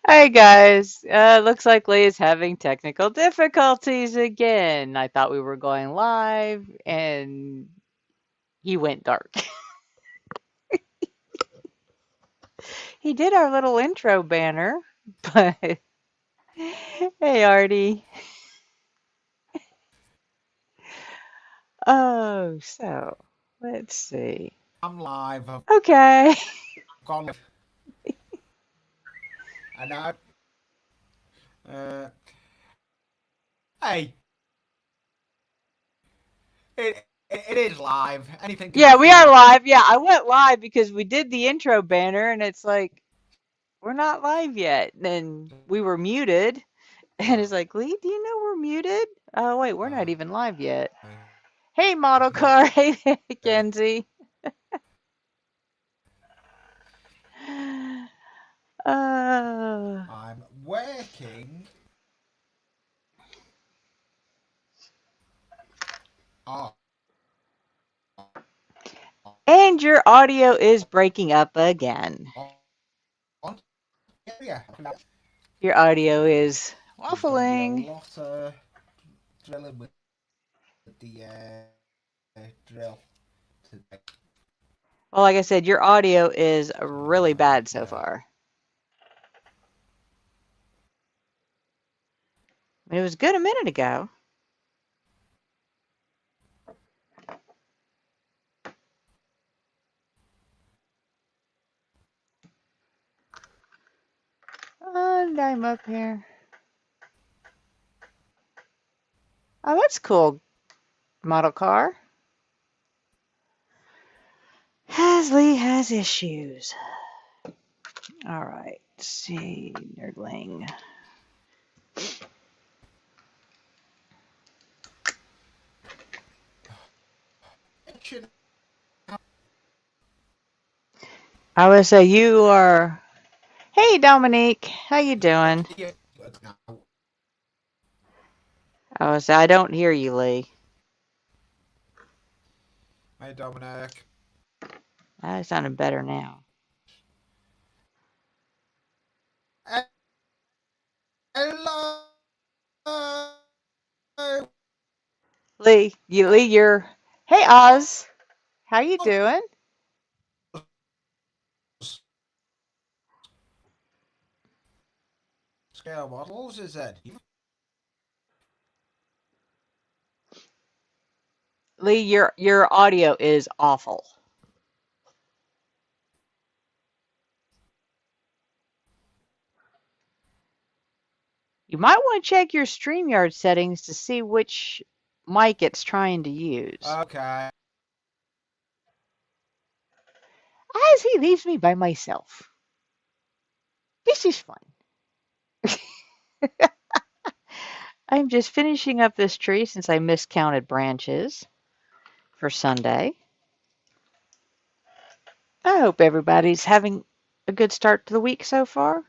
Hey guys, looks like Lee is having technical difficulties again. I thought we were going live and he went dark. He did our little intro banner, but hey Artie. Oh, so let's see. I'm live. I've Okay. gone live. And I, uh, hey, it is live. Anything can Yeah, we are happen. live. Yeah, I went live because we did the intro banner and it's like, we're not live yet. And we were muted. And it's like, Lee, do you know we're muted? Oh, wait, we're not even live yet. Hey, model car. Hey, Kenzie. Uh, I'm working on. and your audio is breaking up again. on yeah, Your audio is there's going to be a waffling. lot of drilling with the drill today. Well, like I said, your audio is really bad so Yeah. far. It was good a minute ago. And I'm up here. Oh, that's cool. Model car. Hasley has issues. All right. Let's see. Nerdling. I would say you are. Hey, Dominique. How you doing? I would say I don't hear you, Lee. Hey, Dominic. That sounded better now. Hello. Lee, you're. Hey, Oz. How you doing? Scale models, is it? Lee, your audio is awful. You might want to check your StreamYard settings to see which mic it's trying to use. Okay. As he leaves me by myself. This is fun. I'm just finishing up this tree since I miscounted branches for Sunday. I hope everybody's having a good start to the week so far.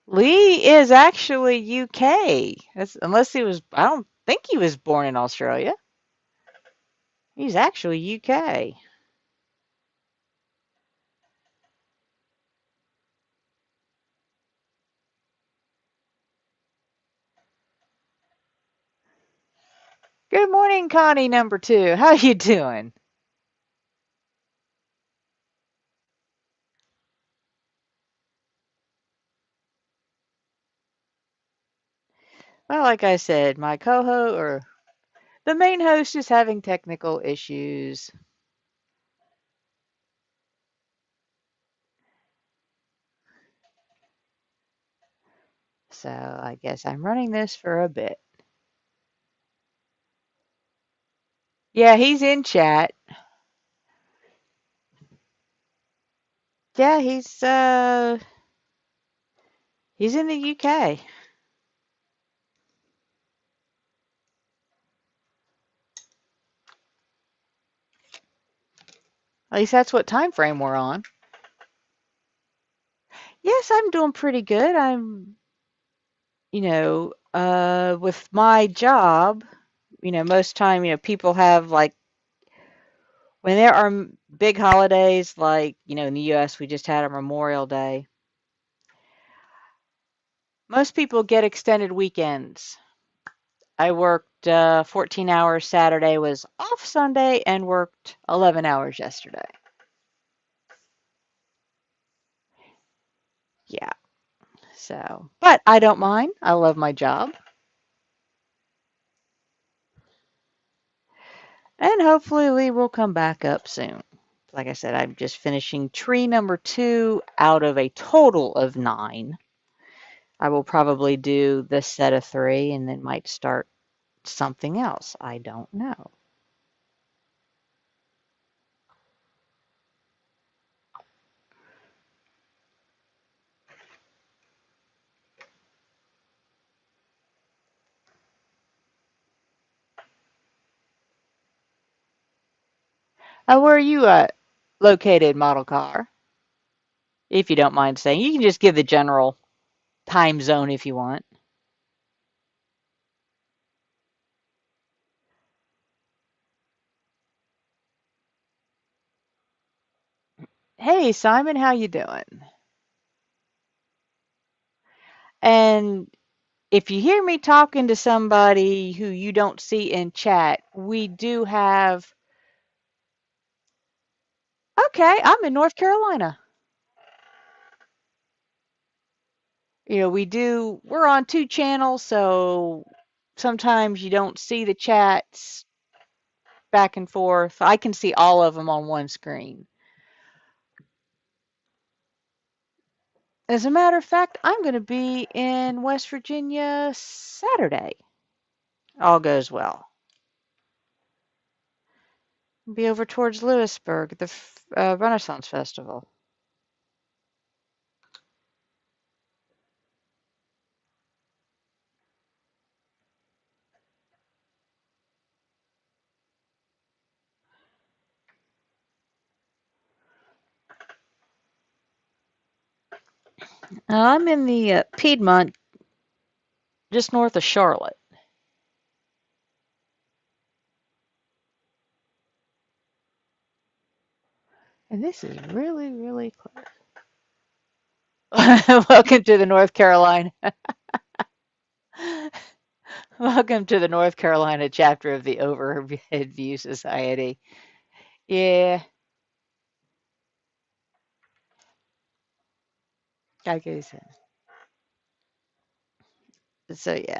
Lee is actually UK. Unless he was, I don't think he was born in Australia. He's actually UK. Good morning, Connie number 2. How you doing? Well, like I said, my co-host or the main host is having technical issues. So I guess I'm running this for a bit. Yeah, he's in chat. Yeah, he's in the UK. At least that's what time frame we're on. Yes, I'm doing pretty good. I'm with my job, most time, people have like when there are big holidays, like, in the US, we just had a Memorial Day. Most people get extended weekends. I worked 14 hours Saturday, was off Sunday, and worked 11 hours yesterday. Yeah. So, but I don't mind. I love my job. And hopefully Lee will come back up soon. Like I said, I'm just finishing tree number 2 out of a total of 9. I will probably do this set of 3 and then might start something else. I don't know. Where are you located, model car? If you don't mind saying, you can just give the general time zone if you want. Hey, Simon, how you doing? And if you hear me talking to somebody who you don't see in chat, we do have. Okay, I'm in North Carolina. We're on 2 channels, so sometimes you don't see the chats back and forth. I can see all of them on one screen. As a matter of fact, I'm going to be in West Virginia Saturday. All goes well. Be over towards Lewisburg, the Renaissance Festival. I'm in the Piedmont, just north of Charlotte. And this is really, really close. Welcome to the North Carolina. Welcome to the North Carolina chapter of the Overhead View Society. Yeah, I guess. So yeah.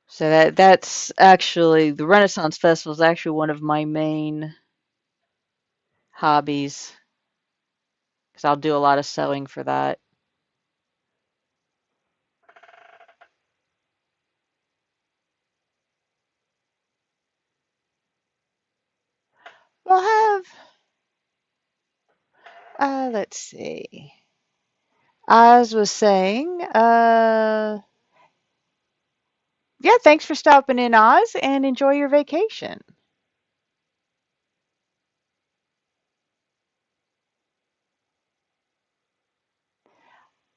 So that's actually the Renaissance Festival is actually one of my main hobbies because I'll do a lot of sewing for that. We'll have let's see. Oz was saying, yeah, thanks for stopping in, Oz, and enjoy your vacation.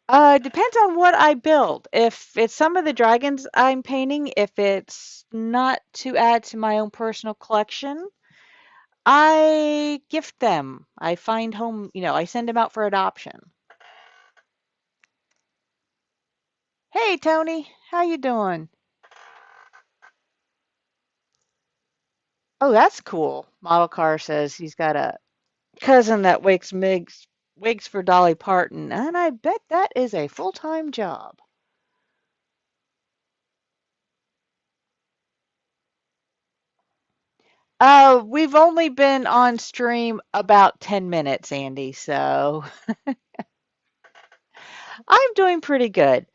Depends on what I build. If it's some of the dragons I'm painting, if it's not to add to my own personal collection, I gift them. I find home, I send them out for adoption. Hey, Tony, how you doing? Oh, that's cool. Model Car says he's got a cousin that wigs for Dolly Parton, and I bet that is a full-time job. We've only been on stream about 10 minutes, Andy, so I'm doing pretty good.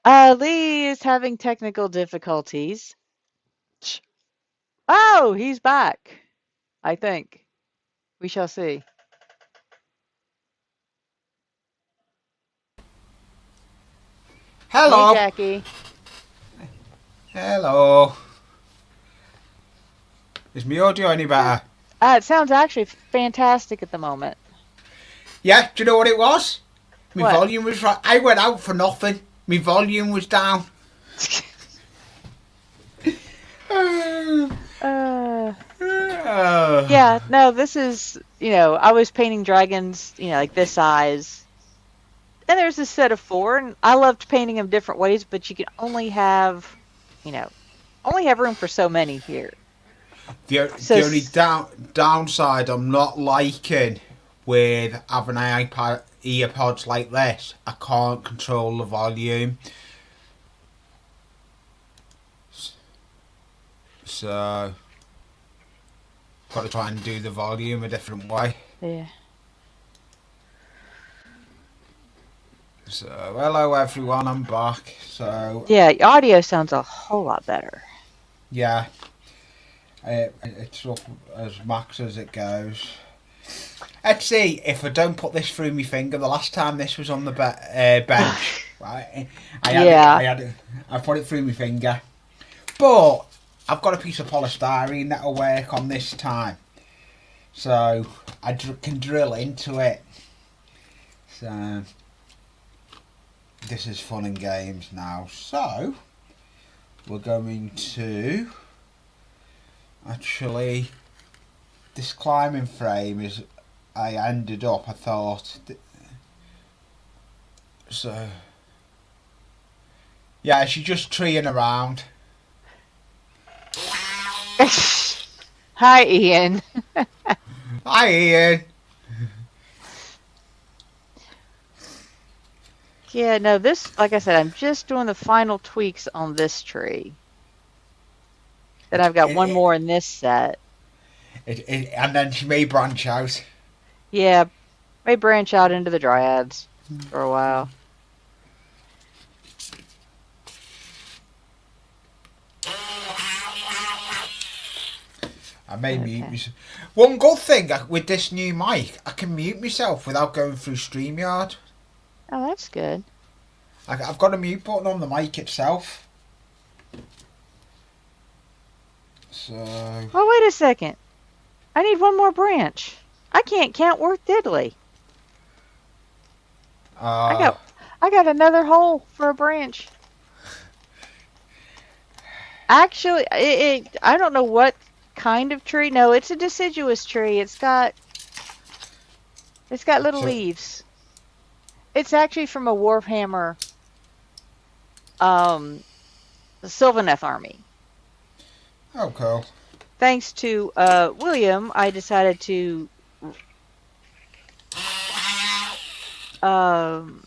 Lee is having technical difficulties. Oh, he's back, I think. We shall see. Hey, Hello. Jackie. Hello. Is my audio any better? It sounds actually fantastic at the moment. Yeah, do you know what it was? My What? volume was right. I went out for nothing. My volume was down. uh, Oh. yeah, no, this is, I was painting dragons, like this size. And there's a set of four, and I loved painting them different ways, but you can you know, only have room for so many here. So, The only downside I'm not liking with having an iPad earpods like this, I can't control the volume. So, got to try and do the volume a different way. yeah. So, hello everyone, I'm back. So, Yeah, audio sounds a whole lot better. yeah, it's up as max as it goes. Let's see if I don't put this through my finger. The last time this was on the bench, right? Yeah. I put it through my finger. But I've got a piece of polystyrene that'll work on this time. So I can drill into it. So this is fun and games now. So we're going to actually, this climbing frame is, I ended up, I thought, so yeah, she's just treeing around. Hi, Ian. Hi Ian. Yeah, no, this, like I said, I'm just doing the final tweaks on this tree. Then I've got one It, more in this set. and then she may branch out. Yeah, may branch out into the dryads for a while. I may mute Okay. myself. One good thing with this new mic, I can mute myself without going through StreamYard. Oh, that's good. I've got a mute button on the mic itself. So, Oh, wait a second. I need one more branch. I can't count worth diddly. I uh, got I got another hole for a branch. Actually, I don't know what kind of tree. No, it's a deciduous tree. It's got little so leaves. It's actually from a Warhammer um Sylvaneth army. oh cool. Thanks to William, I decided to um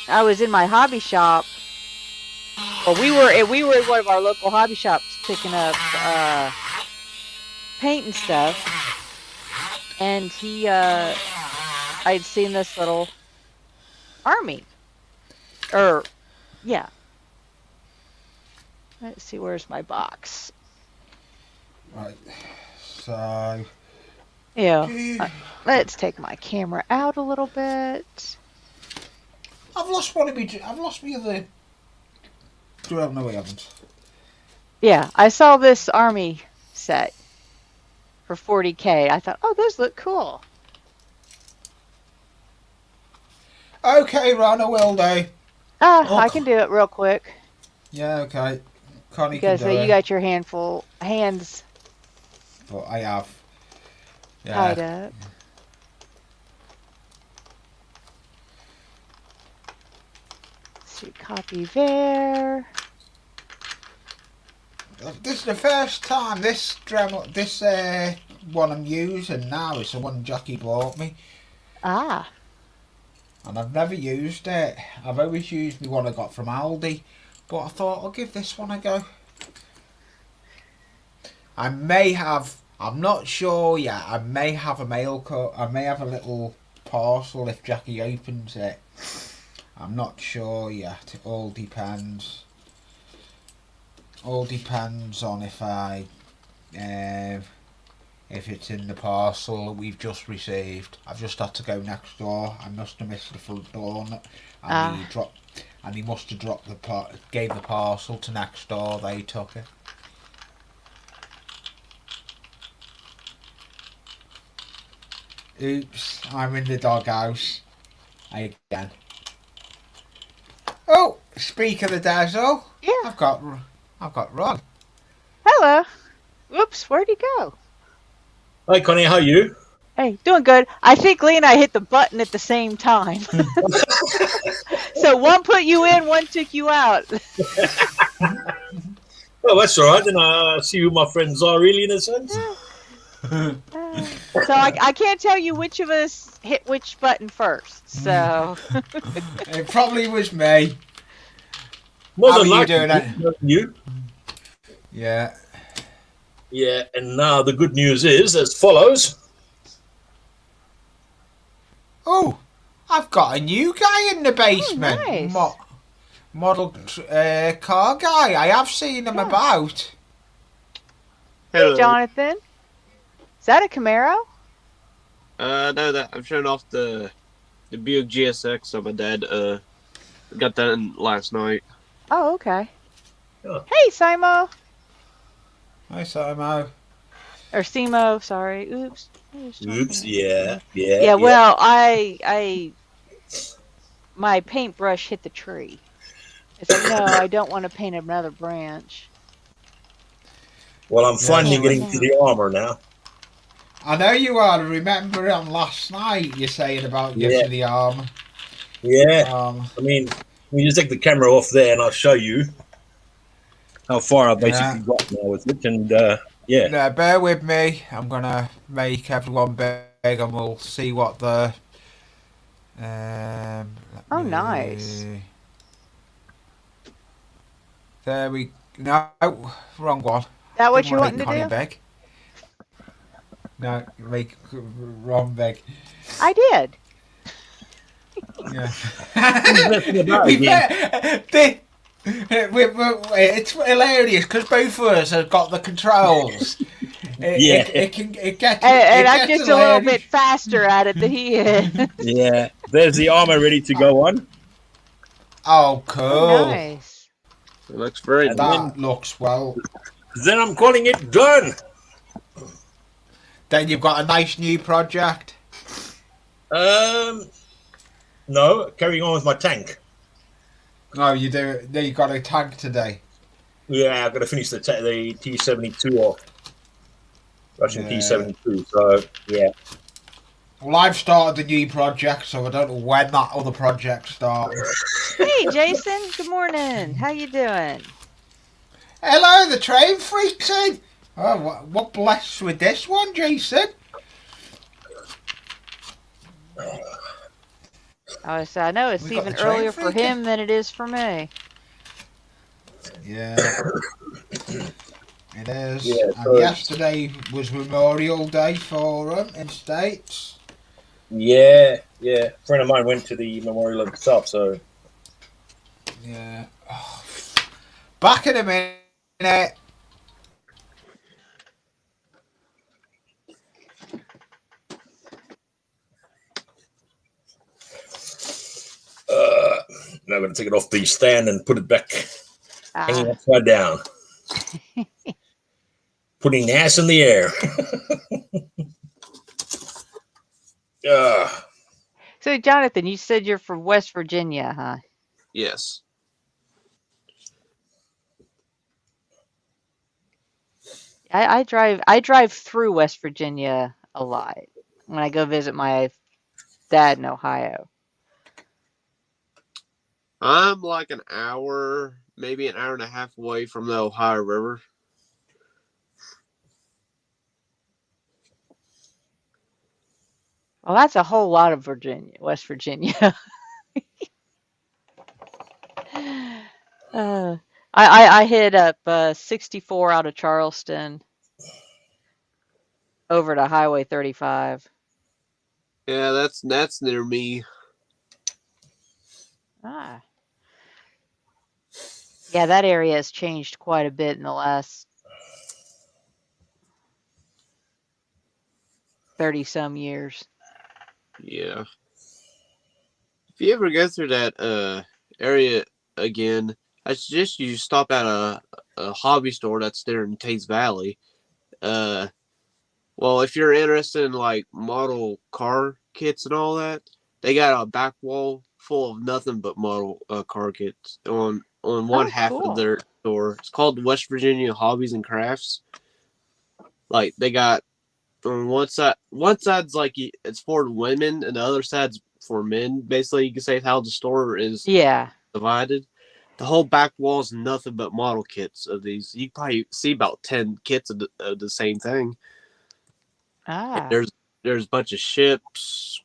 I was in my hobby shop. Well, we were at one of our local hobby shops picking up paint and stuff, and I'd seen this little army. Or yeah, let's see, where's my box? Right. So, Yeah, let's take my camera out a little bit. I've lost one of me. I've lost me other. No, I haven't. Yeah, I saw this army set for 40K. I thought, oh, those look cool. Okay, Ron, I will do. I can Oh, do it real quick yeah, okay. Connie can because do you it, got your hands but I have. Yeah. tied up. Let's see, copy there. This is the first time this Dremel, this one I'm using now is the one Jackie bought me, Ah, and I've never used it. I've always used the one I got from Aldi, but I thought I'll give this one a go. I may have, I'm not sure yet, I may have a mail cut, I may have a little parcel if Jackie opens it. I'm not sure yet, it all depends. All depends on if it's in the parcel that we've just received. I've just had to go next door. I must have missed the front door, and ah, he must have dropped gave the parcel to next door. They took it. Oops, I'm in the doghouse again. Oh, speak of the devil, Yeah. I've got, I've got Ron. Hello. Whoops, where'd he go? Hi, Connie. How are you? Hey, doing good. I think Lee and I hit the button at the same time. So one put you in, one took you out. Oh, that's all right. Then I see who my friends are, really, in a sense. So I can't tell you which of us hit which button first. So It probably was me. More How are than you likely, doing? you. Yeah. Yeah, and now the good news is as follows. Oh, I've got a new guy in the oh, basement. nice. Model car guy. I have seen him Yeah. about. Hey, Hello. Jonathan. Is that a Camaro? No, that I'm showing off the Buick GSX on my dad. Got that in last night. Oh, okay. Oh. Hey, Simo. Hi, Samo. Or Simo, sorry. Oops. Oops. Yeah, Yeah. well, my paintbrush hit the tree. It's like, no, I don't want to paint another branch. Well, I'm Yeah, finally Can't, getting to can't. the armor now. I know you are. I remember on last night you saying about Yeah. getting the arm. Yeah. I mean, we just take the camera off there and I'll show you how far I've basically got now with it. And yeah. Now, bear with me. I'm gonna make everyone big, and we'll see what the. Oh, nice. There we. No, wrong one. That what Didn't you want to wanting make to Connie do? big. No, make Ron big. I did. Yeah. Who's messing about we again? it's hilarious because both of us have got the controls. Yeah. It gets And I'm gets just a little bit hilarious. faster at it than he is. Yeah. There's the armor ready to go on. Oh, Oh, cool. nice. It looks very And nice. That looks well. Then I'm calling it done. Then you've got a nice new project. No, carrying on with my tank. Oh, you do. You got a tank today. Yeah, I've got to finish the T72 off. Russian Yeah. T72. So yeah. Well, I've started a new project, so I don't know when that other project starts. Hey, Jason. Good morning. How you doing? Hello, the train freaks in. Oh, what blessed with this one, Jason? I know it's We got even the train earlier for freaking. him than it is for me. Yeah. It is. Yeah, And so- yesterday was Memorial Day for them in States. Yeah. A friend of mine went to the memorial himself, so Yeah. Oh. Back in a minute. now I'm gonna take it off the stand and put it back hanging Ah, upside down. Putting ass in the air. so, Jonathan, you said you're from West Virginia, huh? Yes. I drive through West Virginia a lot when I go visit my dad in Ohio. I'm like an hour, maybe an hour and a half away from the Ohio River. Well, that's a whole lot of West Virginia. I hit up 64 out of Charleston over to Highway 35. Yeah, that's near me. Ah. Yeah, that area has changed quite a bit in the last 30 some years. Yeah. If you ever go through that area again, I suggest you stop at a hobby store that's there in Tates Valley. One Well, if you're interested in like model car kits and all that, they got a back wall full of nothing but model car kits on one Oh, half of cool. their store. It's called West Virginia Hobbies and Crafts. Like they got on one side's like it's for women, and the other side's for men. Basically, you can say how the store is Yeah. divided. The whole back wall is nothing but model kits of these. You probably see about 10 kits of the same thing. And Ah. there's a bunch of ships,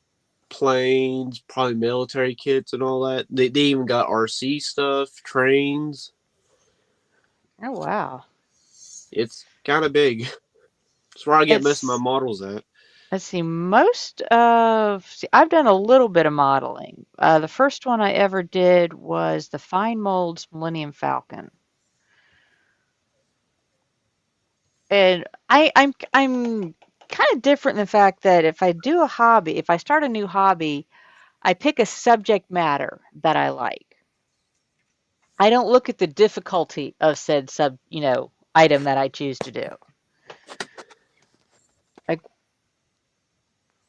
planes, probably military kits and all that. They even got RC stuff, trains. Oh, wow. It's kind of big. That's where I get most of my It's models at. Let's see, I've done a little bit of modeling. The first one I ever did was the Fine Molds Millennium Falcon. And I'm kind of different in the fact that if I do a hobby, if I start a new hobby, I pick a subject matter that I like. I don't look at the difficulty of said item that I choose to do. Like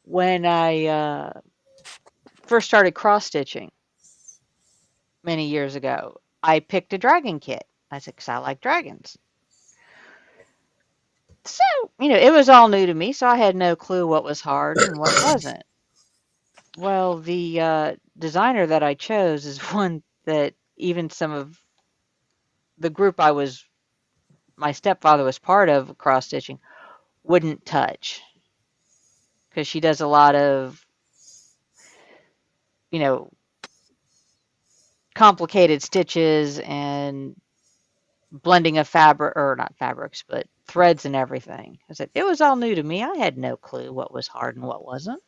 when I first started cross stitching many years ago, I picked a dragon kit. I said, because I like dragons. So, it was all new to me, so I had no clue what was hard and what wasn't. Well, the designer that I chose is one that even some of the group my stepfather was part of cross stitching, wouldn't touch because she does a lot of, you know, complicated stitches and blending of fabric, or not fabrics, but threads and everything. I said, it was all new to me. I had no clue what was hard and what wasn't.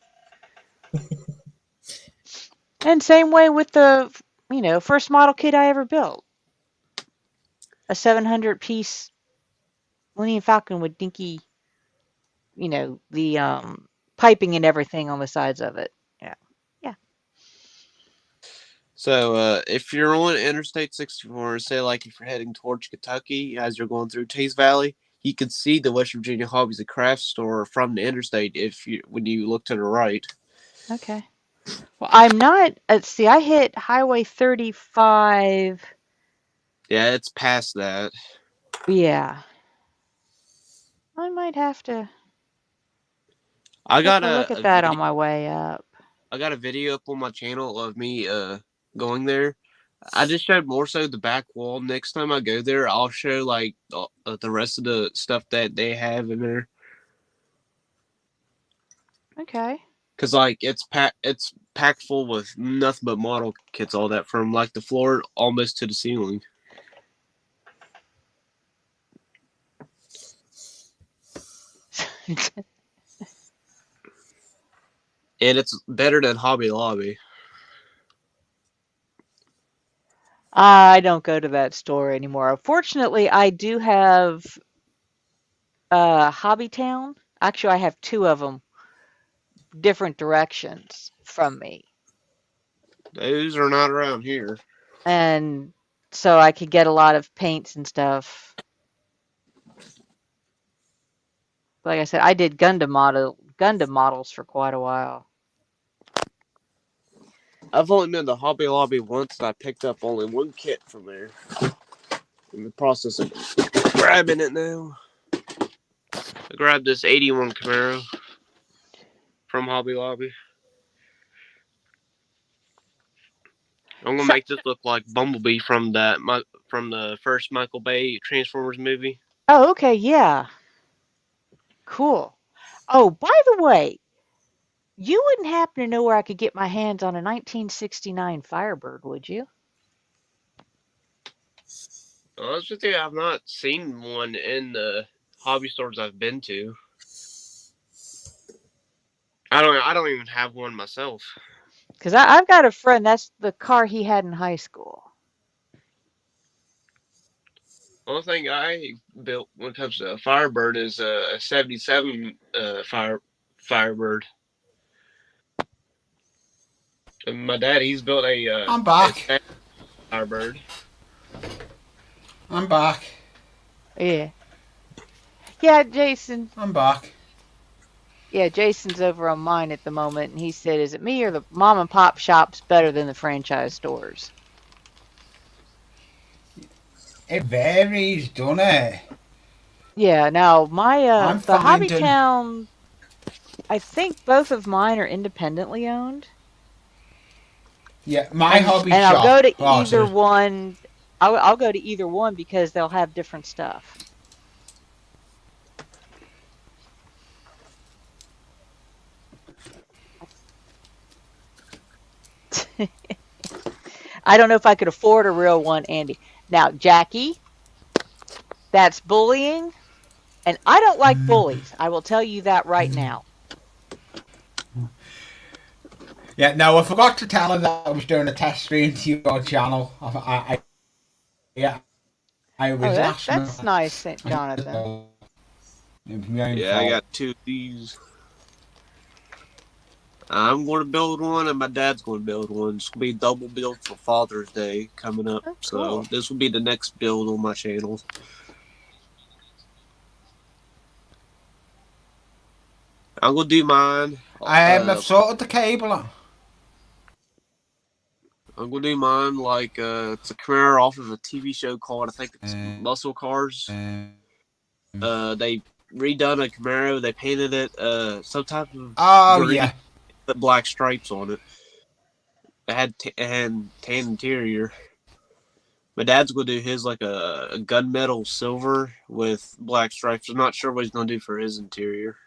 And same way with the, first model kit I ever built. A 700 piece Millennium Falcon with dinky, the piping and everything on the sides of it. Yeah. Yeah. So if you're on Interstate 64, say like if you're heading towards Kentucky as you're going through Tees Valley, you can see the West Virginia Hobbies and Crafts store from the interstate if you when you look to the right. Okay. Well, I'm not, let's see, I hit Highway 35. Yeah, it's past that. Yeah. I might have to I take got a look a, at a that video. on my way up. I got a video up on my channel of me going there. I just showed more so the back wall. Next time I go there, I'll show like the rest of the stuff that they have in there. Okay. Cause like it's packed full with nothing but model kits, all that from like the floor almost to the ceiling, and it's better than Hobby Lobby. I don't go to that store anymore. Fortunately, I do have Hobby Town. Actually, I have two of them, different directions from me. Those are not around here. And so I could get a lot of paints and stuff. Like I said, I did Gundam models for quite a while. I've only been to Hobby Lobby once, and I picked up only one kit from there. In the process of grabbing it now. I grabbed this 81 Camaro from Hobby Lobby. I'm gonna So, make this look like Bumblebee from from the first Michael Bay Transformers movie. oh, okay, yeah, cool. Oh, by the way, you wouldn't happen to know where I could get my hands on a 1969 Firebird, would you? Honest with you, I've not seen one in the hobby stores I've been to. I don't even have one myself. Because I've got a friend, that's the car he had in high school. Only thing I built when it comes to a Firebird is a '77 Firebird. And my dad, he's built I'm a back. Firebird. I'm back. Yeah. Yeah, Jason. I'm back. Yeah, Jason's over on mine at the moment, and he said, "Is it me or the mom and pop shops better than the franchise stores?" It varies, doesn't it? Yeah. Now my I'm the finding, Hobbytown, I think both of mine are independently owned, yeah, my and hobby and I'll go shop. to Oh, either so one. I'll go to either one because they'll have different stuff. I don't know if I could afford a real one, Andy. Now, Jackie, that's bullying, and I don't like bullies. I will tell you that right now. yeah, no, I forgot to tell her that I was doing a test stream to your channel. Yeah, I Oh, was last minute. that's nice, St. Jonathan. It was my own Yeah, I fault. got two of these. I'm going to build one, and my dad's going to build one. It's going to be double build for Father's Day coming up. Oh, So cool. this will be the next build on my channel. I'm going to do mine. I've sorted the cable. I'm going to do mine like it's a Camaro off of a TV show called, I think it's Muscle Cars. They redone a Camaro. They painted it some type of Oh green, yeah. with black stripes on it. It had tan interior. My dad's gonna do his like a gunmetal silver with black stripes. I'm not sure what he's gonna do for his interior.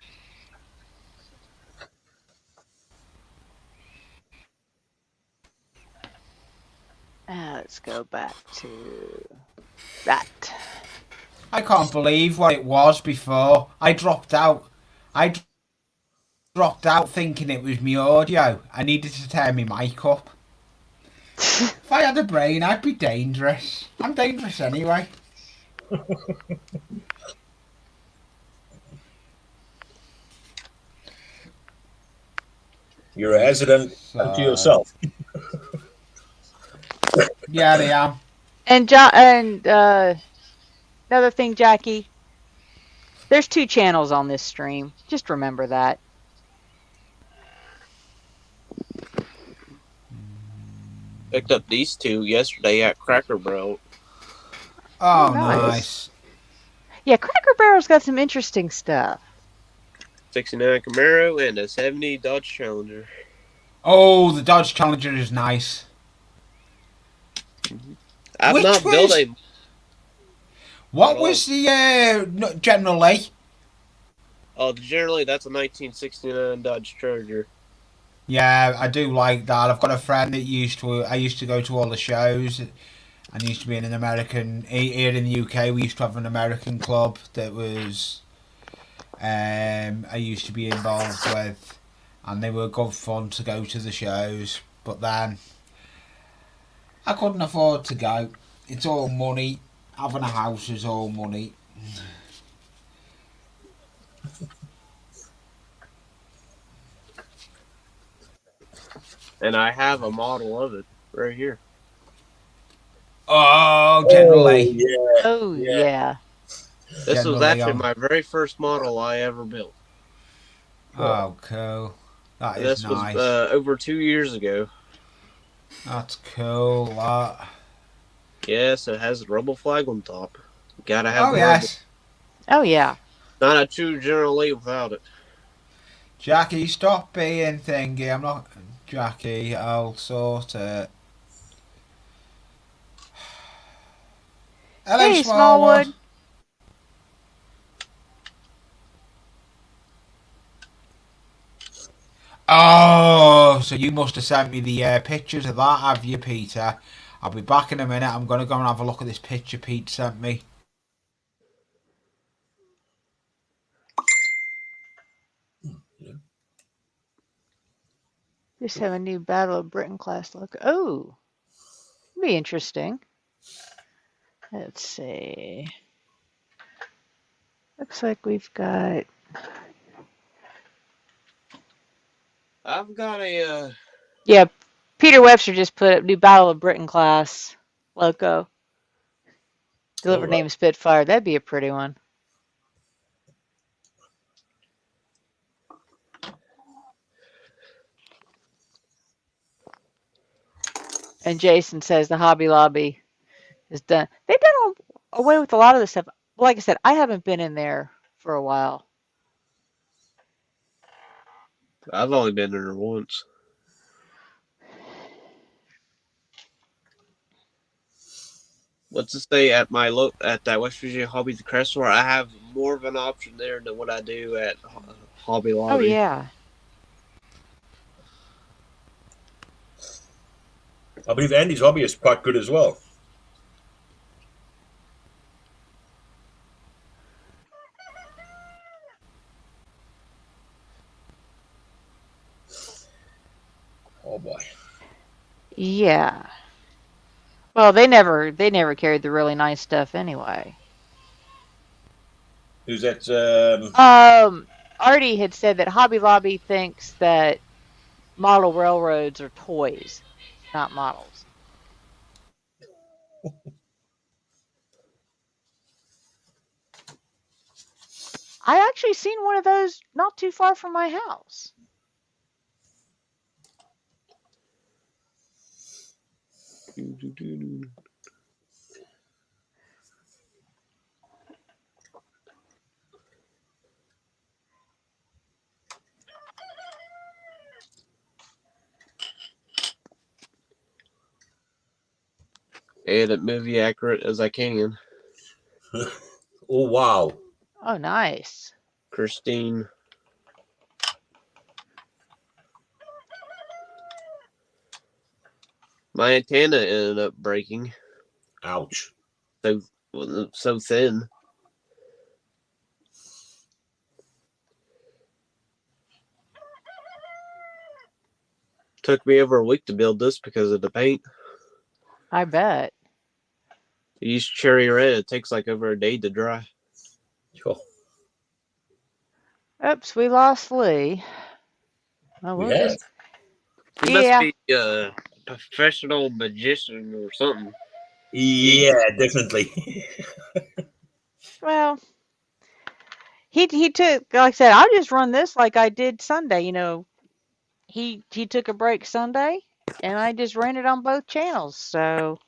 Let's go back to that. I can't believe what it was before. I dropped out. I dropped out thinking it was my audio. I needed to turn my mic up. If I had a brain, I'd be dangerous. I'm dangerous anyway. You're a hazard unto So, yourself. yeah, I am. And another thing, Jackie, there's 2 channels on this stream. Just remember that. Picked up these two yesterday at Cracker Barrel. Oh, Oh, nice. nice. Yeah, Cracker Barrel's got some interesting stuff. 69 Camaro and a 70 Dodge Challenger. Oh, the Dodge Challenger is nice. I've Which not built was a what model. was the General Lee? Oh, generally that's a 1969 Dodge Charger. Yeah, I do like that. I've got a friend that I used to go to all the shows and used to be in an American here in the UK. We used to have an American club that was I used to be involved with, and they were good fun to go to the shows. But then I couldn't afford to go. It's all money. Having a house is all money. And I have a model of it right here. Oh, General Oh Lee. yeah, Oh, yeah. yeah. This was General actually Leon. my very first model I ever built. Oh, cool. That is This was nice. over 2 years ago. That's cool. Yes, it has a rebel flag on top. Gotta have Oh, the rebel. yes. Oh, yeah. Not a true General Lee without it. Jackie, stop being thingy. I'm not. Jackie, I'll sort it. Hello, Hey, Smallwood. Smallwood. Oh, so you must have sent me the pictures of that, have you, Peter? I'll be back in a minute. I'm going to go and have a look at this picture Pete sent me. Just have a new Battle of Britain class look. Oh, be interesting. Let's see. Looks like we've got. I've got a. Yeah, Peter Webster just put up new Battle of Britain class loco. All Delivered right. name Spitfire. That'd be a pretty one. And Jason says the Hobby Lobby is done. They've done away with a lot of the stuff. Like I said, I haven't been in there for a while. I've only been in there once. What's to say at at that West Virginia Hobby Crest store? I have more of an option there than what I do at Hobby Oh Lobby. yeah. I believe Andy's hobby is quite good as well. Oh boy. Yeah. Well, they never carried the really nice stuff anyway. Who's that? Artie had said that Hobby Lobby thinks that model railroads are toys, not models. I actually seen one of those not too far from my house. And it movie accurate as I can. Oh wow. Oh, nice. Christine. My antenna ended up breaking. Ouch. So thin. Took me over a week to build this because of the paint. I bet. I used cherry red. It takes like over a day to dry. Oh, Oops, we lost Lee. Well, we we'll have. just. He must Yeah. be a professional magician or something. Yeah, definitely. Well, he took, like I said, I'll just run this like I did Sunday. He took a break Sunday, and I just ran it on both channels. So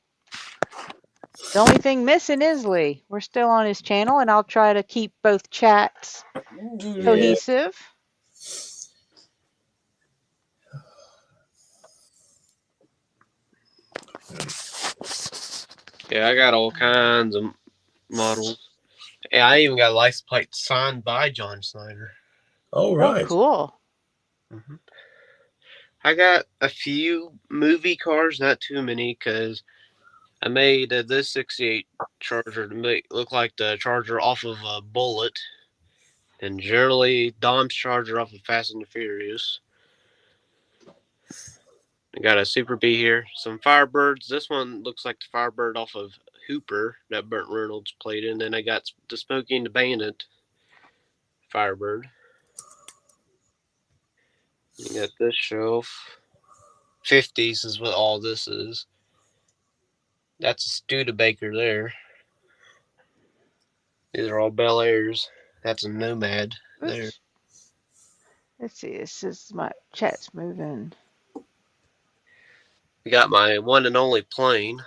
the only thing missing is Lee. We're still on his channel, and I'll try to keep both chats Yeah. cohesive. Yeah, I got all kinds of models. Yeah, I even got a license plate signed by John Snyder. All Oh, right. cool. Mm-hmm. I got a few movie cars, not too many, because I made this 68 Charger to make look like the Charger off of a Bullet, and generally Dom's Charger off of Fast and the Furious. I got a Super B here, some Firebirds. This one looks like the Firebird off of Hooper that Burt Reynolds played in. Then I got the Smokey and the Bandit Firebird. You got this shelf. 50s is what all this is. That's a Studebaker there. These are all Bel Airs. That's a Nomad there. Oops. Let's see. This is my chat's moving. We got my one and only plane.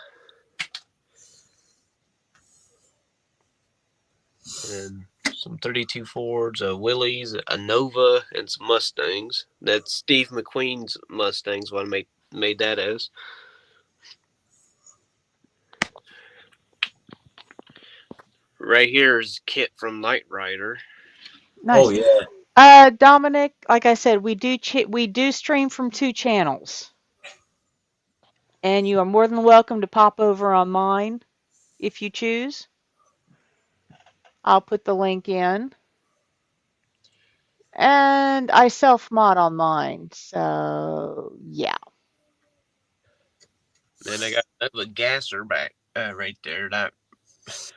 And some 32 Fords, a Willys, a Nova, and some Mustangs. That's Steve McQueen's Mustangs, what I made that as. Right here is Kit from Knight Rider. Oh Nice. yeah. Dominic, like I said, we do stream from 2 channels, and you are more than welcome to pop over on mine if you choose. I'll put the link in, and I self-mod on mine, so yeah. Then I got another gasser back right there, that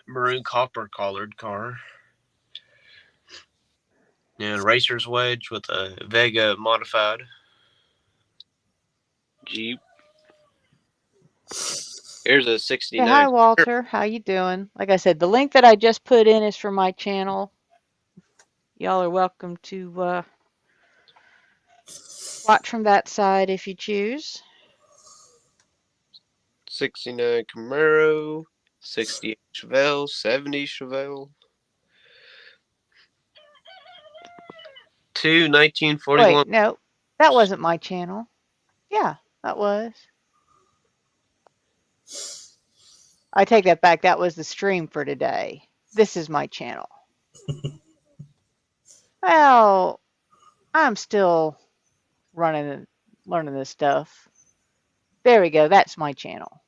maroon copper collared car. And a racer's wedge with a Vega modified Jeep. Here's a Hey, 69. hi Walter, how you doing? Like I said, the link that I just put in is from my channel. Y'all are welcome to watch from that side if you choose. '69 Camaro, '68 Chevelle, '70 Chevelle, two 1941. Wait, no, that wasn't my channel. Yeah, that was. I take that back. That was the stream for today. This is my channel. Well, I'm still running and learning this stuff. There we go. That's my channel.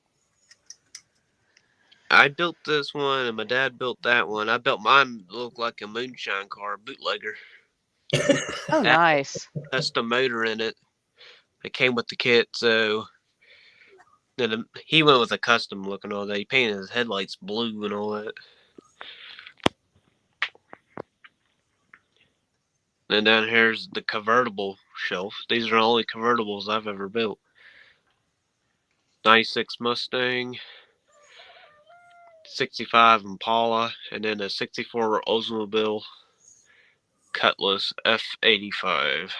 I built this one, and my dad built that one. I built mine to look like a moonshine car, bootlegger. Oh, Had nice. a custom motor in it. It came with the kit, so then he went with a custom look and all that. He painted his headlights blue and all that. And down here's the convertible shelf. These are the only convertibles I've ever built. 96 Mustang, 65 Impala, and then a 64 Oldsmobile Cutlass F85.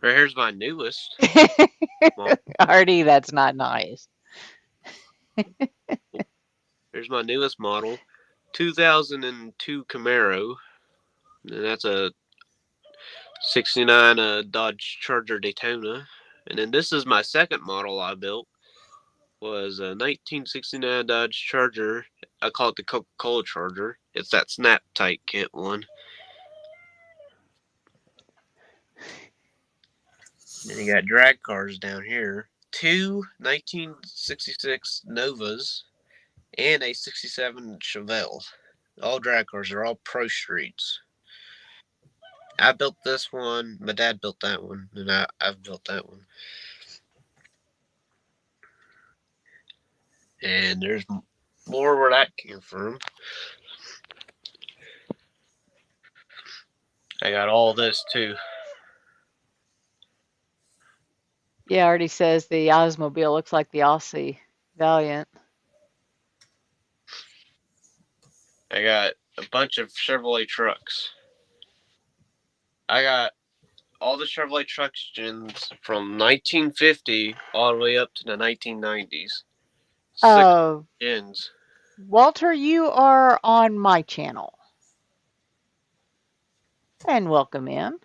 Right here's my newest. Artie, that's not nice. Here's my newest model, 2002 Camaro, and that's a '69 Dodge Charger Daytona. And then this is my second model I built. Was a 1969 Dodge Charger. I call it the Coca-Cola Charger. It's that snap tight kit one. Then you got drag cars down here. Two 1966 Novas and a 67 Chevelle. All drag cars are all pro streets. I built this one. My dad built that one, and I've built that one. And there's more where that came from. I got all this too. Yeah, Artie says the Oldsmobile looks like the Aussie Valiant. I got a bunch of Chevrolet trucks. I got all the Chevrolet trucks gens from 1950 all the way up to the 1990s. Six gens. Walter, you are on my channel. And welcome in.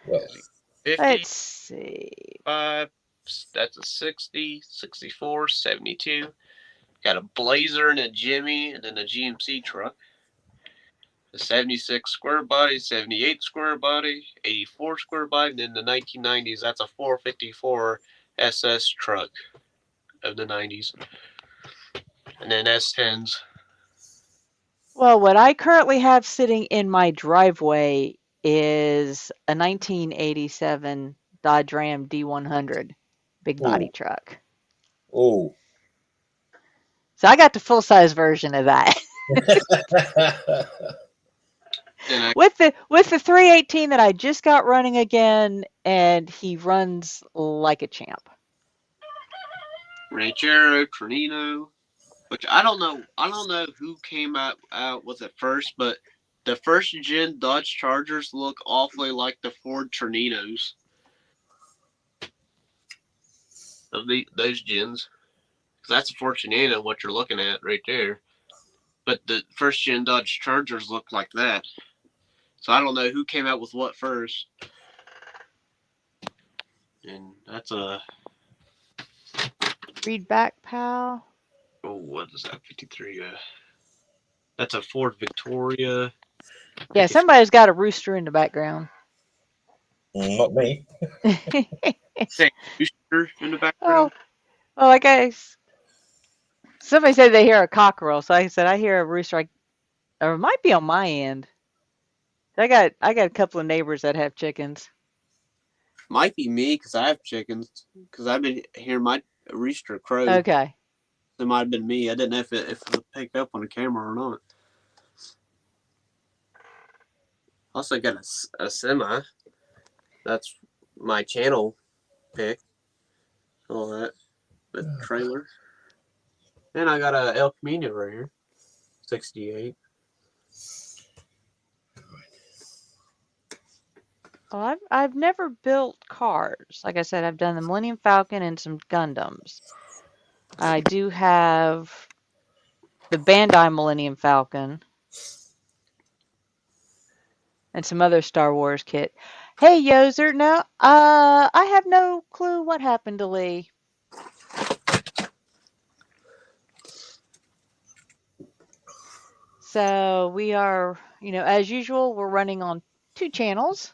Well, 50, Let's see. 5, that's a 60, 64, 72. Got a Blazer and a Jimmy and then a GMC truck. A 76 square body, 78 square body, 84 square body, and in the 1990s, that's a 454 SS truck of the 90s. And then S10s. Well, what I currently have sitting in my driveway is a 1987 Dodge Ram D100 big body truck. oh. So I got the full size version of that. with the 318 that I just got running again, and he runs like a champ. Ranchero, Tornado, which I don't know who came out with it first, but the first gen Dodge Chargers look awfully like the Ford Tornadoes of those gens. That's a Ford Tornado, what you're looking at right there. But the first gen Dodge Chargers look like that. So I don't know who came out with what first. And that's a... Read back, pal. Oh, what is that? 53. That's a Ford Victoria. Yeah, somebody's got a rooster in the background. Not me. Rooster in the background. Oh, well, I guess somebody said they hear a cockerel, so I said I hear a rooster. Or it might be on my end. I got a couple of neighbors that have chickens. Might be me because I have chickens. Because I've been hearing my rooster crow. Okay. It might have been me. I didn't know if it picked up on the camera or not. Also got a semi. That's my channel pick. All that. The trailer. And I got a El Camino right here. 68. Well, I've never built cars. Like I said, I've done the Millennium Falcon and some Gundams. I do have the Bandai Millennium Falcon and some other Star Wars kit. Hey, Yoser, no, I have no clue what happened to Lee. So we are, as usual, we're running on 2 channels.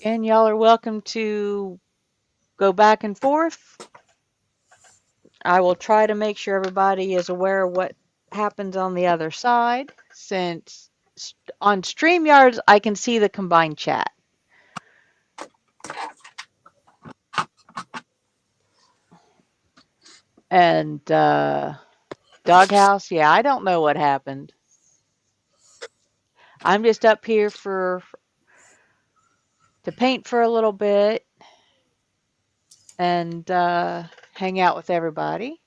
And y'all are welcome to go back and forth. I will try to make sure everybody is aware of what happens on the other side, since on StreamYards I can see the combined chat. And Doghouse, yeah, I don't know what happened. I'm just up here to paint for a little bit and hang out with everybody.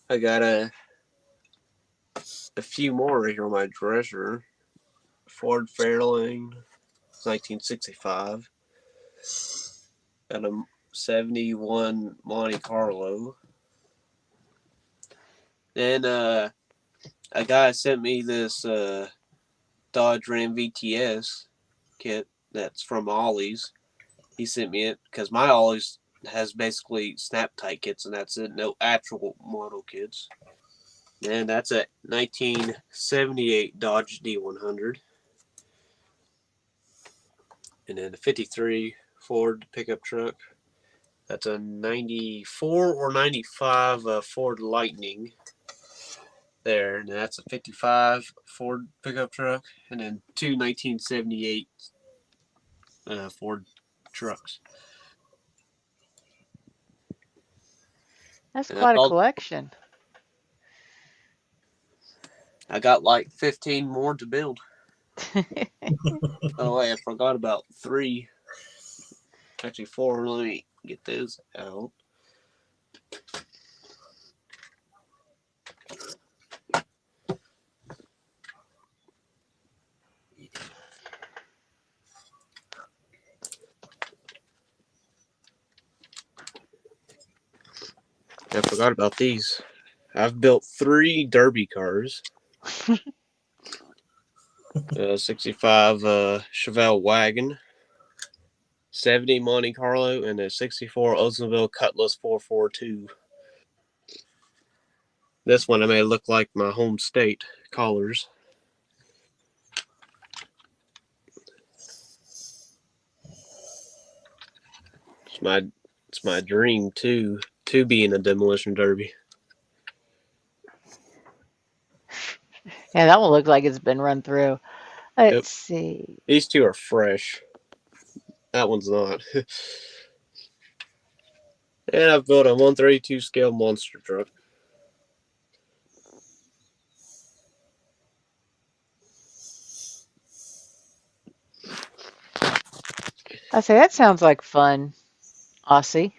I got a few more here on my dresser. Ford Fairlane, 1965. Got a 71 Monte Carlo. Then a guy sent me this Dodge Ram VTS kit that's from Ollie's. He sent me it because my Ollie's has basically snap tight kits, and that's it. No actual model kits. And that's a 1978 Dodge D100. And then the 53 Ford pickup truck. That's a 94 or 95 Ford Lightning. There, and that's a 55 Ford pickup truck. And then two 1978 Ford trucks. That's And quite a collection. I got like 15 more to build. Oh, wait, I forgot about 3. Actually, 4. Let me get those out. I forgot about these. I've built 3 derby cars. 65 Chevelle wagon, 70 Monte Carlo, and a 64 Oldsmobile Cutlass 442. This one I made look like my home state colors. It's my dream to be in a demolition derby. Yeah, that one looks like it's been run through. Let's see. These 2 are fresh. That one's not. And I've built a 132 scale monster truck. I say that sounds like fun, Aussie.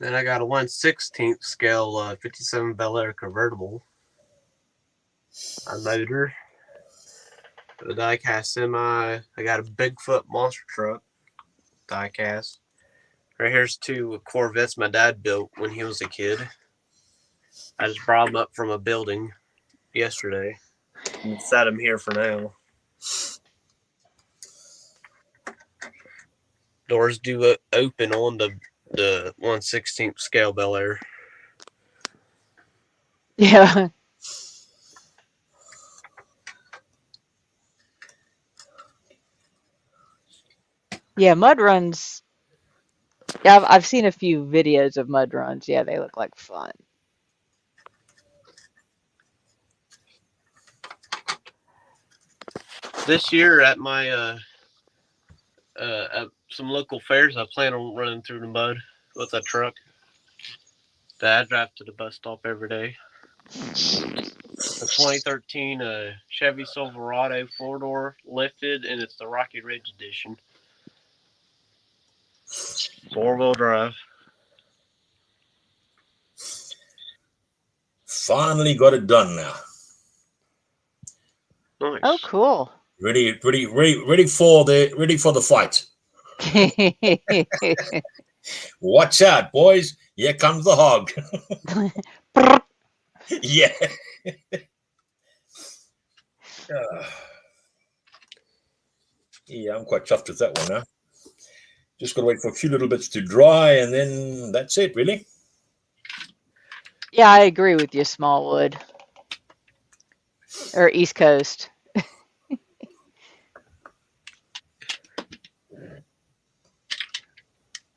Then I got a 1/16 scale 57 Bel Air convertible. A motor. A diecast semi. I got a Bigfoot monster truck. Diecast. Right here's 2 Corvettes my dad built when he was a kid. I just brought them up from a building yesterday and set them here for now. Doors do open on the 1/16 scale Bel Air. Yeah. Yeah, mud runs. Yeah, I've seen a few videos of mud runs. Yeah, they look like fun. This year at my at some local fairs, I plan on running through the mud with a truck that I drive to the bus stop every day. The 2013 Chevy Silverado 4-door lifted, and it's the Rocky Ridge edition. 4-wheel drive. finally got it done now. Nice. Oh, cool. Ready for the fight. Watch out, boys. Here comes the hog. Yeah. Yeah, I'm quite chuffed with that one now. Just got to wait for a few little bits to dry, and then that's it, really. Yeah, I agree with you, Smallwood. Or East Coast.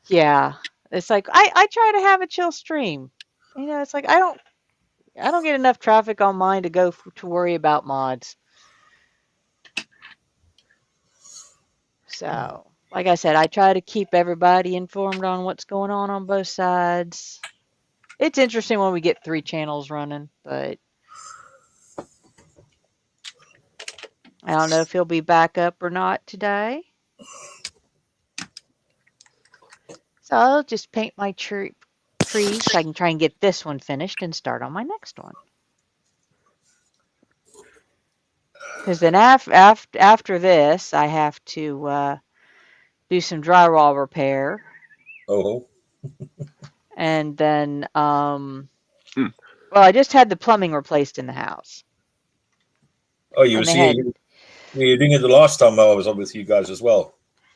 Yeah. It's like I try to have a chill stream. You know, it's like I don't get enough traffic on mine to go to worry about mods. So, like I said, I try to keep everybody informed on what's going on both sides. It's interesting when we get 3 channels running, but I don't know if he'll be back up or not today. So I'll just paint my tree so I can try and get this one finished and start on my next one. Because then after this, I have to do some drywall repair. Oh. And then, well, I just had the plumbing replaced in the house. Oh, you were doing it the last time I was on with you guys as well.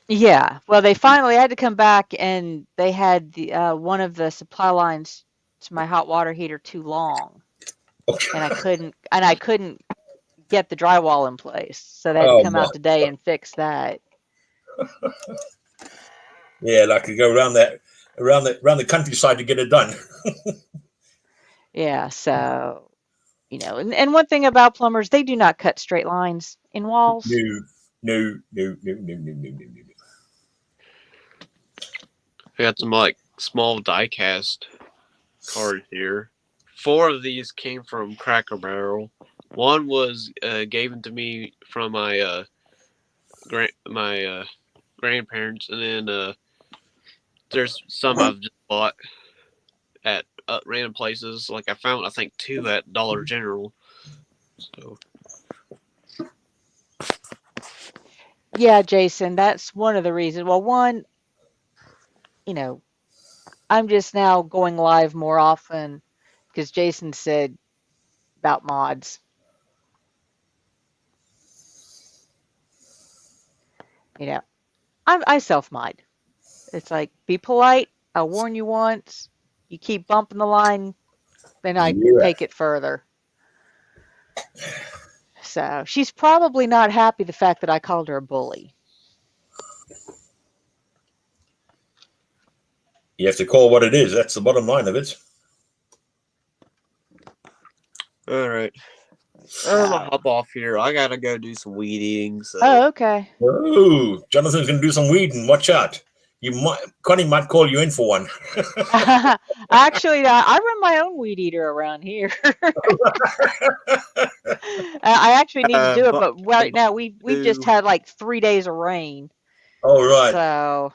Yeah. Well, they finally had to come back, and they had the one of the supply lines to my hot water heater too long, Okay. and I couldn't get the drywall in place, so they had to come out today and fix that. Yeah, like you go around the countryside to get it done. Yeah. So, you know, and one thing about plumbers, they do not cut straight lines in walls. No. We got some like small die-cast cards here. 4 of these came from Cracker Barrel. One was given to me from my grandparents, and then there's some I've just bought at random places. Like I found, I think 2 at Dollar General. So. Yeah, Jason, that's one of the reasons. Well, one, you know, I'm just now going live more often because Jason said about mods. You know, I self-mod. It's like, be polite. I'll warn you once. You keep bumping the line, then I take it further. So she's probably not happy the fact that I called her a bully. You have to call what it is. That's the bottom line of it. All right. I'm gonna hop off here. I gotta go do some weed eating. So. Oh, okay. Oh, Jonathan's gonna do some weeding. Watch out. Connie might call you in for one. Actually, I run my own weed eater around here. I actually need to do it, but right now we've just had like 3 days of rain. Oh, right. So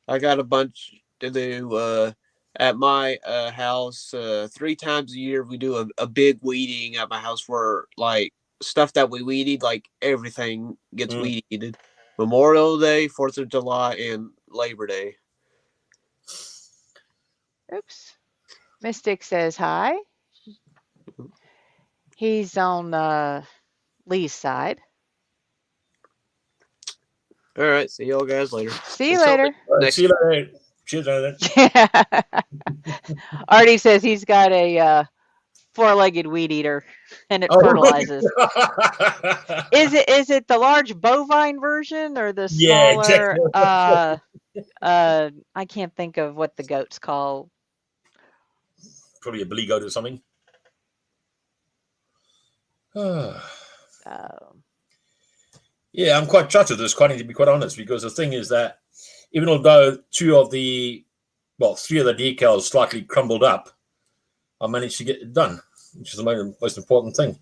I got a bunch to do at my house. 3 times a year we do a big weeding at my house where like stuff that we weeded, like everything gets weeded. Memorial Day, 4th of July, and Labor Day. oops. Mystic says hi. He's on Lee's side. All right. See y'all guys later. See you later. See you later. Cheers, Jonathan. Yeah. Artie says he's got a 4-legged weed eater and it fertilizes. Is it the large bovine version or the smaller? Yeah, exactly. I can't think of what the goat's called. Probably a billy goat or something. Yeah, I'm quite chuffed with this, Connie, to be quite honest, because the thing is that even although 3 of the decals slightly crumbled up, I managed to get it done, which is the most important thing.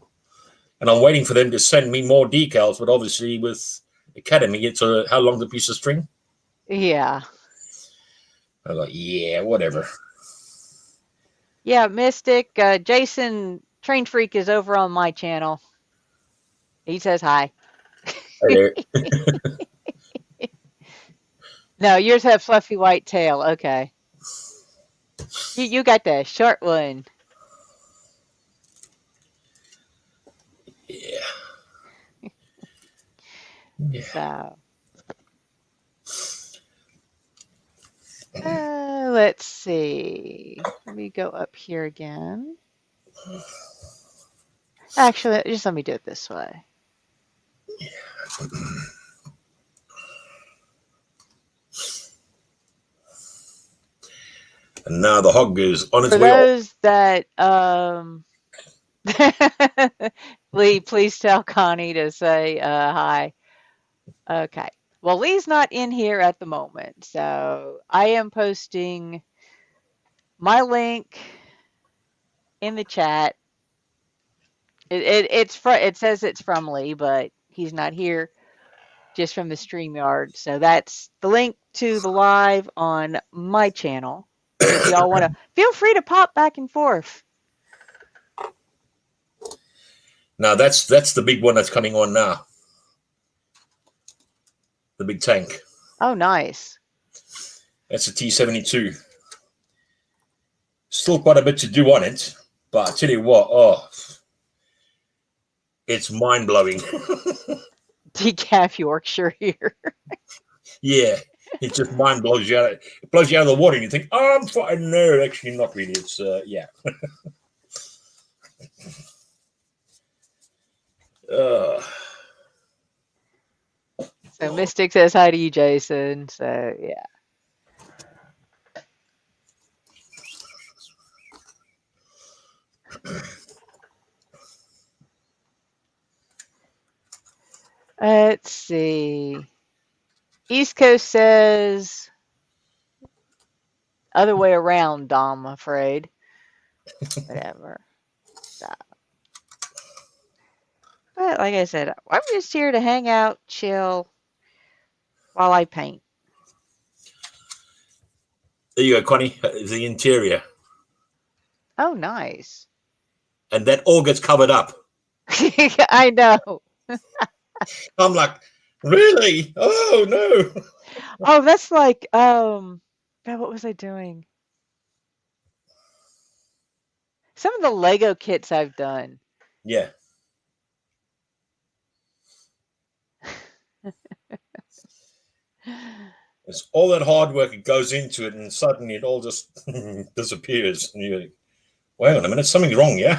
And I'm waiting for them to send me more decals, but obviously with Academy, it's how long's a piece of string? Yeah. I was like, yeah, whatever. Yeah, Mystic. Jason Train Freak is over on my channel. He says hi. Hey there. No, yours have fluffy white tail. Okay. You got the short one. Yeah. Yeah. So, let's see. Let me go up here again. Actually, just let me do it this way. And now the hog is on its For way off. those that Lee, please tell Connie to say hi. Okay. Well, Lee's not in here at the moment, so I am posting my link in the chat. It says it's from Lee, but he's not here, just from the StreamYard. So that's the link to the live on my channel. So if y'all want to, feel free to pop back and forth. Now that's the big one that's coming on now. The big tank. Oh, nice. That's a T-72. Still quite a bit to do on it, but I tell you what, it's mind-blowing. Decaf Yorkshire here. Yeah, it just mind blows you out. It blows you out of the water, and you think, "Oh, I'm fine." No, actually, not really. It's yeah. So Mystic says hi to you, Jason. So yeah. Let's see. East Coast says other way around, Dom, I'm afraid. Whatever. So, but like I said, I'm just here to hang out, chill, while I paint. There you go, Connie. The interior, Oh, nice. and that all gets covered up. I know. I'm like, really? Oh no! Oh, that's like, God, what was I doing? Some of the Lego kits I've done. Yeah. It's all that hard work that goes into it, and suddenly it all just disappears. And you're like, wait on a minute, something's wrong, yeah?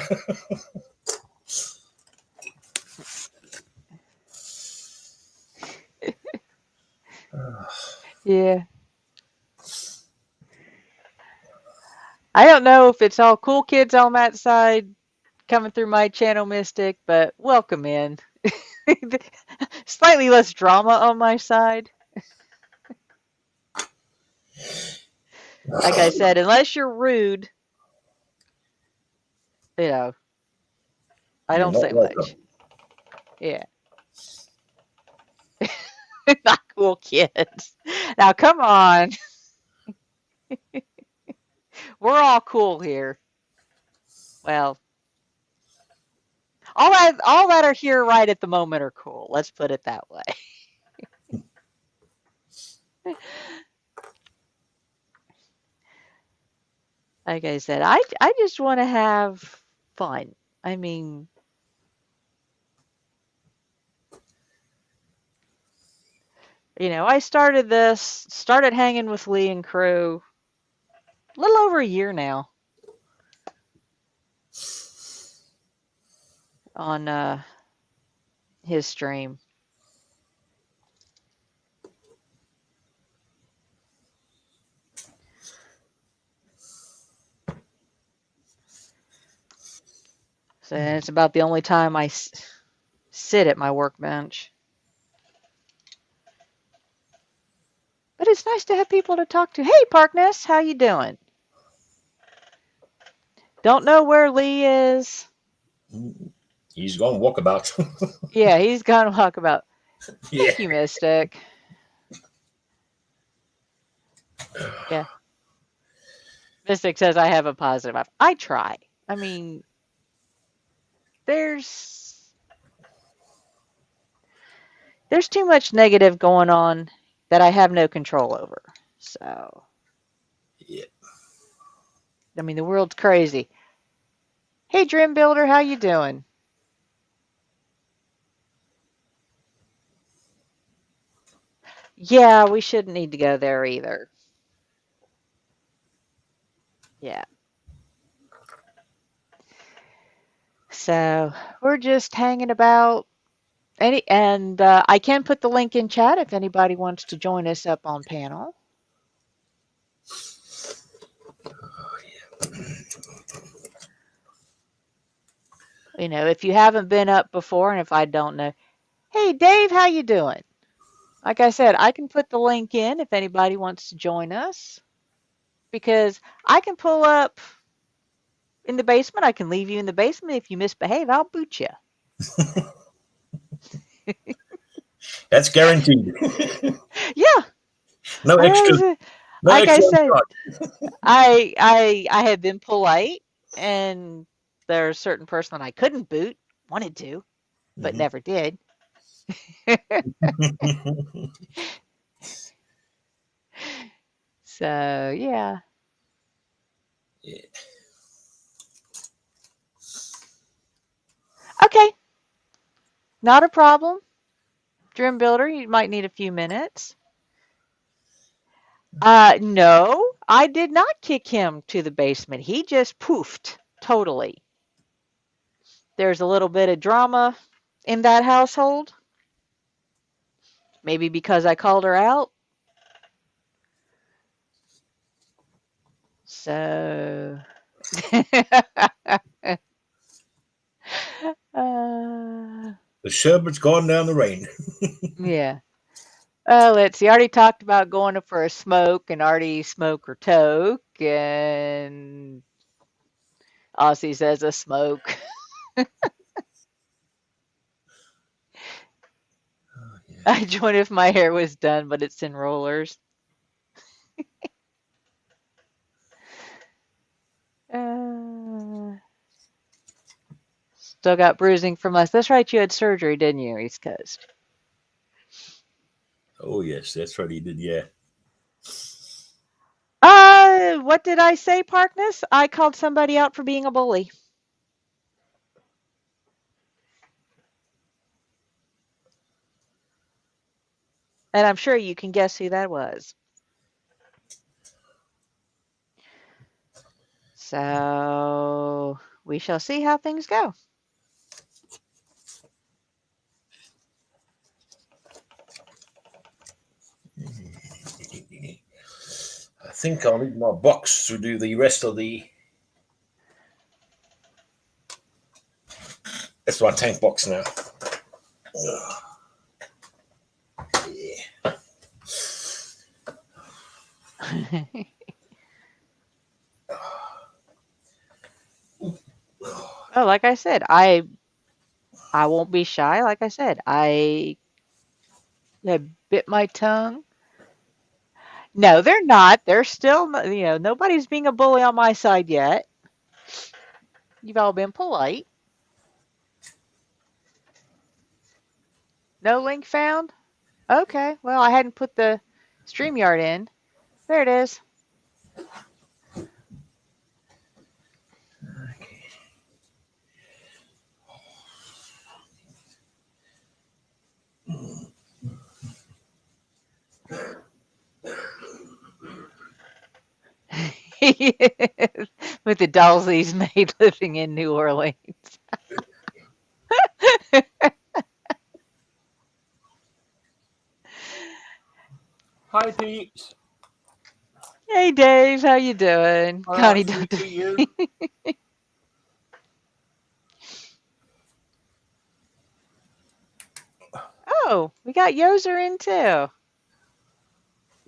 Yeah. I don't know if it's all cool kids on that side coming through my channel, Mystic, but welcome in. Slightly less drama on my side. Like I said, unless you're rude, you know, I You're don't not say much. welcome. Yeah. Not cool kids. Now, come on. We're all cool here. Well, all that are here right at the moment are cool. Let's put it that way. Like I said, I just want to have fun. I mean, I started hanging with Lee and crew a little over a year now on his stream. So it's about the only time I sit at my workbench. But it's nice to have people to talk to. Hey, Parkness, how you doing? Don't know where Lee is. He's gone walkabout. Yeah, he's gone walkabout. Yeah. Thank you, Mystic. Yeah. Mystic says I have a positive vibe. I try. I mean, there's too much negative going on that I have no control over. So, Yeah. I mean, the world's crazy. Hey, Dream Builder, how you doing? Yeah, we shouldn't need to go there either. Yeah. So we're just hanging about. And I can put the link in chat if anybody wants to join us up on panel. You know, if you haven't been up before, and if I don't know, hey Dave, how you doing? Like I said, I can put the link in if anybody wants to join us, because I can pull up in the basement. I can leave you in the basement. If you misbehave, I'll boot you. That's guaranteed. Yeah. No extra. No Like I extra said, charge. I have been polite, and there's a certain person that I couldn't boot, wanted to, but never did. So yeah. Yeah. Okay. Not a problem. Dream Builder, you might need a few minutes. No, I did not kick him to the basement. He just poofed totally. There's a little bit of drama in that household. Maybe because I called her out. So The sherbet's gone down the rain. yeah. Let's see. I already talked about going for a smoke and already smoke or toke, and Aussie says a smoke. I joined if my hair was done, but it's in rollers. Still got bruising from us. That's right. You had surgery, didn't you, East Coast? Oh yes, that's right. He did. Yeah. What did I say, Parkness? I called somebody out for being a bully. And I'm sure you can guess who that was. So we shall see how things go. I think I'll need my box to do the rest of the. That's my tank box now. Yeah. Oh, like I said, I won't be shy. Like I said, I bit my tongue. No, they're not. They're still, nobody's being a bully on my side yet. You've all been polite. No link found? Okay, well, I hadn't put the StreamYard in. There it is. With the dolls he's made living in New Orleans. Hi, peeps. Hey, Dave, how you doing? All Connie, right, don't to you. Oh, we got Yoser in too.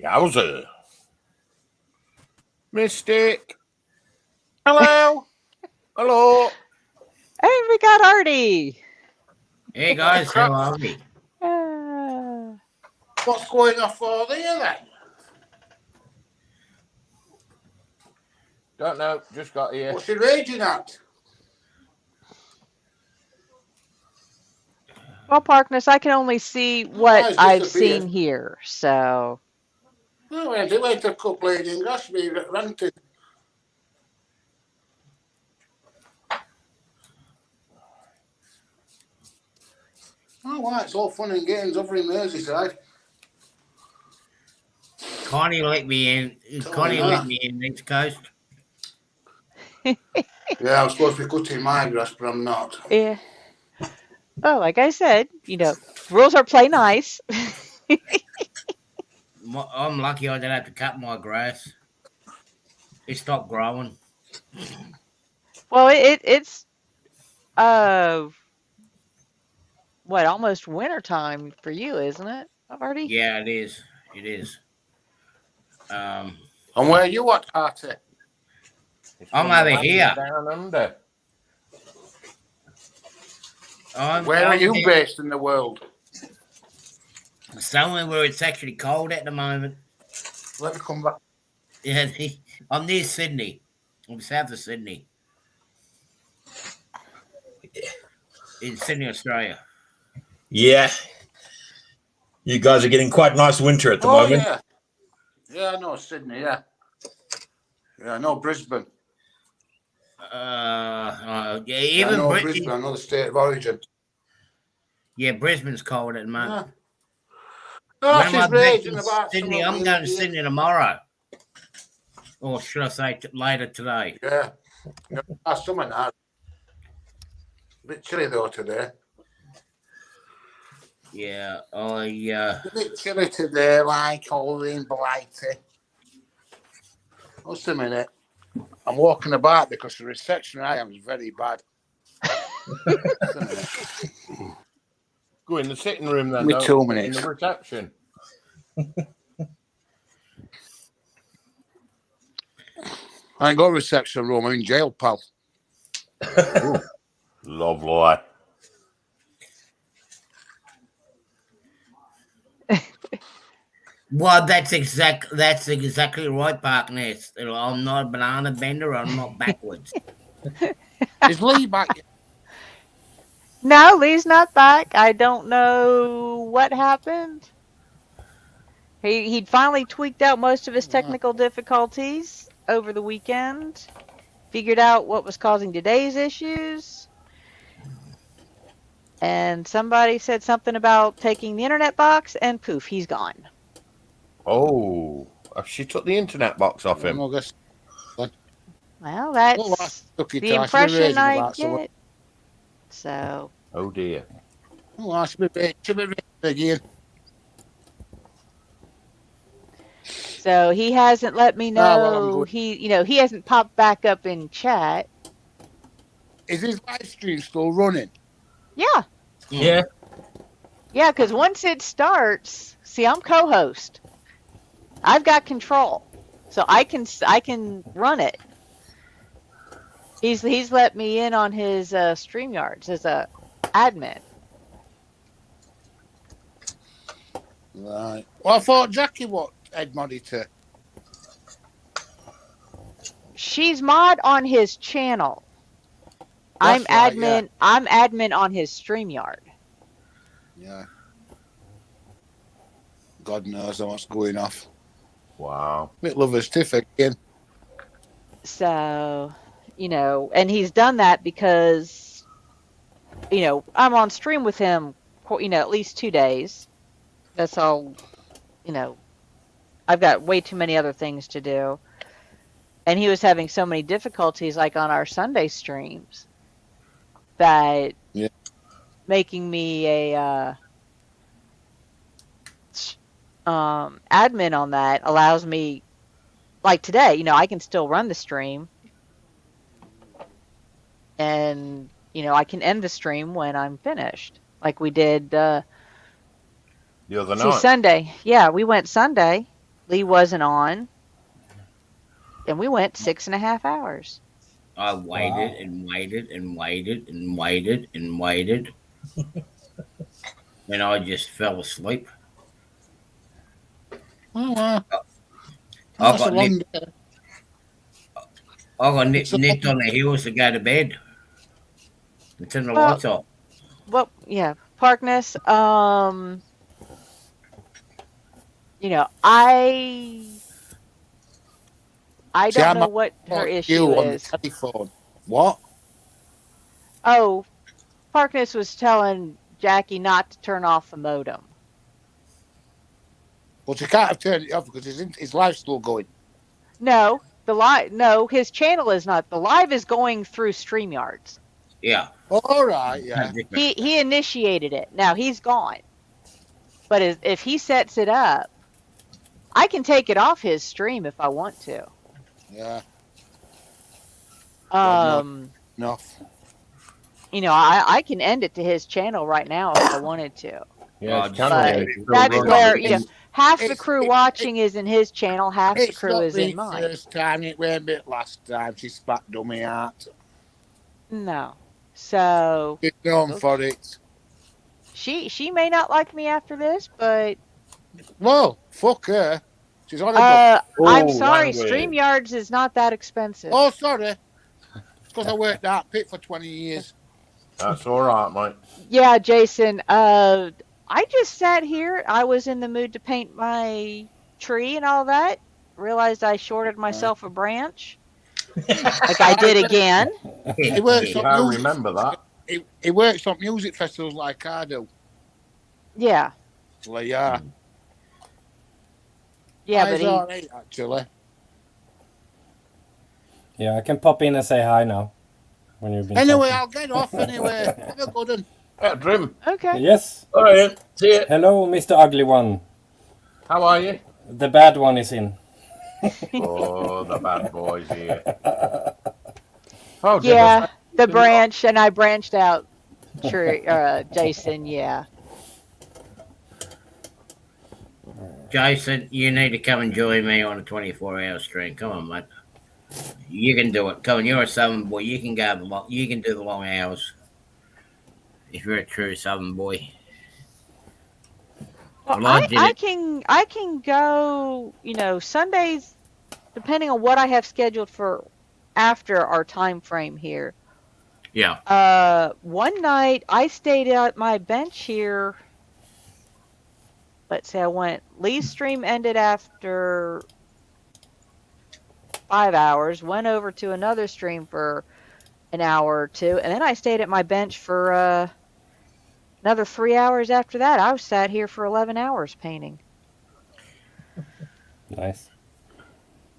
Yowza. Mystic. Hello. Hello. Hey, we got Artie. Hey guys, how are we? What's going on for there then? Don't know. Just got here. What's he raging at? Well, Parkness, I can only see what he's I've disappeared. seen here, so. No, we had to wait a couple of days. That's me rented. Oh, why? It's all fun and games over in Merseyside. Connie let me in. Connie let me in East Coast. Yeah, I'm supposed to be cutting my grass, but I'm not. Yeah. Well, like I said, rules are play nice. I'm lucky I didn't have to cut my grass. It stopped growing. Well, it's almost winter time for you, isn't it, Artie? Yeah, it is. It is. And where you at, Artie? I'm over here. Down under. Where are you based in the world? Somewhere where it's actually cold at the moment. Let me come back. Yeah, I'm near Sydney. I'm south of Sydney. In Sydney, Australia. Yeah. You guys are getting quite nice winter at the moment. Yeah. Yeah, I know Sydney, yeah. Yeah, I know Brisbane. Yeah, I know Brisbane, I know the state of origin. Yeah, Brisbane's cold at the moment. Yeah. When am I back in about Sydney? I'm going to Sydney tomorrow. Or should I say later today? Yeah. Summer now. A bit chilly though today. Yeah, A bit chilly today, like all in blighty. Just a minute. I'm walking about because the reception I am is very bad. Go in the sitting room then. Give me 2 minutes. In the reception. I ain't got a reception room. I'm in jail, pal. Lovely. Well, that's exactly right, Parkness. I'm not a banana bender. I'm not backwards. Is Lee back? No, Lee's not back. I don't know what happened. He'd finally tweaked out most of his technical difficulties over the weekend, figured out what was causing today's issues, and somebody said something about taking the internet box, and poof, he's gone. Oh, she took the internet box off him. Well, that's the impression I get. So. Oh dear. Oh, I should be again. So he hasn't let me know. He hasn't popped back up in chat. Is his live stream still running? Yeah. Yeah. Yeah, because once it starts, see, I'm co-host. I've got control, so I can run it. He's let me in on his StreamYards as a admin. Right. Well, I thought Jackie had modded to. She's mod on his channel. I'm admin. Yeah. I'm admin on his StreamYard. Yeah. God knows what's going off. Wow. Bit lovers tiff again. So, and he's done that because, I'm on stream with him, at least 2 days. That's all, I've got way too many other things to do. And he was having so many difficulties, like on our Sunday streams, that making me a admin on that allows me, like today, I can still run the stream, and I can end the stream when I'm finished, like we did the other night. Sunday. Yeah, we went Sunday. Lee wasn't on, and we went 6.5 hours. I waited and waited and waited and waited and waited, and I just fell asleep. Oh, wow. I I got It's nipped on the heels to go to bed and turn the Well, lights off. well, yeah, Parkness. You know, I See, don't I'm know what her on issue you on the is. telephone. What? Oh, Parkness was telling Jackie not to turn off the modem. But you can't have turned it off because his live's still going. No, the live. No, his channel is not. The live is going through StreamYards. Yeah. Oh, all right, No yeah. different. He initiated it. Now he's gone. But if he sets it up, I can take it off his stream if I want to. Yeah. God, no, enough. You know, I can end it to his channel right now if I wanted to. Yeah, Oh, it's just channel, But but leave it's it. still that's It's running. not. where, you know, half the It's crew watching is in his channel, half the it's crew not is the in mine. first time. It went a bit last time. She spat dummy out. No. So She's known for it. she may not like me after this, but Well, fuck her. She's horrible. I'm Oh, sorry, language. StreamYards is not that expensive. Oh, sorry. It's because I worked that pit for 20 years. That's all right, mate. Yeah, Jason, I just sat here. I was in the mood to paint my tree and all that. Realized I shorted myself a branch. Like I did again. He works Yeah, on I music. remember that. He works on music festivals like I do. Yeah. So, yeah. Yeah, but He's he all right, actually. Yeah, I can pop in and say hi now. When you've been Anyway, talking. I'll get off anyway. Have a good one. Yeah, Drim, okay. Yes. All right, see ya. Hello, Mr. Ugly One. how are you? The bad one is in. Oh, the bad boys here. Oh, Yeah, the branch, and I branched out. Jason, yeah. Jason, you need to come and join me on a 24-hour stream. Come on, mate. You can do it. Come on, you're a Southern boy. You can go. You can do the long hours. If you're a true Southern boy. Well, Well, I did I it. can go, you know, Sundays, depending on what I have scheduled for after our time frame here. Yeah. One night I stayed at my bench here. Let's say I went. Lee's stream ended after 5 hours. Went over to another stream for an hour or two, and then I stayed at my bench for another 3 hours after that. I was sat here for 11 hours painting. Nice.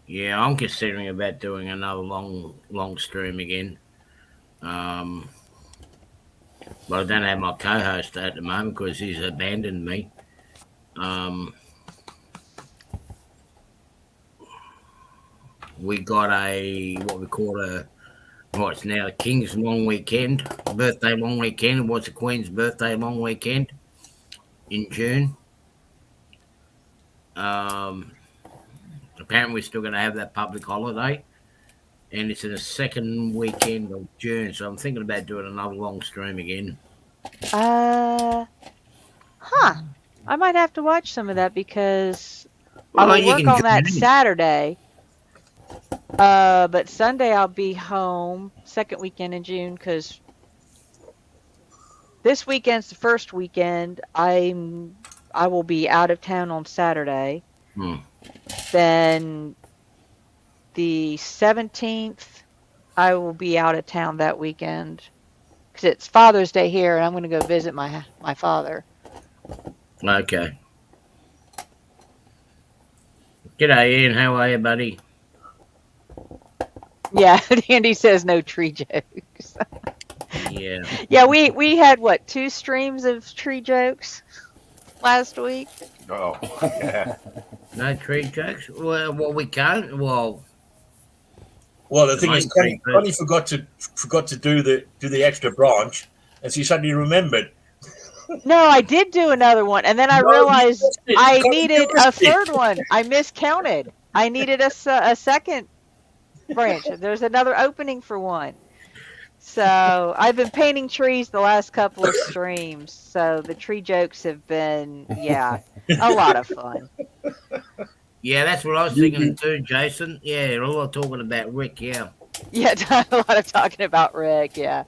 Yeah, I'm considering about doing another long stream again. But I don't have my co-host at the moment because he's abandoned me. We got what we call it's now the King's long weekend, birthday long weekend. What's the Queen's birthday long weekend in June? Apparently we're still going to have that public holiday, and it's in the second weekend of June. So I'm thinking about doing another long stream again. I might have to watch some of that because I will work on that Saturday. But Sunday I'll be home, second weekend in June, because this weekend's the first weekend. I will be out of town on Saturday. Then the 17th, I will be out of town that weekend because it's Father's Day here, and I'm going to go visit my father. Okay. G'day, Ian. How are you, buddy? Yeah, Andy says no tree jokes. Yeah. Yeah, we had what, 2 streams of tree jokes last week? Oh, yeah. No tree jokes? Well, we can't. Well, the thing is, Connie forgot to do the extra branch, and she suddenly remembered. No, I did do another one, and then I realized I needed a third one. I miscounted. I needed a second branch. There's another opening for one. So I've been painting trees the last couple of streams. So the tree jokes have been, a lot of fun. Yeah, that's what I was thinking too, Jason. Yeah, all talking about Rick. Yeah. Yeah, a lot of talking about Rick. Yeah.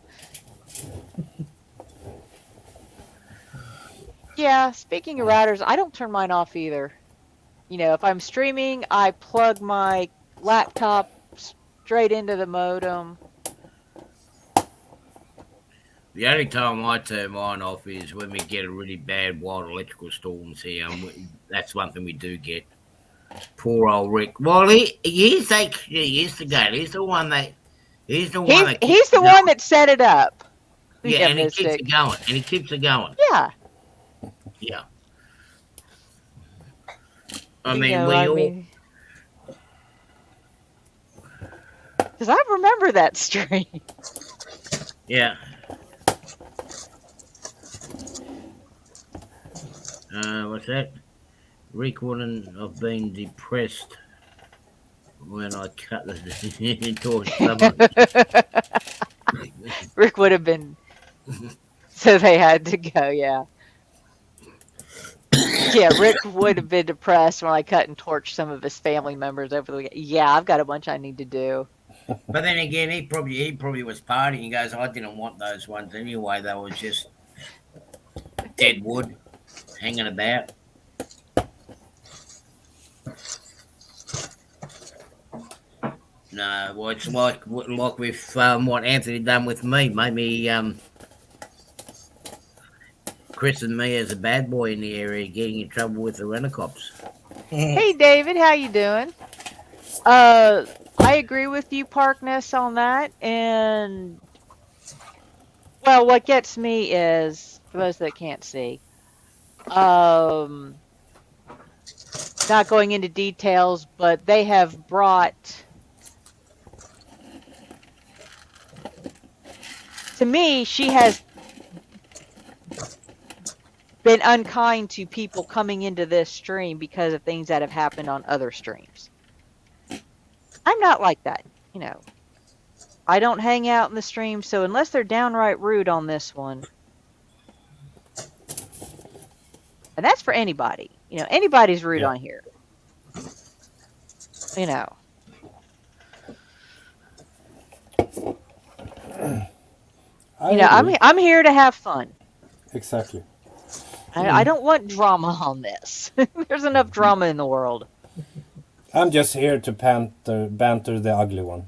Yeah. Speaking of routers, I don't turn mine off either. If I'm streaming, I plug my laptop straight into the modem. The only time I turn mine off is when we get a really bad wild electrical storms here. And that's one thing we do get. Poor old Rick. Well, he's the guy. He's the one that keeps He's it the one going. that set it up. Yeah, Yeah, and he keeps Mystic. it going. And he keeps it going. Yeah. Yeah. I mean, because I remember that stream. Yeah. What's that? Rick wouldn't have been depressed when I cut the torch. Rick would have been. So they had to go, yeah. Yeah, Rick would have been depressed when I cut and torched some of his family members over the weekend. Yeah, I've got a bunch I need to do. But then again, he probably was partying. He goes, I didn't want those ones anyway. They were just dead wood hanging about. No, well, it's like with what Anthony done with me. Made me christened me as a bad boy in the area, getting in trouble with the rent-a-cops. Hey, David, how you doing? I agree with you, Parkness, on that. And, well, what gets me is, for those that can't see, not going into details, but they have brought, to me, she has been unkind to people coming into this stream because of things that have happened on other streams. I'm not like that, I don't hang out in the stream, so unless they're downright rude on this one, and that's for anybody, anybody's rude on here, I'm here to have fun. Exactly. I don't want drama on this. There's enough drama in the world. I'm just here to banter the ugly one.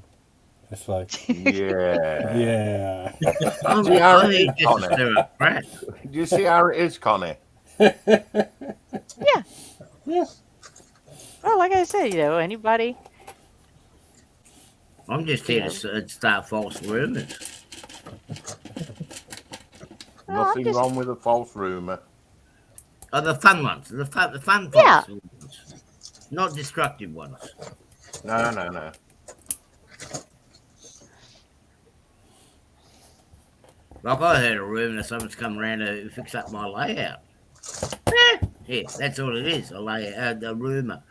It's like, Yeah. yeah. See how it is, Connie? Do you see how it is, Connie? Yeah. Well, like I said, anybody. I'm just here to start false rumors. Nothing wrong with a false rumor. Oh, the fun ones. The fun false rumors. Not destructive ones. No. Like I heard a rumor that someone's come around to fix up my layout. Yeah, that's all it is. A rumor.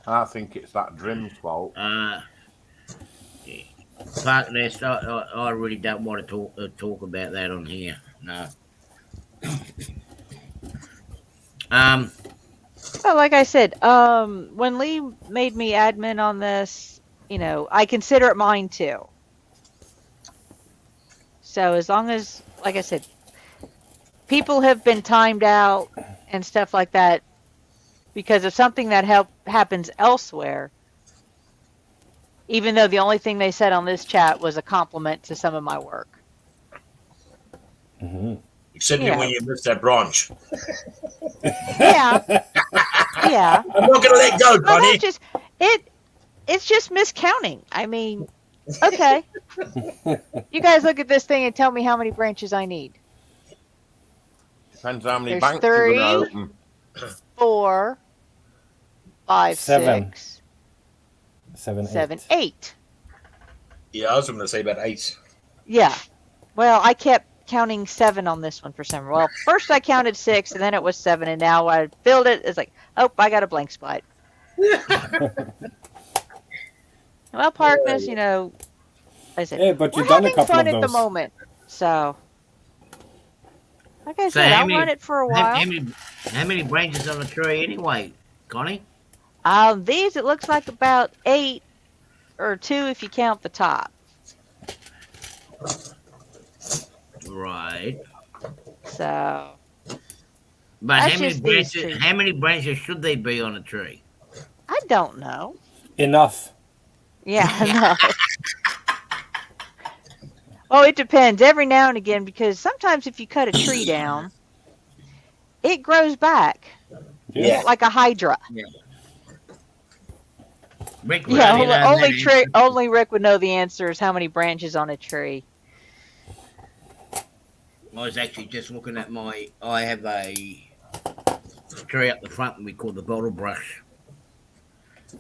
I think it's that Drim's fault. Park Nest, I really don't want to talk about that on here. No. Well, like I said, when Lee made me admin on this, I consider it mine too. So as long as, like I said, people have been timed out and stuff like that because of something that happens elsewhere, even though the only thing they said on this chat was a compliment to some of my work. Mm-hmm. Except when you missed that branch. Yeah. I'm not going to let go, Connie. It's just miscounting. I mean, okay. You guys look at this thing and tell me how many branches I need. Depends how many There's banks you're 3, going to open. 4, 5, 7. 6, 7, 8. Yeah, I was going to say about 8. Yeah. Well, I kept counting 7 on this one for some reason. Well, first I counted 6, and then it was 7, and now I filled it. It's like, oh, I got a blank spot. Well, Parkness, I said, Yeah, but we're you've done a having couple fun of at the those. moment, so. Like I So said, I'll run it for a while. how many branches on a tree anyway, Connie? These, it looks like about 8 or 2 if you count the top. Right. So But that's just these trees. how many branches should they be on a tree? I don't know. Enough. Yeah, no. Oh, it depends every now and again because sometimes if you cut a tree down, it grows back. Yeah. Like a hydra. Rick, Yeah, only only Rick would know the answer is how many branches on a tree. I was actually just looking at I have a tree up the front that we call the bottle brush.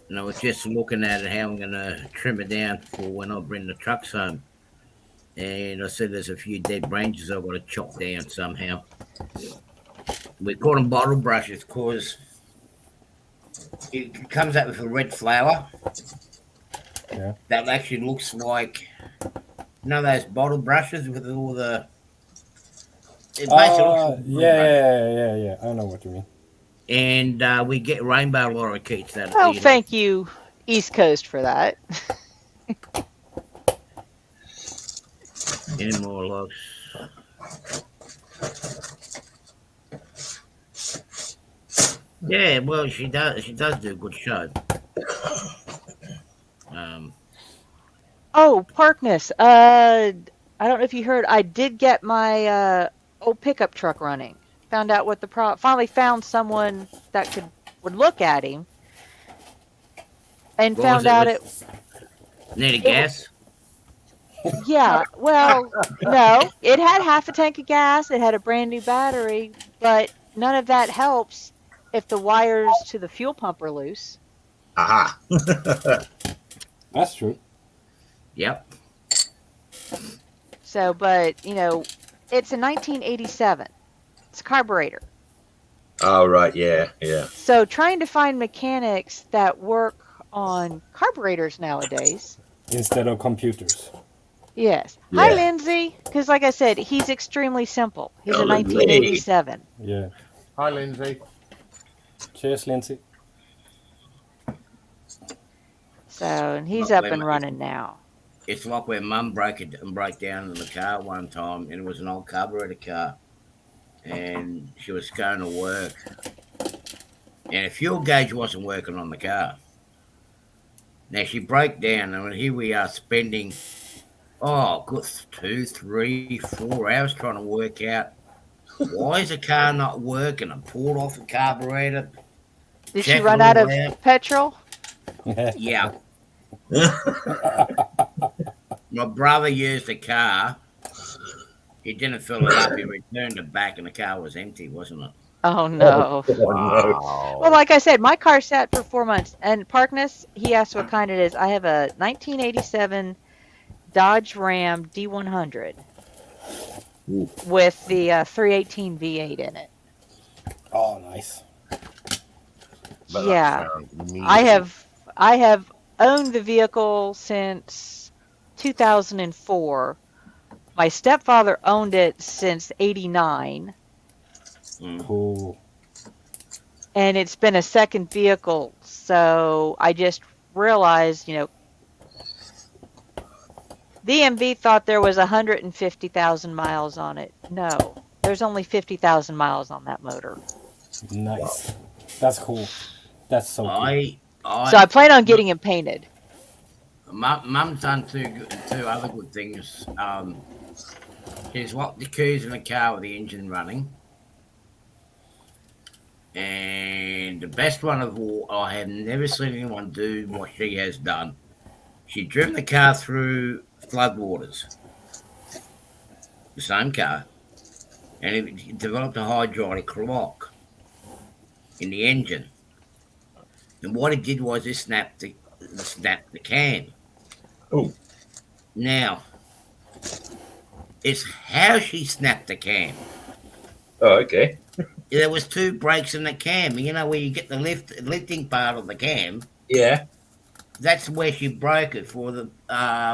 And I was just looking at it, how I'm going to trim it down for when I bring the trucks home. And I said there's a few dead branches I've got to chop down somehow. We call them bottle brushes because it comes out with a red flower. Yeah. That actually looks like, those bottle brushes with all the... It basically looks like a bottle brush. Yeah. I know what you mean. And we get rainbow lorikeets out of Oh, thank you, East Coast, for that. Any more logs? Yeah, well, she does do a good show. Oh, Parkness. I don't know if you heard. I did get my old pickup truck running. Found out what finally found someone that would look at him, and found out it needed gas. Yeah, well, no, it had half a tank of gas. It had a brand new battery, but none of that helps if the wires to the fuel pump are loose. Aha. That's true. Yep. So, but it's a 1987. It's a carburetor. Oh, right. Yeah. So trying to find mechanics that work on carburetors nowadays. Instead of computers. Yes. Yeah. Hi, Lindsay. Because like I said, he's extremely simple. He's a 1987. Yeah. Hi, Lindsay. Cheers, Lindsay. So, and he's up and running now. It's like when Mum broke down in the car one time, and it was an old carburetor car, and she was going to work, and a fuel gauge wasn't working on the car. Now she broke down, and here we are spending, good 2, 3, 4 hours trying to work out why is the car not working. I pulled off the carburetor. Did she run out of petrol? Yeah. My brother used the car. He didn't fill it up. He returned it back, and the car was empty, wasn't it? Oh, no. Wow. Well, like I said, my car sat for 4 months. And Parkness, he asked what kind it is. I have a 1987 Dodge Ram D100 with the 318 V8 in it. Oh, nice. But Yeah. that sounds mean. I have owned the vehicle since 2004. My stepfather owned it since 89. Cool. And it's been a second vehicle. So I just realized, DMV thought there was 150,000 miles on it. No, there's only 50,000 miles on that motor. Nice. That's cool. That's so cool. So I plan on getting it painted. Mum's done two other good things. She's locked the keys in the car with the engine running. And the best one of all, I have never seen anyone do what she has done. She driven the car through floodwaters. The same car. And it developed a hydraulic lock in the engine. And what it did was it snapped the cam. Oh. Now, it's how she snapped the cam. Oh, okay. There was 2 brakes in the cam. You know where you get the lifting part of the cam? Yeah. That's where she broke it for the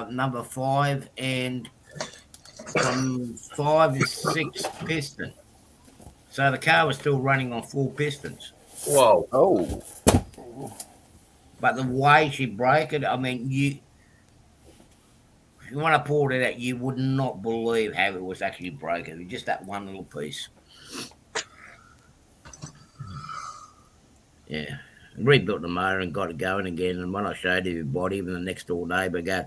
number 5 and from 5 to 6 piston. So the car was still running on full pistons. Whoa. Oh, But the way she broke it, I mean, when I pulled it out, you would not believe how it was actually broken. Just that one little piece. Yeah. Rebuilt the motor and got it going again. And when I showed everybody, even the next door neighbour, go,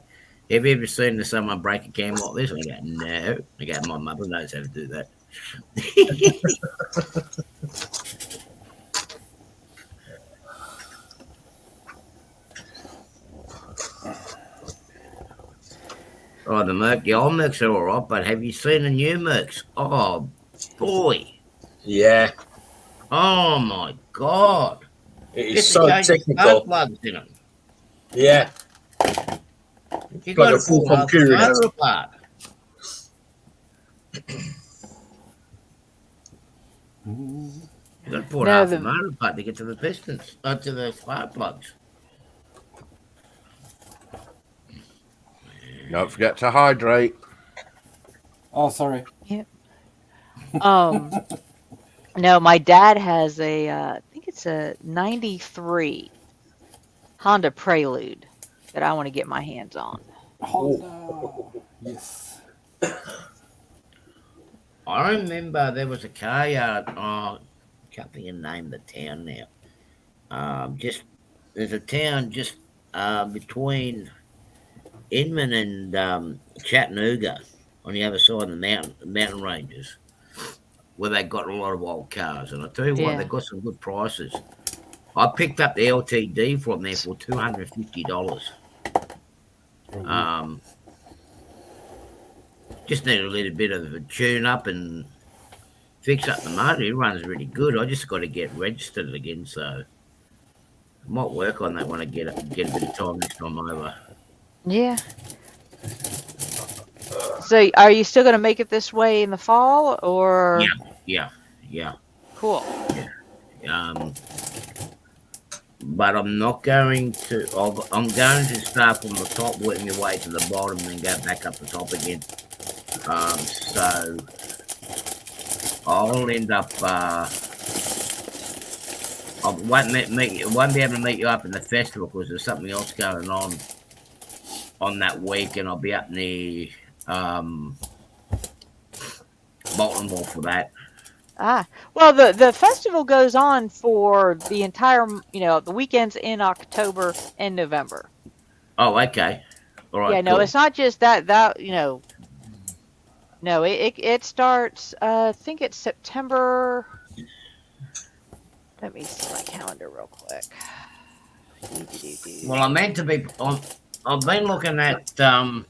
have you ever seen someone break a cam like this? I go, no. I go, my mother knows how to do that. Oh, the Merc, the old Mercs are all right, but have you seen the new Mercs? Oh, boy. Yeah. Oh, my God. It is Just so change the spark technical. plugs in them. Yeah. You Like got a to full pull half the computer. motor apart. You got to pull No, half the the motor apart to get to the pistons, to the spark plugs. don't forget to hydrate. Oh, sorry. um no, my dad has a I think it's a 93 Honda Prelude that I want to get my hands on. Honda. Yes. I remember there was a car yard. Oh, I can't think of the name of the town now. Just there's a town just between Inman and Chattanooga on the other side of the mountain ranges, where they got a lot of old cars. And I tell you what, they Yeah. got some good prices. I picked up the LTD from there for $250. Just need a little bit of a tune up and fix up the motor. It runs really good. I just got to get registered again, so I might work on that when I get a bit of time next time over. Yeah. So are you still going to make it this way in the fall or? Yeah. Cool. But I'm not going to. I'm going to start from the top, working my way to the bottom, and then go back up the top again. So I'll end up. I won't be able to meet you up in the festival because there's something else going on that week, and I'll be up near Baltimore for that. Well, the festival goes on for the entire, the weekends in October and November. Oh, okay. All right. Yeah, no, cool. it's not just that, no, it starts, I think it's September. Let me see my calendar real quick. Well, I meant to be. I've been looking at. I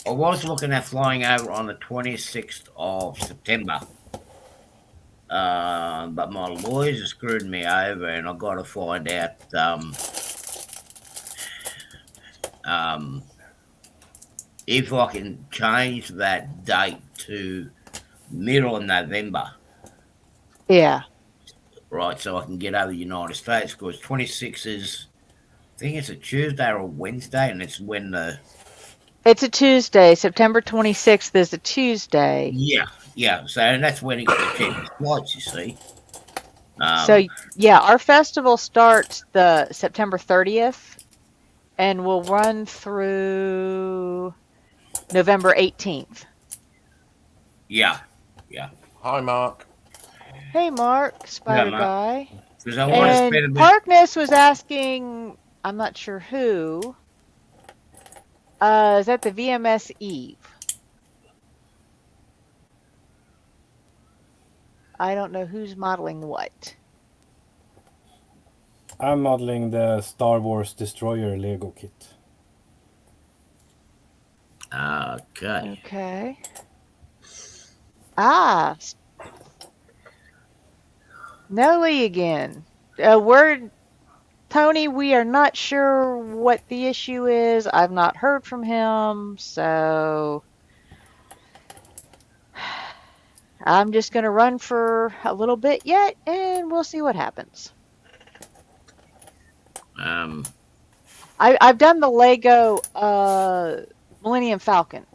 was looking at flying over on the 26th of September. But my lawyers have screwed me over, and I've got to find out if I can change that date to middle of November. Yeah. Right, so I can get over the United States because 26 is, I think it's a Tuesday or a Wednesday, and it's when the. It's a Tuesday. September 26th is a Tuesday. Yeah. So and that's when it got the cheapest flights, you see. So yeah, our festival starts the September 30th, and will run through November 18th. Yeah. Hi, Mark. Hey, Mark, Spider Mark. Guy. Because I want to spend a And bit. Parkness was asking, I'm not sure who, is that the VMS Eve? I don't know who's modeling what. I'm modeling the Star Wars Destroyer Lego kit. Okay. Nelly again. Tony, we are not sure what the issue is. I've not heard from him, so I'm just going to run for a little bit yet, and we'll see what happens. I've done the Lego Millennium Falcon.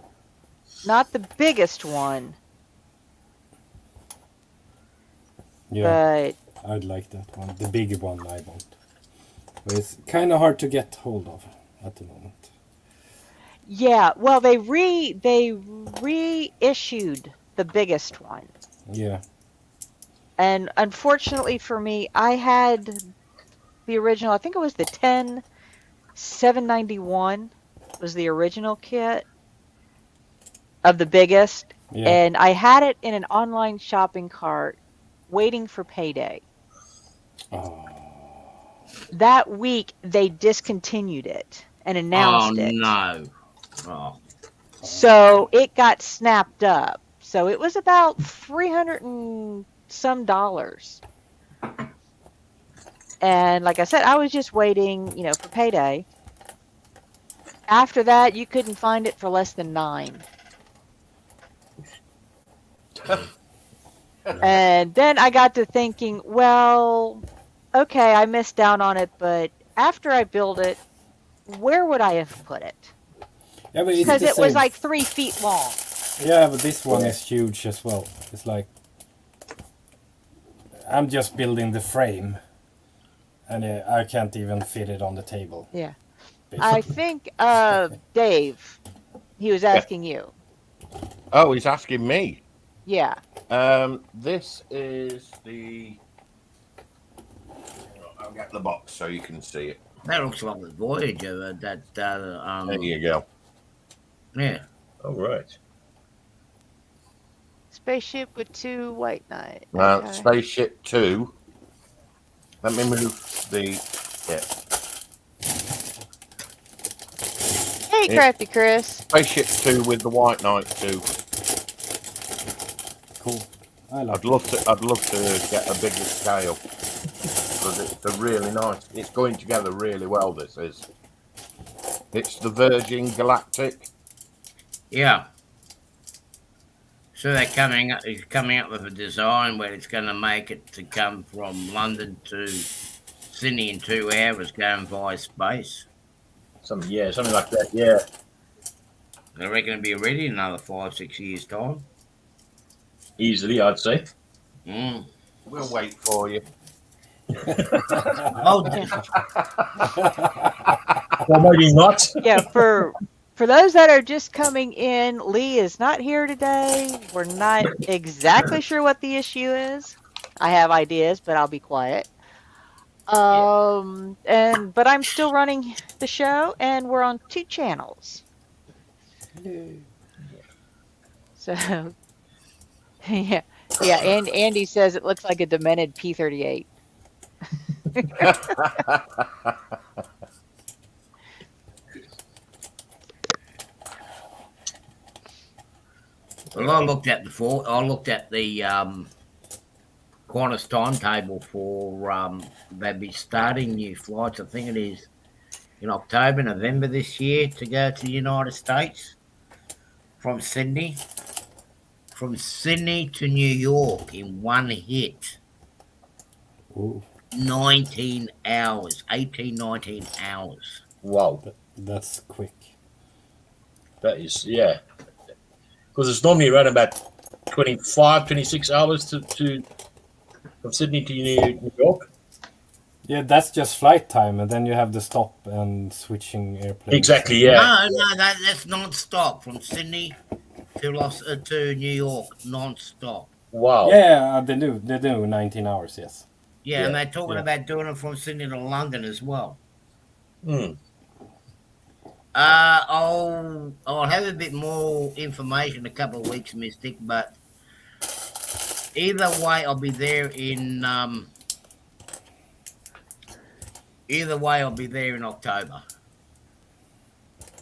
Not the biggest one, Yeah, but I'd like that one. The bigger one I want. But it's kind of hard to get hold of at the moment. yeah, well, they reissued the biggest one. Yeah. And unfortunately for me, I had the original, I think it was the 10791 was the original kit of the biggest, Yeah. and I had it in an online shopping cart waiting for payday. Oh. That week they discontinued it and Oh announced it. no. Oh. So it got snapped up. So it was about 300 and some dollars. And like I said, I was just waiting, for payday. After that, you couldn't find it for less than 9. And then I got to thinking, well, okay, I missed out on it, but after I build it, where would I have put it? Yeah, but it's Because the it was same. like 3 feet long. Yeah, but this one is huge as well. It's like I'm just building the frame, and I can't even fit it on the table. Yeah. I Basically. think Dave, he was asking you. Oh, he's asking me. Yeah. This is the. I'll get the box so you can see it. That looks like the Voyager. There you go. Yeah. Oh, right. Spaceship with 2 white knights. Okay. Spaceship 2. Let me move the. Yeah. Hey, Crafty Chris. Spaceship 2 with the White Knight 2. Cool. I like I'd love to get a bigger scale because it's a really nice. It's going together really well. This is. It's the Virgin Galactic. Yeah. So he's coming up with a design where it's going to make it to come from London to Sydney in 2 hours, going via space. Something like that. Yeah. I reckon it'll be ready in another 5-6 years' time. Easily, I'd say. Mm. We'll wait for you. Oh, Well, maybe not. Yeah, for those that are just coming in, Lee is not here today. We're not exactly sure what the issue is. I have ideas, but I'll be quiet. But I'm still running the show, and we're on 2 channels. So, yeah, and Andy says it looks like a demented P-38. well, I looked at the Qantas timetable for they'll be starting new flights. I think it is in October, November this year to go to the United States from Sydney. From Sydney to New York in one hit. Ooh, 19 hours. 19 hours. Wow. that's quick. That is, yeah. Because it's normally around about 25, 26 hours to from Sydney to New York. Yeah, that's just flight time, and then you have the stop and switching airplanes. Exactly, yeah. No, that's non-stop from Sydney to New York, non-stop. Wow. Yeah, they do 19 hours, yes. Yeah, and they're talking Yeah. about doing it from Sydney to London as well. Hmm. I'll have a bit more information in a couple of weeks, Mystic, but either way, I'll be there in October.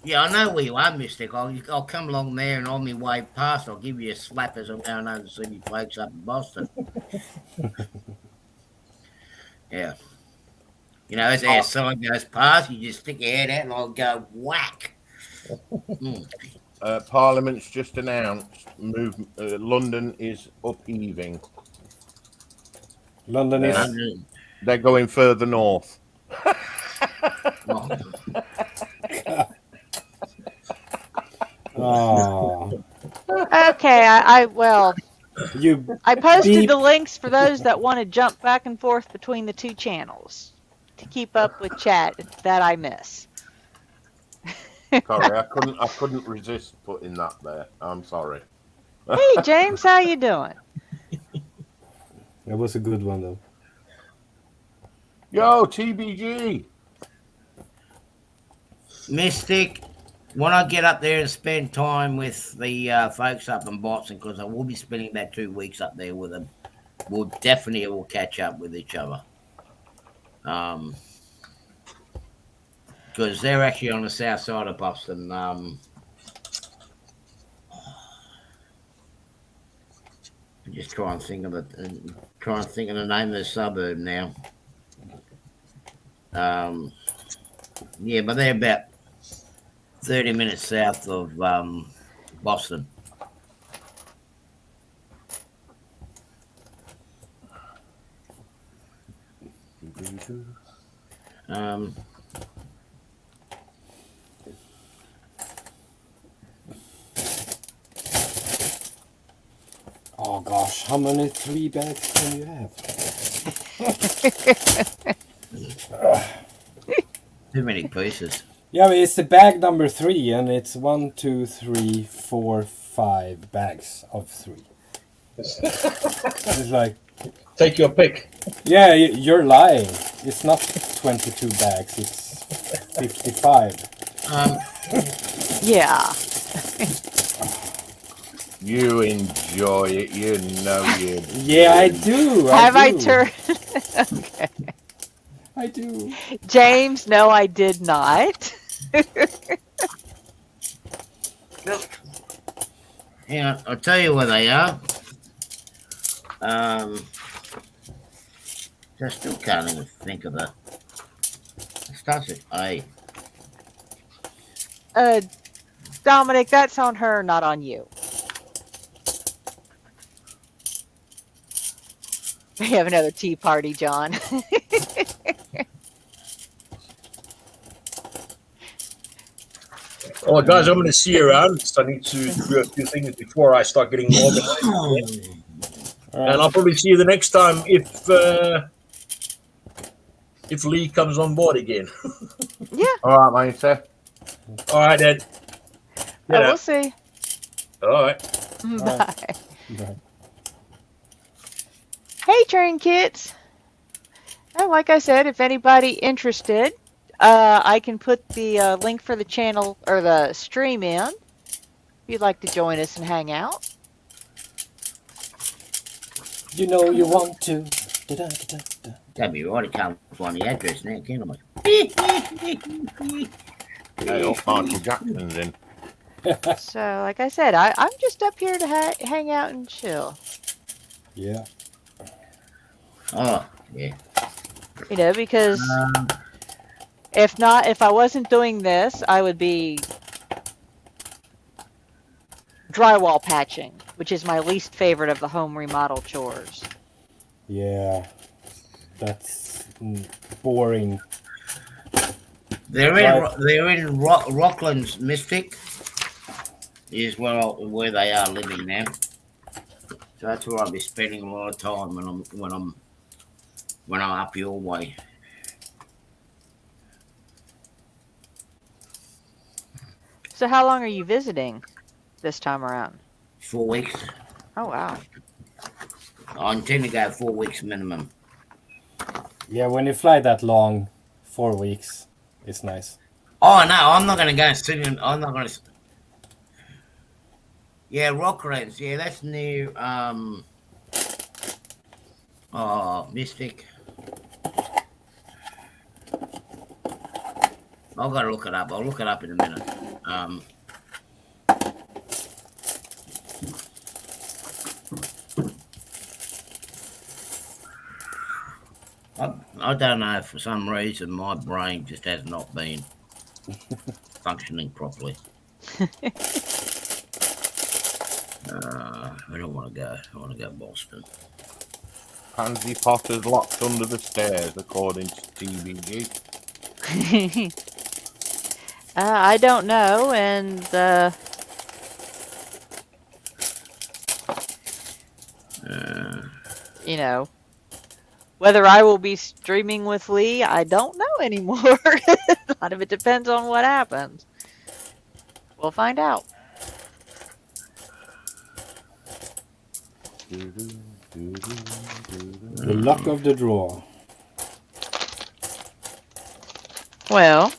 Yeah, I know where you are, Mystic. I'll come along there, and on my way past, I'll give you a slap as I'm going over to see me folks up in Boston. Yeah. You know, as our sign goes past, you just stick your head out and I'll go whack. Parliament's just announced London is upheaving. London is. They're going further north. Oh. Okay, well, You I posted beep. the links for those that want to jump back and forth between the two channels to keep up with chat that I miss. Sorry, I couldn't resist putting that there. I'm sorry. Hey James, how you doing? That was a good one though. Yo, TBG. Mystic, when I get up there and spend time with the folks up in Boston, because I will be spending about 2 weeks up there with them, we'll definitely all catch up with each other. Because they're actually on the south side of Boston. Just try and think of it. Try and think of the name of the suburb now. Yeah, but they're about 30 minutes south of Boston. Oh gosh, how many 3 bags can you have? Too many pieces. Yeah, but it's the bag number 3, and it's 1, 2, 3, 4, 5 bags of 3. It's like, Take your pick. yeah, you're lying. It's not 22 bags. It's 55. Yeah. You enjoy it. You know you. Yeah, I do. Have I do. turned? Okay. I do. James, no, I did not. Yeah, I'll tell you where they are. I still can't even think of it. It starts with A. Dominic, that's on her, not on you. We have another tea party, John. Well, guys, I'm going to see you around. So I need to do a few things before I start getting organized. And I'll probably see you the next time if Lee comes on board again. Yeah. All right, mate. Sir. All right, then. We'll see. All right. Bye. Right. Hey, Train Kits. And like I said, if anybody interested, I can put the link for the channel or the stream in. If you'd like to join us and hang out. You know you want to. Da-da-da-da-da. That'd be right. I can't find the address now, can I? Hey, up Michael Jackson's in. So, like I said, I'm just up here to hang out and chill. Yeah. Oh, yeah. You know, because if I wasn't doing this, I would be drywall patching, which is my least favorite of the home remodel chores. Yeah. That's boring. They're in Rockland's Mystic. Is where they are living now. So that's where I'll be spending a lot of time when I'm up your way. So how long are you visiting this time around? 4 weeks. Oh, wow. I intend to go 4 weeks minimum. Yeah, when you fly that long, 4 weeks, it's nice. Oh no, I'm not going to go sitting. I'm not going to. Yeah, Rocklands. Yeah, that's near Mystic. I've got to look it up. I'll look it up in a minute. I don't know, for some reason my brain just has not been functioning properly. I don't want to go. I want to go to Boston. Pansy Potter's locked under the stairs, according to TVG. I don't know, and you know, whether I will be streaming with Lee, I don't know anymore. A lot of it depends on what happens. We'll find out. The luck of the draw. Well,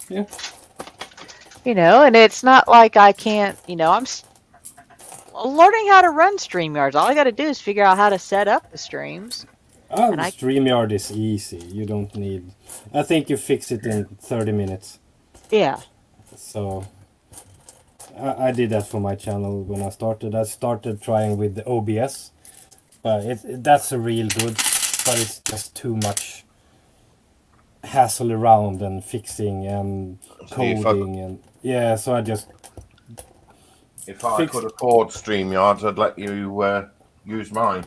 Yeah. you know, and it's not like I can't, you know, learning how to run StreamYards. All I got to do is figure out how to set up the streams. And I- StreamYard is easy. You don't need. I think you fix it in 30 minutes. Yeah. So I did that for my channel when I started. I started trying with the OBS, but that's a real good, but it's just too much hassle around and fixing and coding and yeah. So I just. If I could afford StreamYards, I'd let you use mine.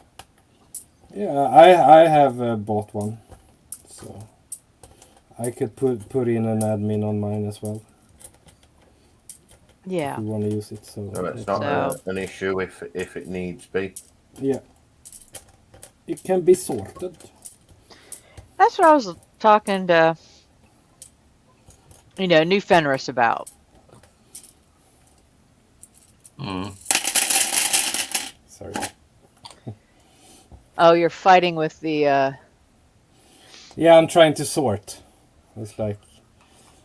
Yeah, I have bought one, so I could put in an admin on mine as well. Yeah. If you want to use it, so it's not an issue if it needs be. Yeah, it can be sorted. That's what I was talking to, you know, New Fenris about. Sorry. Oh, you're fighting with the. Yeah, I'm trying to sort. It's like.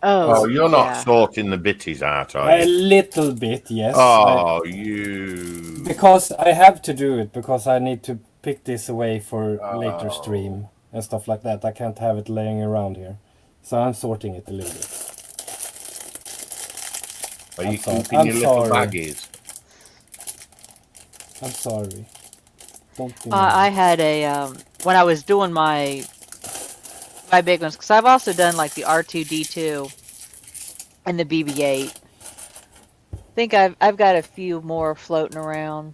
Oh, you're not sorting the bitties out, are A you? little bit, yes. Oh, you. Because I have to do it because I need to pick this away for later stream and stuff like that. I can't have it laying around here, so I'm sorting it a little bit. Are you keeping your little baggies? I'm sorry. I had a when I was doing my big ones, because I've also done like the R2D2 and the BB-8. I think I've got a few more floating around.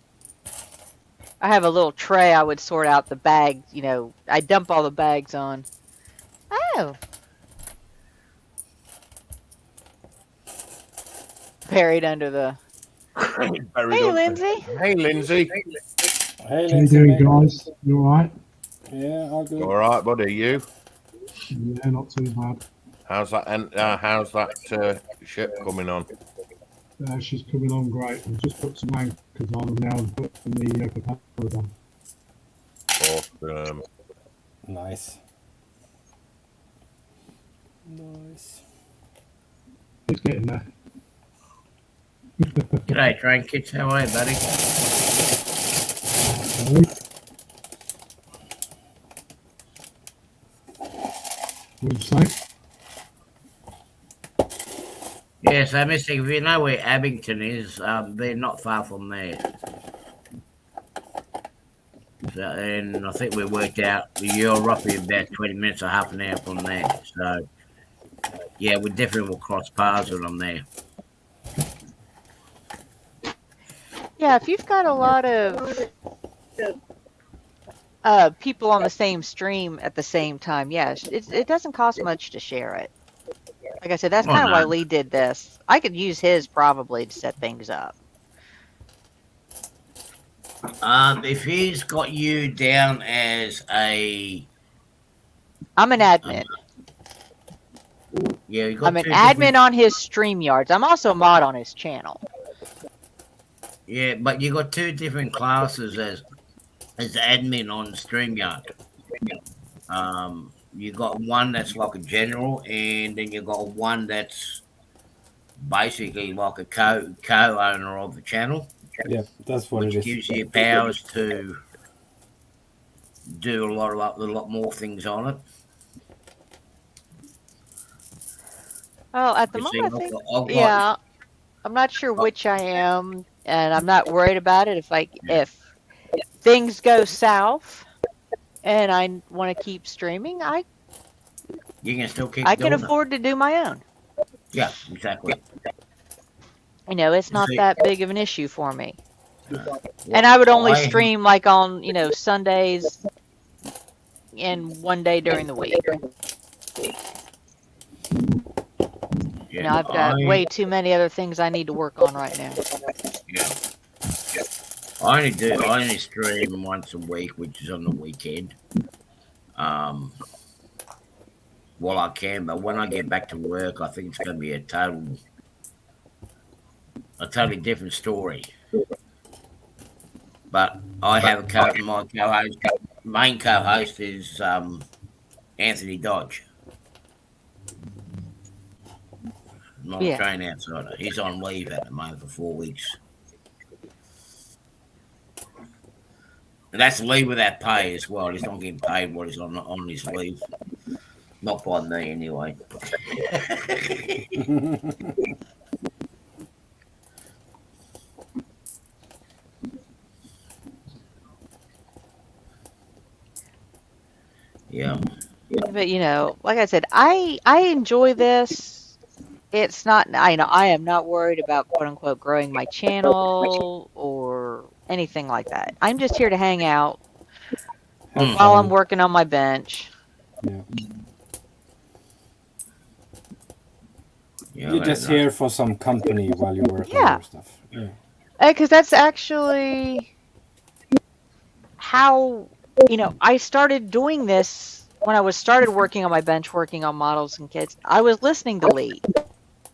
I have a little tray I would sort out the bags. You know, I dump all the bags on. Oh. Buried under the. Hey, Lindsay. Hey, Lindsay. Hey, How you Lindsay, doing, mate. guys? You all right? Yeah, all good. All right, buddy. You? Yeah, not too bad. How's that? And how's that ship coming on? She's coming on great. I've just put some anchors on and now I'm putting the propellers on. Awesome. Nice. Nice. It's getting there. G'day, train kids. How are you, buddy? What did you say? Yeah, so Mystic, if you know where Abington is, they're not far from there. So, and I think we worked out you're roughly about 20 minutes or half an hour from there. So, yeah, we definitely will cross paths when I'm there. Yeah, if you've got a lot of people on the same stream at the same time, yes, it doesn't cost much to share it. Like I said, that's kind of why Lee did this. I could use his probably to set things up. If he's got you down as a... I'm an admin. Yeah, you got I'm an admin on his StreamYards. I'm also a mod on his channel. Yeah, but you got two different classes as admin on StreamYard. You got one that's like a general, and then you got one that's basically like a co-owner of the channel. Yeah, that's what it is. Which gives you powers to do a lot more things on it. Well, at the moment, I think, yeah, I'm not sure which I am, and I'm not worried about it. If things go south and I want to keep streaming, you can still keep. I can afford to do my own. Yeah, exactly. You know, it's not that big of an issue for me. And I would only stream like on, you know, Sundays and one day during the week. You know, I've got way too many other things I need to work on right now. Yeah. I only stream once a week, which is on the weekend. Well, I can, but when I get back to work, I think it's going to be a totally different story. But I have my co-host, main co-host is Anthony Dodge, not a Yeah. train outsider. He's on leave at the moment for 4 weeks. And that's leave without pay as well. He's not getting paid what he's on his leave. Not by me, anyway. Yeah. But like I said, I enjoy this. It's not, I am not worried about quote unquote growing my channel or anything like that. I'm just here to hang out Have while I'm fun. working on my bench. Yeah. Yeah, You're just here for some company while you work on Yeah. your stuff. Yeah. Because that's actually how, I started doing this when I started working on my bench, working on models and kits. I was listening to Lee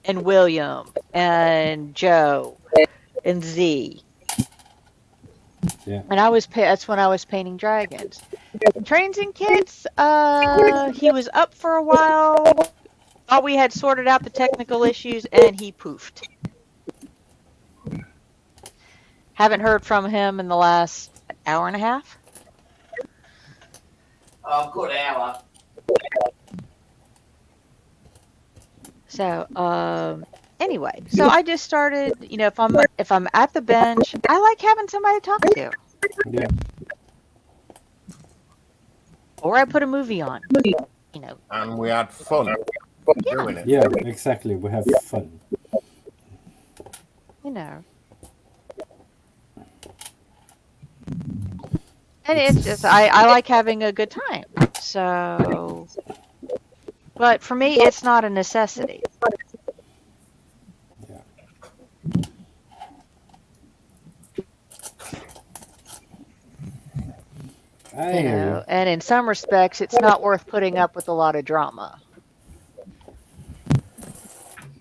and William and Joe and Z. Yeah. And that's when I was painting dragons. Trains and kits, he was up for a while, thought we had sorted out the technical issues, and he poofed. Haven't heard from him in the last hour and a half. Oh, good hour. So, anyway, so I just started, if I'm at the bench, I like having somebody to talk to. Yeah. Or I put a movie on, And we had fun doing it. Yeah, exactly. We have fun. And it's just, I like having a good time. So, but for me, it's not a necessity. Yeah. I hear you. And in some respects, it's not worth putting up with a lot of drama.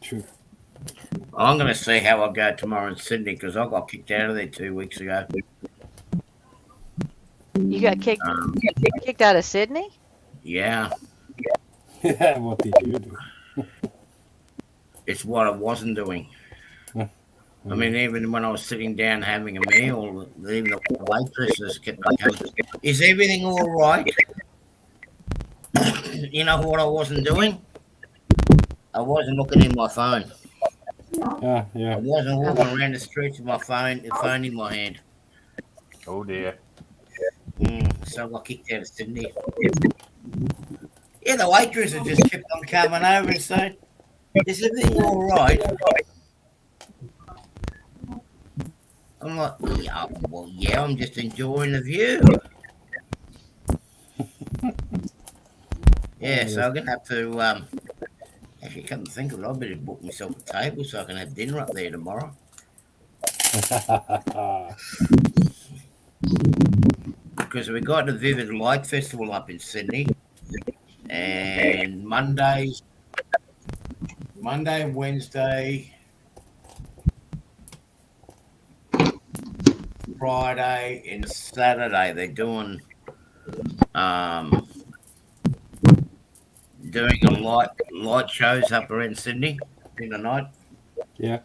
True. I'm going to see how I go tomorrow in Sydney because I got kicked out of there 2 weeks ago. You got kicked out of Sydney? Yeah. What did you do? It's what I wasn't doing. I mean, even when I was sitting down having a meal, even the waitresses kept coming, is everything all right? You know what I wasn't doing? I wasn't looking in my phone. Yeah. I wasn't walking around the streets with my phone in my hand. Oh dear. So I got kicked out of Sydney. Yeah, the waitresses just kept on coming over and saying, is everything all right? I'm like, yeah, well, yeah, I'm just enjoying the view. Yeah, so I'm going to have to, actually come to think of it, I better book myself a table so I can have dinner up there tomorrow. Because we got the Vivid Light Festival up in Sydney, and Monday, Wednesday, Friday, and Saturday they're doing a light shows up around Sydney in the night. Yeah.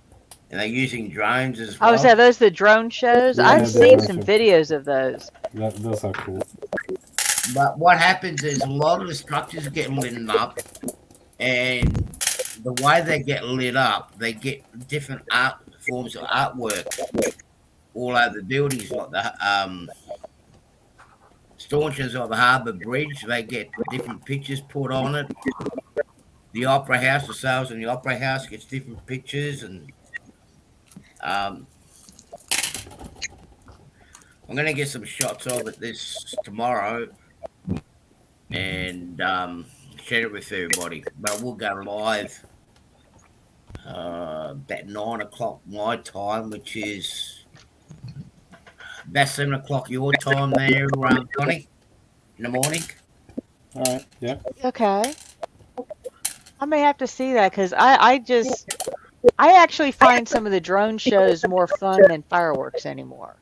And they're using drones as well. Oh, so those the drone shows? Yeah, I've seen some videos of those. Those are cool. But what happens is a lot of the structures get lit up, and the way they get lit up, they get different forms of artwork all over the buildings, like the stanchions of the Harbour Bridge. They get different pictures put on it. The Opera House, the sales in the Opera House gets different pictures, and I'm going to get some shots of it this tomorrow and share it with everybody. But we'll go live about 9 o'clock my time, which is About 7 o'clock your time there, Connie, in the morning. All right. Yeah. Okay. I may have to see that because I actually find some of the drone shows more fun than fireworks anymore.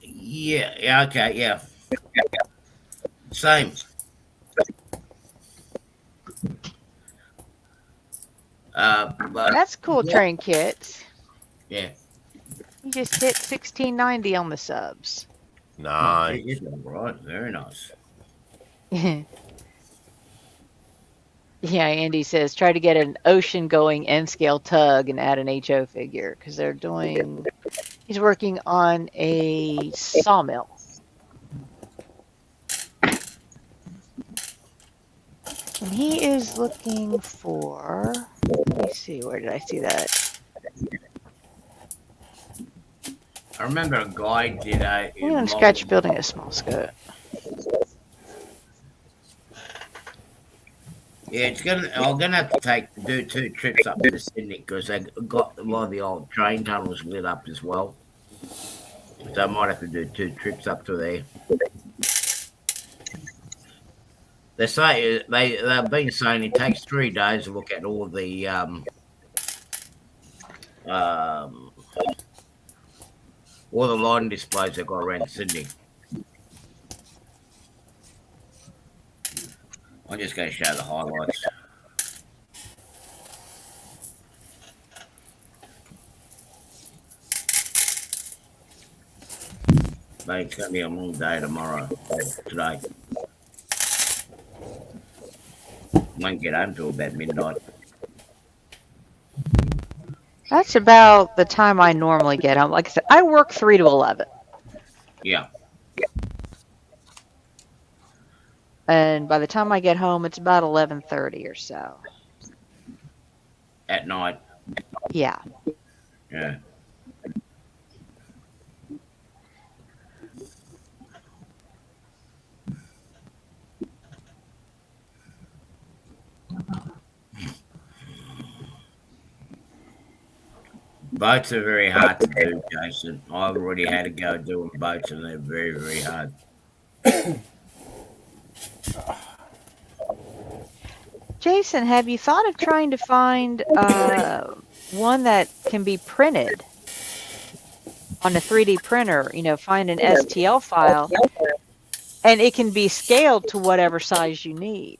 Yeah, yeah, okay, yeah. Same. But That's cool, yeah, train kits. yeah. You just hit 1690 on the subs. Oh, Nice. it's all right. Very nice. Yeah, Andy says try to get an ocean going N scale tug and add an HO figure because he's working on a sawmill. And he is looking for, let me see, where did I see that? I remember a guy did a. I'm going to scratch building a small scope. Yeah, I'm gonna have to do 2 trips up to Sydney because they got a lot of the old train tunnels lit up as well. So I might have to do 2 trips up to there. They say they've been saying it takes 3 days to look at all the lighting displays they've got around Sydney. I'm just going to show the highlights. But it's going to be a long day tomorrow, today. Won't get home till about midnight. That's about the time I normally get home. Like I said, I work 3 to 11. Yeah. And by the time I get home, it's about 11:30 or so. At night. Yeah. Yeah. Boats are very hard to do, Jason. I've already had to go doing boats and they're very, very hard. Jason, have you thought of trying to find one that can be printed on a 3D printer? You know, find an STL file and it can be scaled to whatever size you need.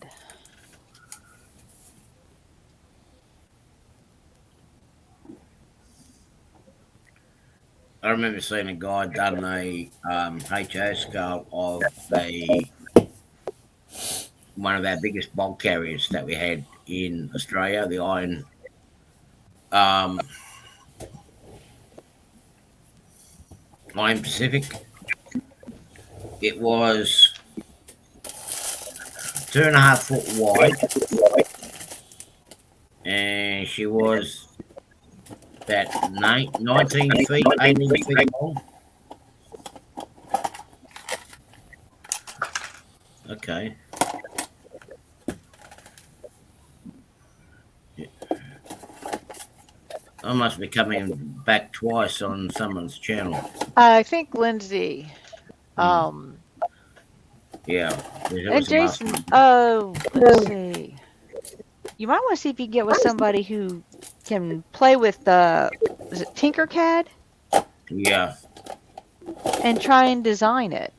I remember seeing a guy done a HO scale of one of our biggest bulk carriers that we had in Australia, the Iron Pacific. It was 2.5 foot wide, and she was about 19 feet, 18 feet long. Okay. I must be coming back twice on someone's channel. I think Lindsay. Yeah. And Jason, let's see. You might want to see if you can get with somebody who can play with is it Tinkercad? Yeah. And try and design it.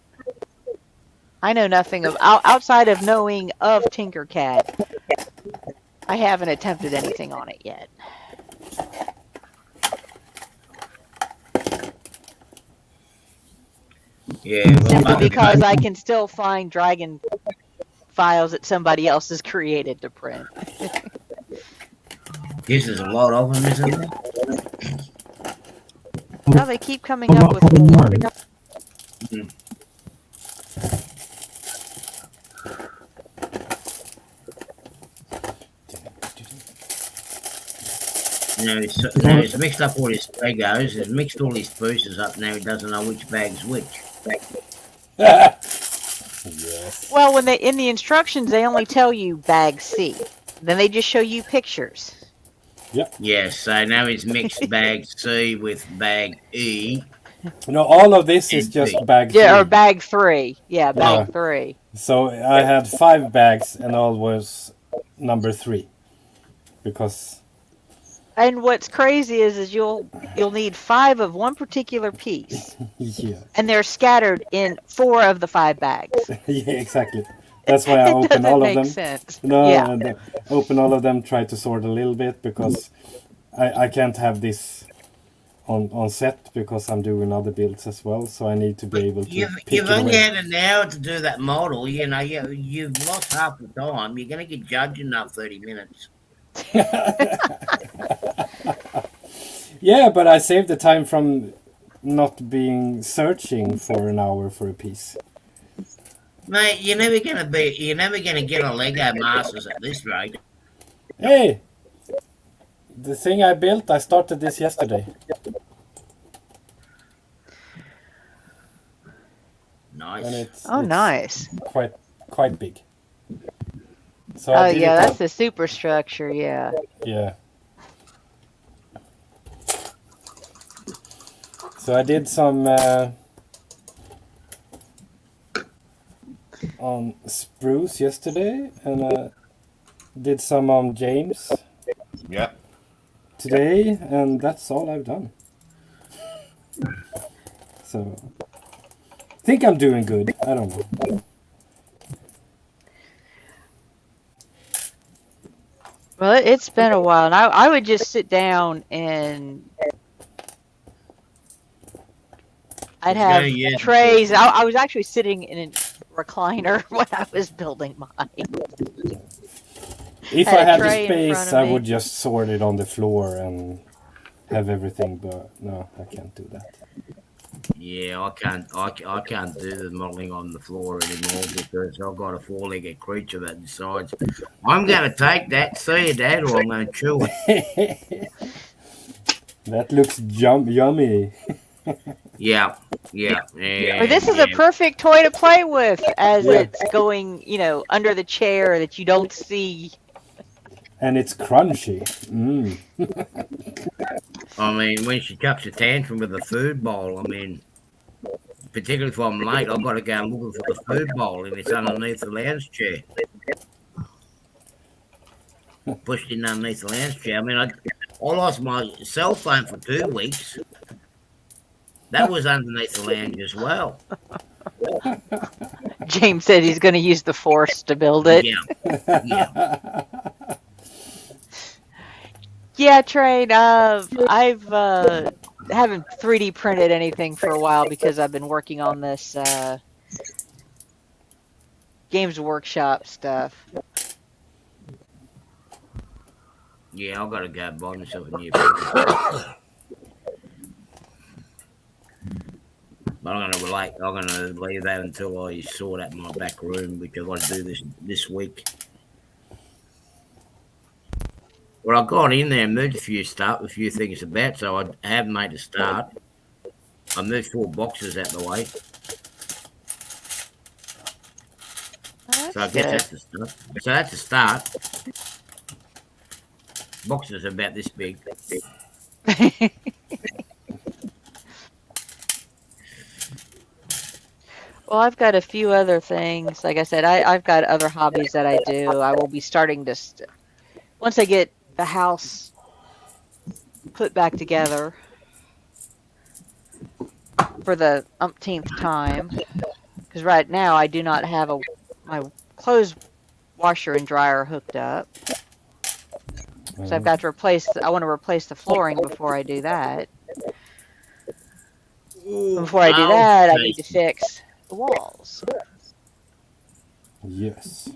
I know nothing of outside of knowing of Tinkercad. I haven't attempted anything on it yet. Yeah. Simply because I can still find Dragon files that somebody else has created to print. This is a lot of them, isn't it? Well, they keep coming up with more. Mm. Now he's mixed up all his Legos. He's mixed all his pieces up. Now he doesn't know which bag's which. Yes. Well, when in the instructions, they only tell you bag C. Then they just show you pictures. Yeah, so now he's mixed bag C with bag E No, all of this is and just B. bag Yeah, or 3. bag 3. Yeah, Oh, bag 3. So I had 5 bags, and all was number 3 because And what's crazy is you'll need 5 of one particular piece, yeah, and they're scattered in 4 of the 5 bags. yeah, exactly. That's why I It open doesn't all of make them. sense. No, Yeah. and open all of them. Try to sort a little bit because I can't have this on set because I'm doing other builds as well. So I need to be but able to you've pick it only away. had an hour to do that model. You know, you've lost half the time. You're going to get judged in that 30 minutes. Yeah, but I saved the time from not being searching for an hour for a piece. Mate, you're never gonna get a Lego Masters at this rate. Hey, the thing I built, I started this yesterday. And Nice. Oh, it's nice. quite big. So Oh, I did yeah, it. that's the superstructure. Yeah. Yeah. So I did some on spruce yesterday, and did some on James Yeah. today, and that's all I've done. So I think I'm doing good. I don't know. Well, it's been a while, and I would just sit down and I'd Let's go, have yeah. trays. I was actually sitting in a recliner when I was building mine. If Had I a had the tray in front space, of I me. would just sort it on the floor and have everything, but no, I can't do that. Yeah, I can't do the modelling on the floor anymore because I've got a four-legged creature that decides I'm going to take that, see that, or I'm going to chew it. That looks yummy. Yeah. Or this is a perfect toy to play with as it's going, under the chair that you don't see. And it's crunchy. I mean, when she chucks a tantrum with a food bowl, I mean, particularly if I'm late, I've got to go looking for the food bowl and it's underneath the lounge chair. Pushed in underneath the lounge chair. I mean, I lost my cell phone for 2 weeks. That was underneath the lounge as well. James said he's going to use the force to build it. Yeah. Yeah, Trade. I've haven't 3D printed anything for a while because I've been working on this Games Workshop stuff. Yeah, I've got to go buy myself a new printer. But I'm gonna leave that until I sort out my back room, which I've got to do this week. Well, I got in there and moved a few things about, so I have made a start. I moved 4 boxes out the way. So I guess that's a start. So that's a start. Boxes are about this big. Well, I've got a few other things. Like I said, I've got other hobbies that I do. I will be starting to, once I get the house put back together for the umpteenth time. Because right now I do not have my clothes washer and dryer hooked up. So I've got to I want to replace the flooring before I do that. Before I do that, I need to fix the walls. Yes.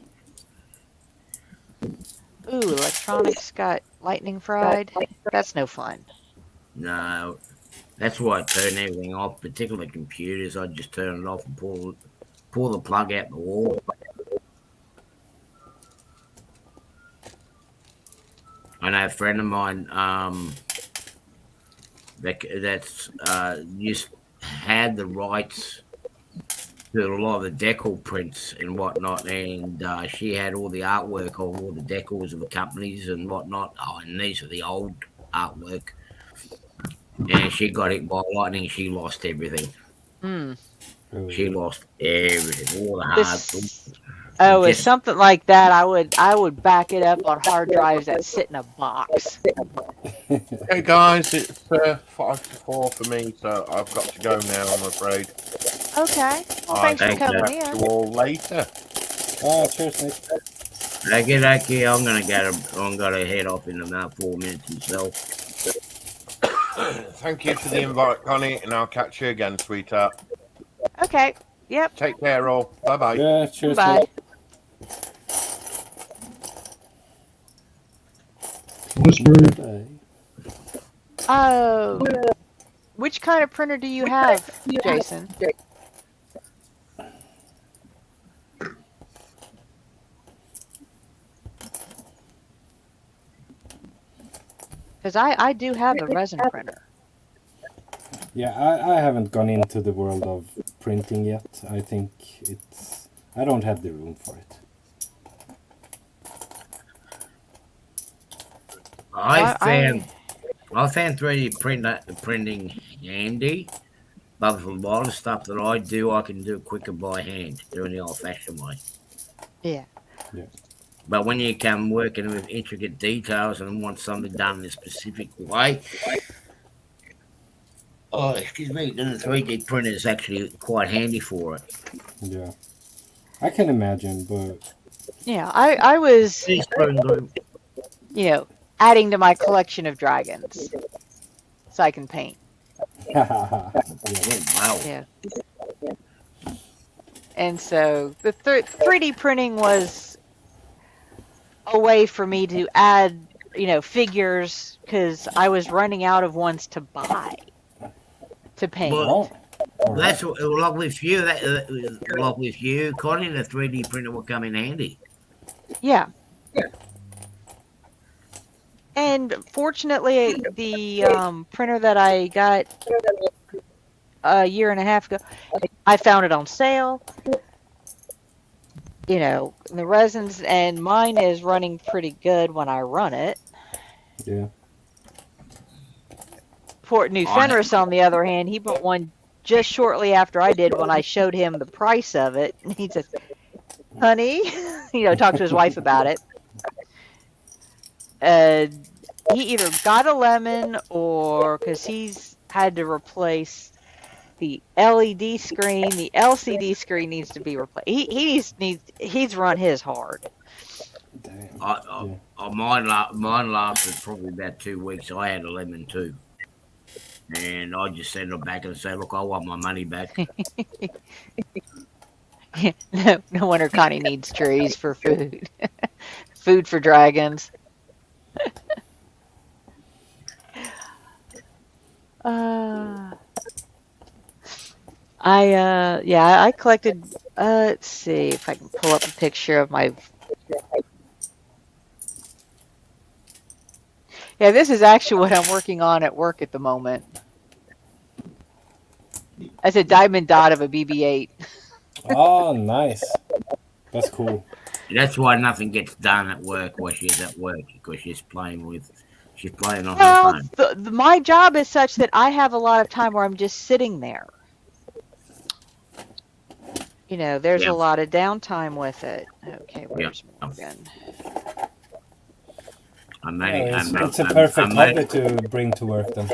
Ooh, electronics got lightning fried. That's no fun. No, that's why I turn everything off, particularly computers. I just turn it off and pull the plug out the wall. I know a friend of mine that's had the rights did a lot of the decal prints and whatnot, and she had all the artwork of all the decals of the companies and whatnot. Oh, and these are the old artwork. And she got hit by lightning. She lost everything. Hmm. She lost everything, all the hard. This Oh, with Just something like that, I would back it up on hard drives that sit in a box. Okay, guys, it's 5 to 4 for me, so I've got to go now, I'm afraid. Okay. Well, I thanks for shall coming catch in. you all later. Cheers, mate. okay. I'm gonna head off in about 4 minutes myself. Thank you for the invite, Connie, and I'll catch you again, sweetheart. Okay. Yep. Take care, all. Bye-bye. Yeah, cheers, Bye. mate. Nice brew. Bye. Oh. Which kind of printer do you have, Jason? Because I do have a resin printer. Yeah, I haven't gone into the world of printing yet. I think I don't have the room for it. I found 3D printing handy, but for a lot of stuff that I do, I can do quicker by hand, doing the old-fashioned way. Yeah. Yeah. But when you come working with intricate details and want something done in a specific way, oh, excuse me, then the 3D printer is actually quite handy for it. Yeah. I can imagine, but Yeah, I was, Please put in adding to my collection of dragons so I can paint. yeah. oh, wow. Yeah. And so the 3D printing was a way for me to add, figures because I was running out of ones to buy to paint. Well, that's lovely for you. Lovely for you. Connie, the 3D printer will come in handy. Yeah. And fortunately, the printer that I got a year and a half ago, I found it on sale. The resins, and mine is running pretty good when I run it. Yeah. Port New Fenris, on the other hand, he bought one just shortly after I did when I showed him the price of it. And he says, honey, talk to his wife about it. He either got a lemon or because he's had to replace the LED screen, the LCD screen needs to be replaced. He's run his hard. Damn. Mine lasted probably about 2 weeks. I had a lemon too. And I just send them back and say, look, I want my money back. No wonder Connie needs trees for food. Food for dragons. I collected, let's see if I can pull up a picture of my, this is actually what I'm working on at work at the moment. That's a diamond dot of a BB-8. Oh, nice. That's cool. That's why nothing gets done at work while she's at work, because she's playing on her Well, phone. my job is such that I have a lot of time where I'm just sitting there. There's a lot of downtime with it. Okay, where's Morgan? It's a perfect hobby to bring to work then.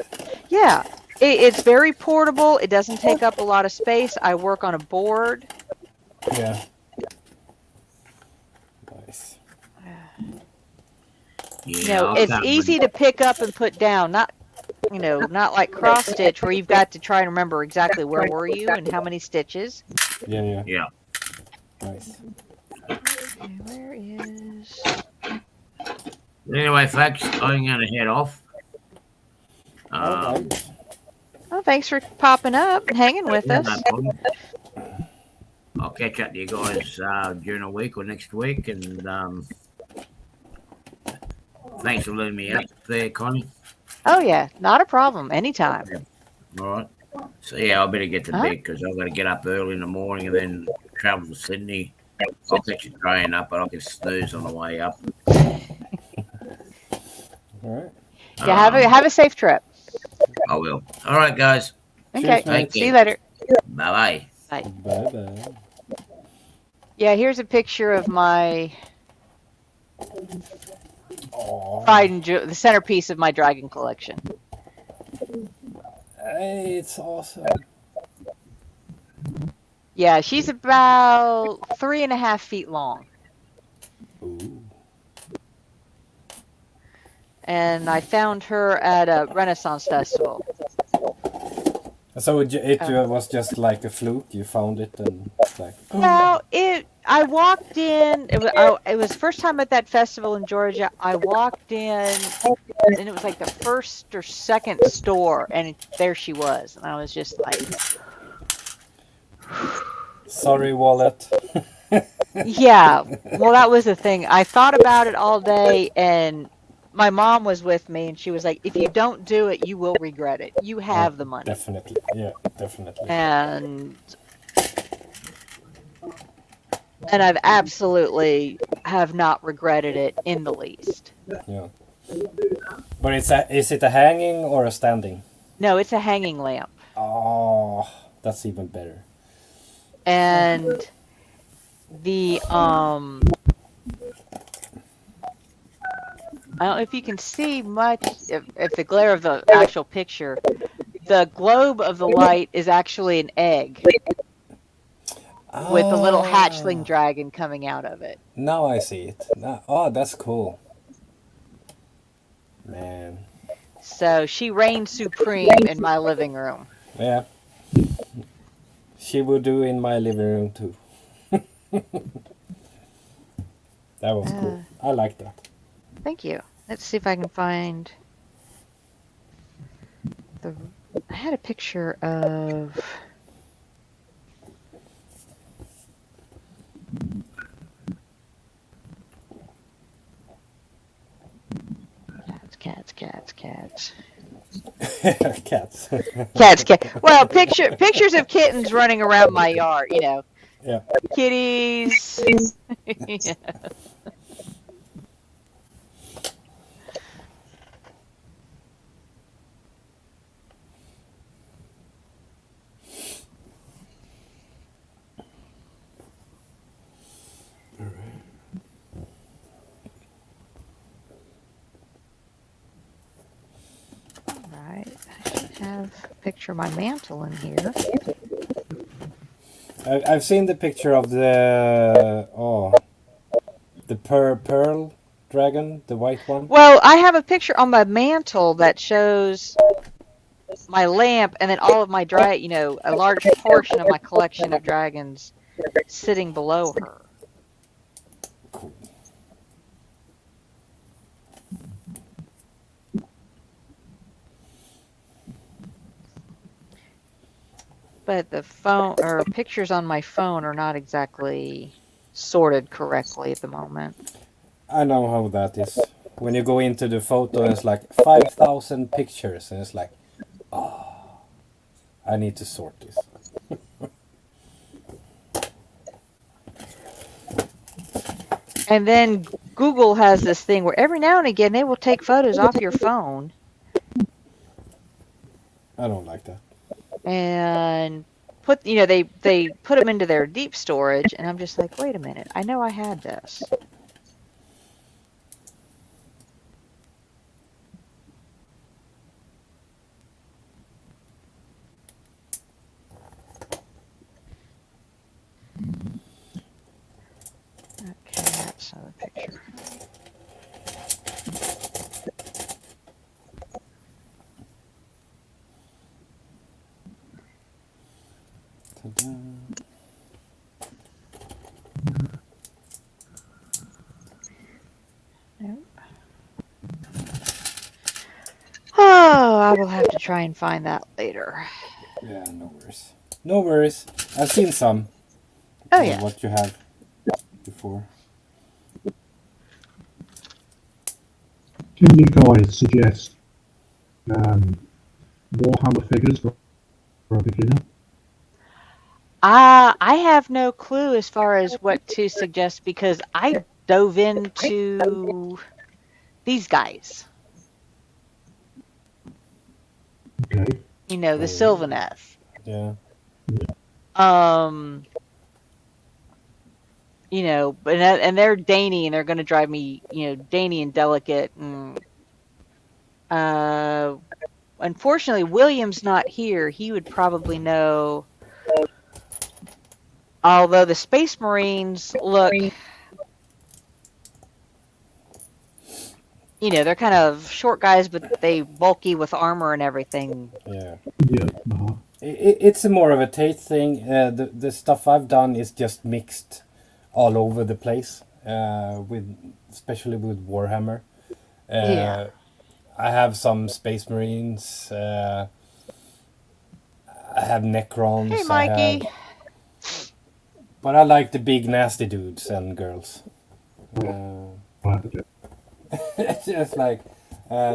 Yeah, it's very portable. It doesn't take up a lot of space. I work on a board. Yeah. Nice. It's easy to pick up and put down. Not like cross stitch where you've got to try and remember exactly where were you and how many stitches. Yeah. Nice. Where is? Anyway, folks, I'm going to head off. Alright. Well, thanks for popping up and hanging with us. I'll catch up to you guys during the week or next week, and thanks for letting me up there, Connie. Oh yeah, not a problem. Anytime. All right. So yeah, I better get to Huh? bed because I've got to get up early in the morning and then travel to Sydney. I'll catch a train up, but I'll get snooze on the way up. All right. Yeah, Um, have a safe trip. I will. All right, guys. Okay. Cheers, Take mate. See you care. later. Bye bye. Bye. Bye bye. Yeah, here's a picture of my Oh, the centerpiece of my dragon collection. it's awesome. Yeah, she's about 3.5 feet long. Ooh. And I found her at a Renaissance festival. So it Oh. was just like a fluke. You found it and it's like. Well, I walked in. It was first time at that festival in Georgia. I walked in, and it was like the first or second store, and there she was, and I was just like, Sorry, wallet. yeah. Well, that was the thing. I thought about it all day, and my mom was with me, and she was like, "If you don't do it, you will regret it. You have the money." Definitely. Yeah, definitely. And I've absolutely have not regretted it in the least. Yeah. But is it a hanging or a standing? No, it's a hanging lamp. Oh, that's even better. And the I don't know if you can see much if the glare of the actual picture, the globe of the light is actually an egg with a little hatchling dragon coming out of it. Now I see it. Oh, that's cool. Man. So she reigns supreme in my living room. Yeah. She would do in my living room too. That was cool. I like that. Thank you. Let's see if I can find I had a picture of cats. Cats. Cats. Well, pictures of kittens running around my yard, Yeah. Kitties. Yeah. Right. I should have a picture of my mantle in here. I've seen the picture of the pearl dragon, the white one. Well, I have a picture on my mantle that shows my lamp and then all of my a large portion of my collection of dragons sitting below her. Cool. But the phone or pictures on my phone are not exactly sorted correctly at the moment. I know how that is. When you go into the photo, it's like 5,000 pictures, and it's like, I need to sort this. And then Google has this thing where every now and again they will take photos off your phone I don't like that. and put they put them into their deep storage, and I'm just like, wait a minute, I know I had this. Okay, that's another picture. Ta-da. Nope. Oh, I will have to try and find that later. Yeah, no worries. No worries. I've seen some. Oh, of yeah. What you have before. Can you guys suggest Warhammer figures for for a beginner? I have no clue as far as what to suggest because I dove into these guys, Okay. you know, the Oh, Sylvaneth. yeah. Um, you know, and they're dainty and they're going to drive me, you know, dainty and delicate. And unfortunately, William's not here. He would probably know. Although the Space Marines look, you know, they're kind of short guys, but they bulky with armor and everything. Yeah. Yeah. Uh-huh. It's a more of a taste thing. The stuff I've done is just mixed all over the place. With especially with Warhammer. Yeah. I have some Space Marines. I have Hey, Necrons. I have, Mikey. but I like the big nasty dudes and girls. Right, okay. It's just like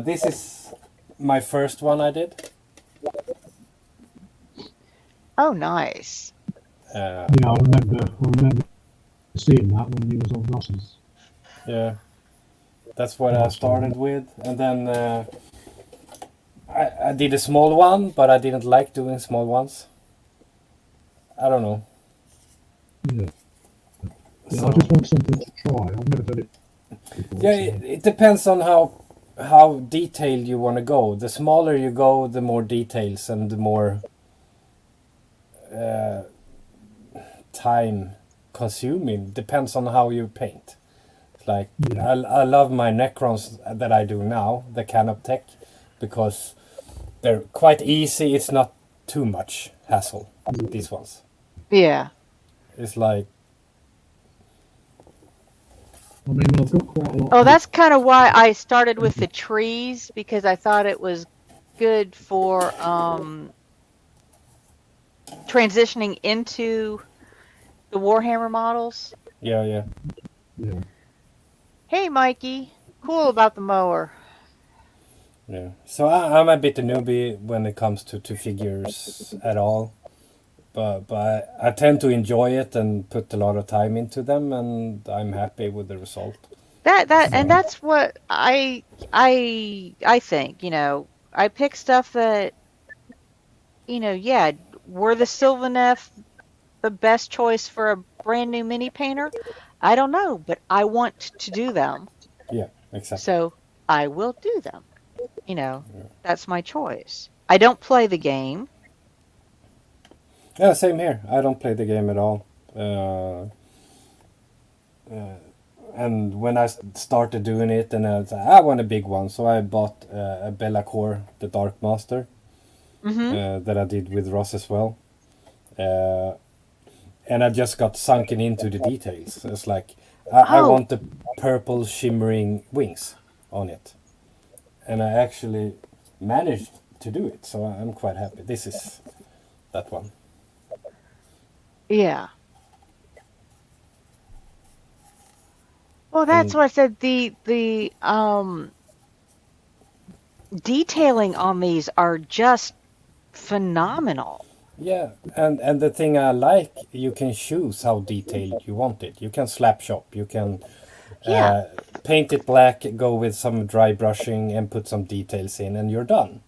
this is my first one I did. Oh, nice. Uh, Yeah, I remember seeing that when you was on Ross's. yeah, that's what I started with, and then I did a small one, but I didn't like doing small ones. I don't know. Yeah. Yeah, So- I just want something to try. I've never done it before. Yeah, so- it depends on how detailed you want to go. The smaller you go, the more details and the more time consuming. Depends on how you paint. Like Yeah. I love my Necrons that I do now, the Canoptech, because they're quite easy. It's not too much hassle. These ones. Yeah. It's like I mean, I've got quite a lot. Oh, that's kind of why I started with the trees because I thought it was good for transitioning into the Warhammer models. yeah. Yeah. Hey, Mikey. Cool about the mower. Yeah. So I'm a bit a newbie when it comes to figures at all. But I tend to enjoy it and put a lot of time into them, and I'm happy with the result. And that's what I think, you know. I pick stuff that, you know, yeah, were the Sylvaneth the best choice for a brand new mini painter? I don't know, but I want to do them. Yeah, exactly. So I will do them. You know, that's my choice. I don't play the game. Yeah, same here. I don't play the game at all. And when I started doing it, and I was like, I want a big one, so I bought a Bellacore, the Dark Master, that I did with Ross as well. And I just got sunken into the details. It's like I Oh. want the purple shimmering wings on it, and I actually managed to do it. So I'm quite happy. This is that one. Yeah. Well, that's And- what I said. The detailing on these are just phenomenal. Yeah, and the thing I like, you can choose how detailed you want it. You can slap shop. You can Yeah. paint it black, go with some dry brushing, and put some details in, and you're done.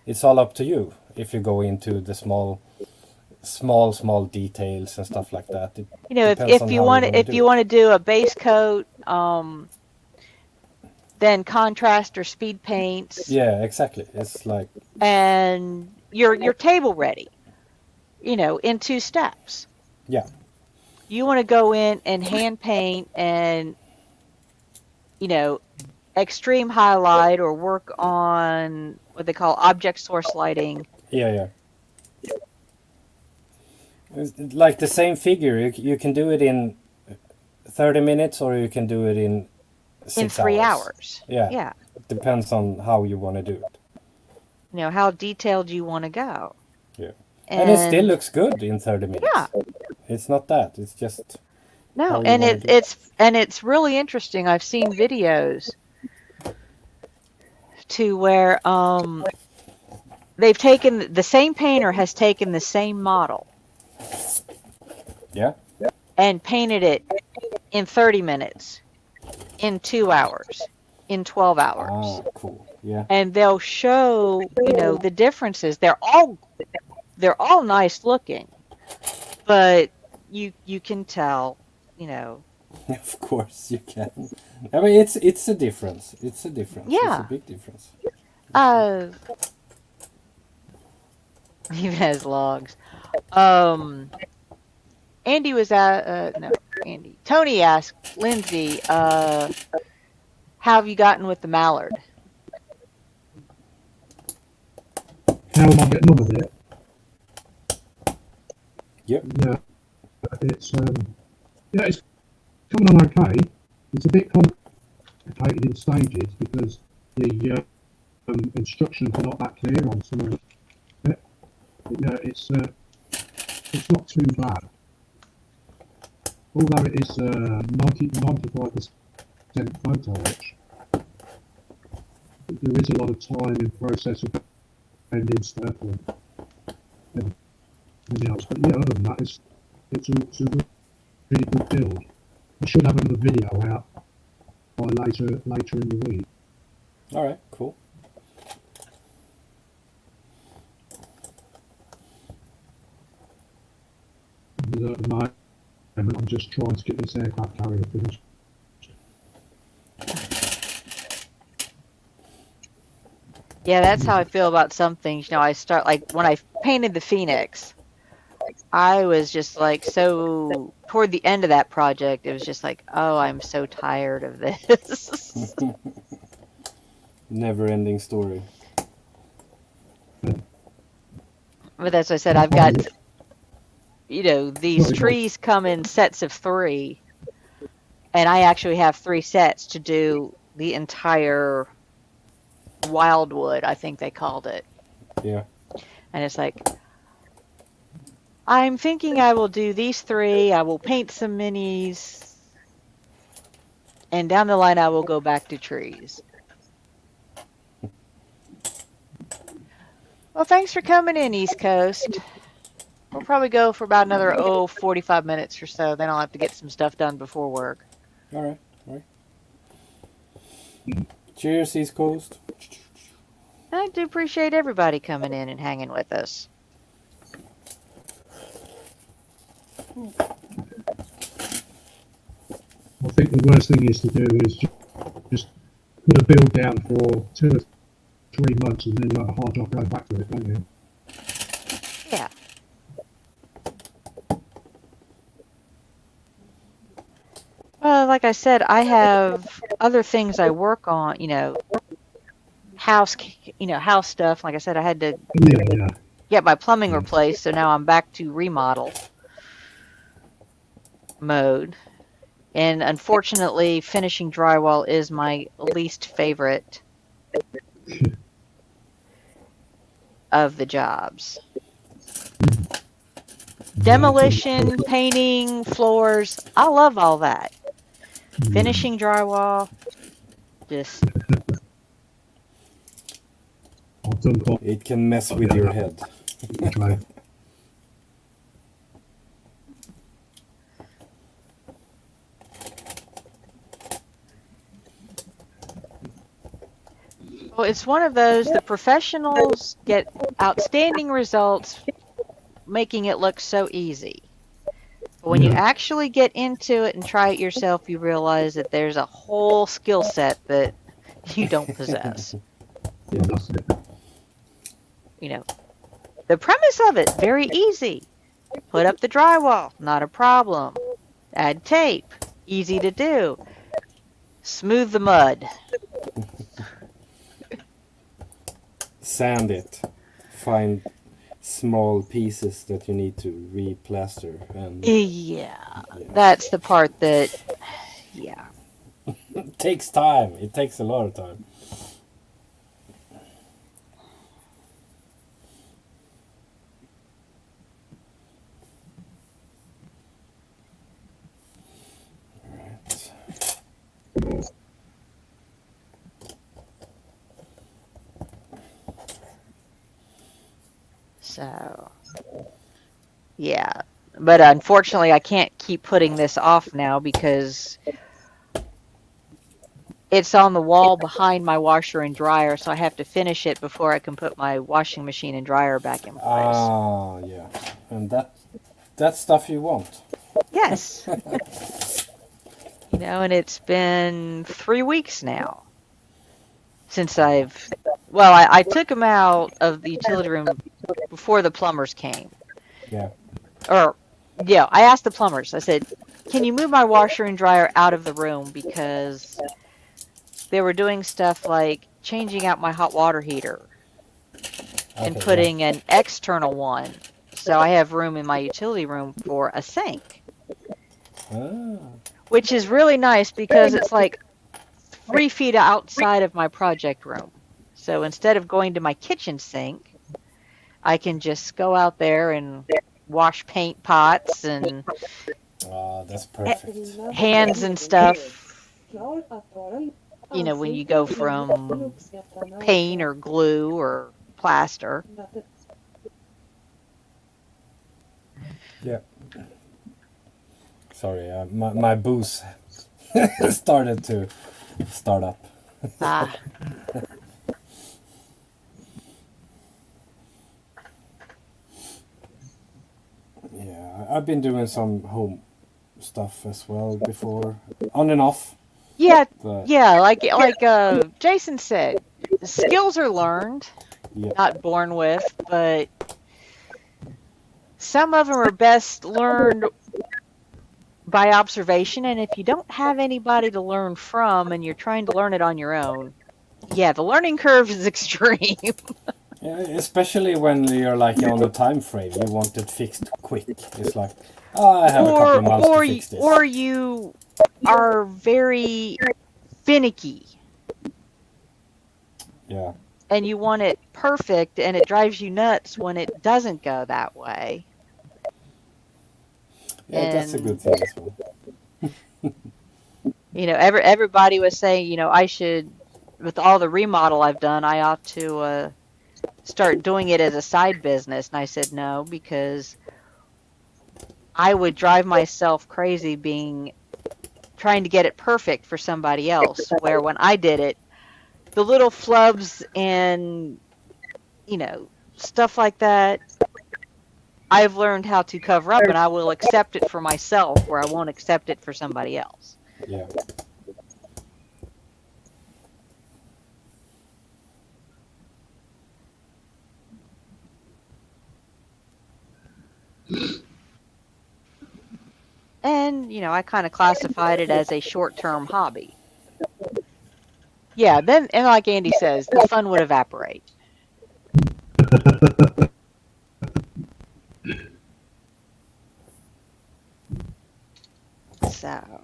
It's all up to you if you go into the small details and stuff like that. It You know, depends if on you how want wanna if do you it. want to do a base coat, then contrast or speed paints, Yeah, exactly. It's like and you're table ready. You know, in 2 steps. yeah, You want to go in and hand paint and, you know, extreme highlight or work on what they call object source lighting. yeah. It's like the same figure. You can do it in 30 minutes, or you can do it in 6 in 3 hours. Yeah. Yeah. It depends on how you want to do it. You know, how detailed you want to go. Yeah. And it still looks good in 30 minutes. Yeah. It's not that. It's just No, how you and wanna do it. it's really interesting. I've seen videos to where they've taken the same painter has taken the same model Yeah. and painted it in 30 minutes, in 2 hours, in 12 Ah, hours. cool. Yeah. And they'll show, the differences. They're all nice looking, but you can tell, you know. Of course you can. I mean, it's a difference. It's a difference. It's a Yeah. big difference. Uh even as logs. Um Andy was at no, Andy. Tony asked Lindsay, how have you gotten with the mallard? How am I getting on with it? Yep. Yeah, it's coming on okay. It's a bit complicated in stages because the instructions are not that clear on some of it. Yeah, it's not too bad. Although it is 95% photo etch, there is a lot of time in process of ending stuff and everything else. But yeah, other than that, it's a really good build. I should have another video out by later in the week. All right. Cool. Because at the moment, I'm just trying to get this aircraft carrier finished. Yeah, that's how I feel about some things. I start like when I painted the Phoenix, I was just like so toward the end of that project, it was just like, oh, I'm so tired of this. Never-ending story. But as I said, I've got, these trees come in sets of 3, and I actually have 3 sets to do the entire wildwood, I think they called it. Yeah. And it's like, I'm thinking I will do these 3, I will paint some minis, and down the line I will go back to trees. Well, thanks for coming in, East Coast. We'll probably go for about another 45 minutes or so. Then I'll have to get some stuff done before work. All right. All right. Cheers, East Coast. I do appreciate everybody coming in and hanging with us. I think the worst thing is to do is just put a build down for 2 or 3 months and then you have a hard job going back to it, don't you? Yeah. Well, like I said, I have other things I work on, house stuff. Like I said, I had to get my plumbing replaced, so now I'm back to remodel mode. And unfortunately, finishing drywall is my least favorite of the jobs. Demolition, painting, floors, I love all that. Finishing drywall, just... It can mess with your head. Well, it's one of those, the professionals get outstanding results making it look so easy. But when you actually get into it and try it yourself, you realize that there's a whole skill set that you don't possess. The premise of it, very easy. Put up the drywall, not a problem. Add tape, easy to do. Smooth the mud. Sand it. Find small pieces that you need to replaster. And Yeah, that's the part that, it takes time. It takes a lot of time. So, yeah. But unfortunately, I can't keep putting this off now because it's on the wall behind my washer and dryer, so I have to finish it before I can put my washing machine and dryer back in place. Ah, yeah. And that's stuff you want. Yes. And it's been 3 weeks now since I took them out of the utility room before the plumbers came. Yeah. Or, yeah, I asked the plumbers, I said, can you move my washer and dryer out of the room? Because they were doing stuff like changing out my hot water heater and Okay, putting an external one. So I have room in my utility room for a sink, which is really nice because it's like 3 feet outside of my project room. So instead of going to my kitchen sink, I can just go out there and wash paint pots and that's perfect. hands and stuff. When you go from paint or glue or plaster. Yeah. Sorry, my booze started to start up. Ah. Yeah, I've been doing some home stuff as well before, on and off. Yeah, But yeah, like Jason said, skills are learned, yeah, not born with, but some of them are best learned by observation, and if you don't have anybody to learn from and you're trying to learn it on your own, yeah, the learning curve is extreme. yeah, especially when you're like on a time frame, you want it fixed quick. It's like, oh, I have a couple of months to fix this. Or you are very finicky. Yeah. And you want it perfect, and it drives you nuts when it doesn't go that way. Yeah, that's a good thing as well. Everybody was saying, I should, with all the remodel I've done, I ought to start doing it as a side business. And I said no, because I would drive myself crazy trying to get it perfect for somebody else, where when I did it, the little flubs and, stuff like that, I've learned how to cover up, and I will accept it for myself where I won't accept it for somebody else. Yeah. And, I kind of classified it as a short-term hobby. Yeah, then, and like Andy says, the fun would evaporate. So.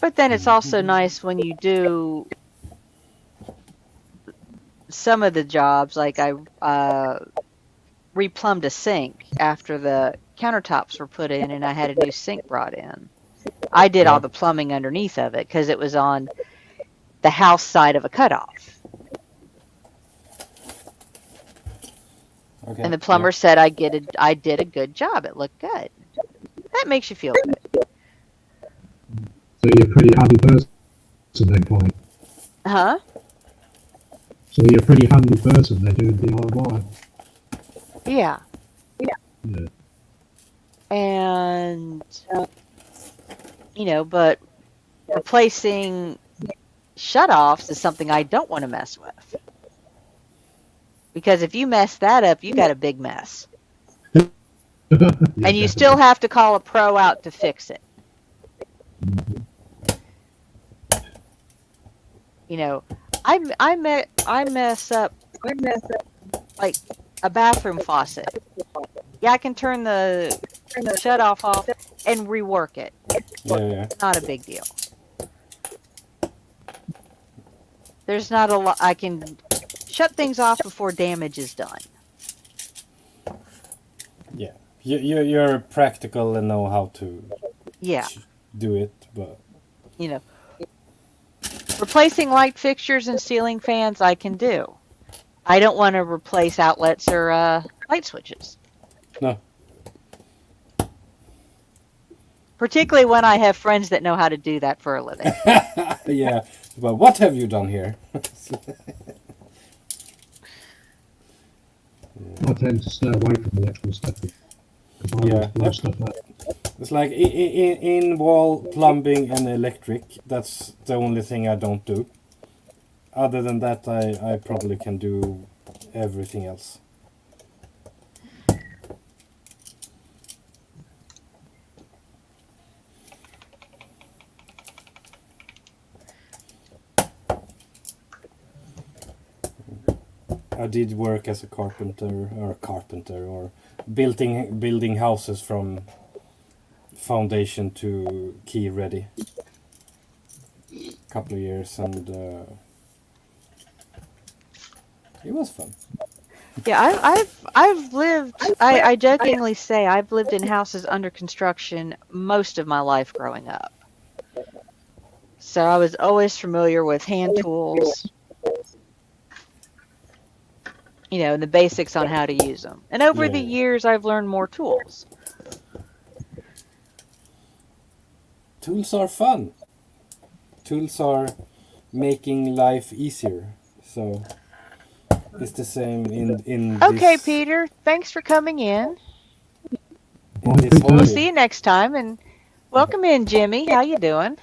But then it's also nice when you do some of the jobs, like I replumbed a sink after the countertops were put in and I had a new sink brought in. I did all the plumbing underneath of it because it was on the house side of a cutoff. Okay. And the plumber said I did a good job. It looked good. That makes you feel good. So you're a pretty handy person then, Connie. Huh? So you're a pretty handy person. They're doing DIY. Yeah. Yeah. And, but replacing shutoffs is something I don't want to mess with. Because if you mess that up, you got a big mess. Yeah, and you definitely. still have to call a pro out to fix it. I mess up like a bathroom faucet. Yeah, I can turn the shutoff off and rework it. Yeah. Not a big deal. There's not a lot. I can shut things off before damage is done. Yeah. You're practical and know how to Yeah. do it, but Replacing light fixtures and ceiling fans I can do. I don't want to replace outlets or light switches. No. Particularly when I have friends that know how to do that for a living. Yeah. But what have you done here? I tend to stay away from electrical stuff because I always blow stuff up. It's like in wall plumbing and electric. That's the only thing I don't do. Other than that, I probably can do everything else. I did work as a carpenter or building houses from foundation to key ready. Couple of years, and it was fun. Yeah, I've lived. I jokingly say I've lived in houses under construction most of my life growing up. So I was always familiar with hand tools, you know, and the basics on how to use them. And over the years, I've learned more tools. Tools are fun. Tools are making life easier. So it's the same in Okay, this, Peter, thanks for coming in. in this We'll hobby. see you next time, and welcome in, Jimmy. How you doing?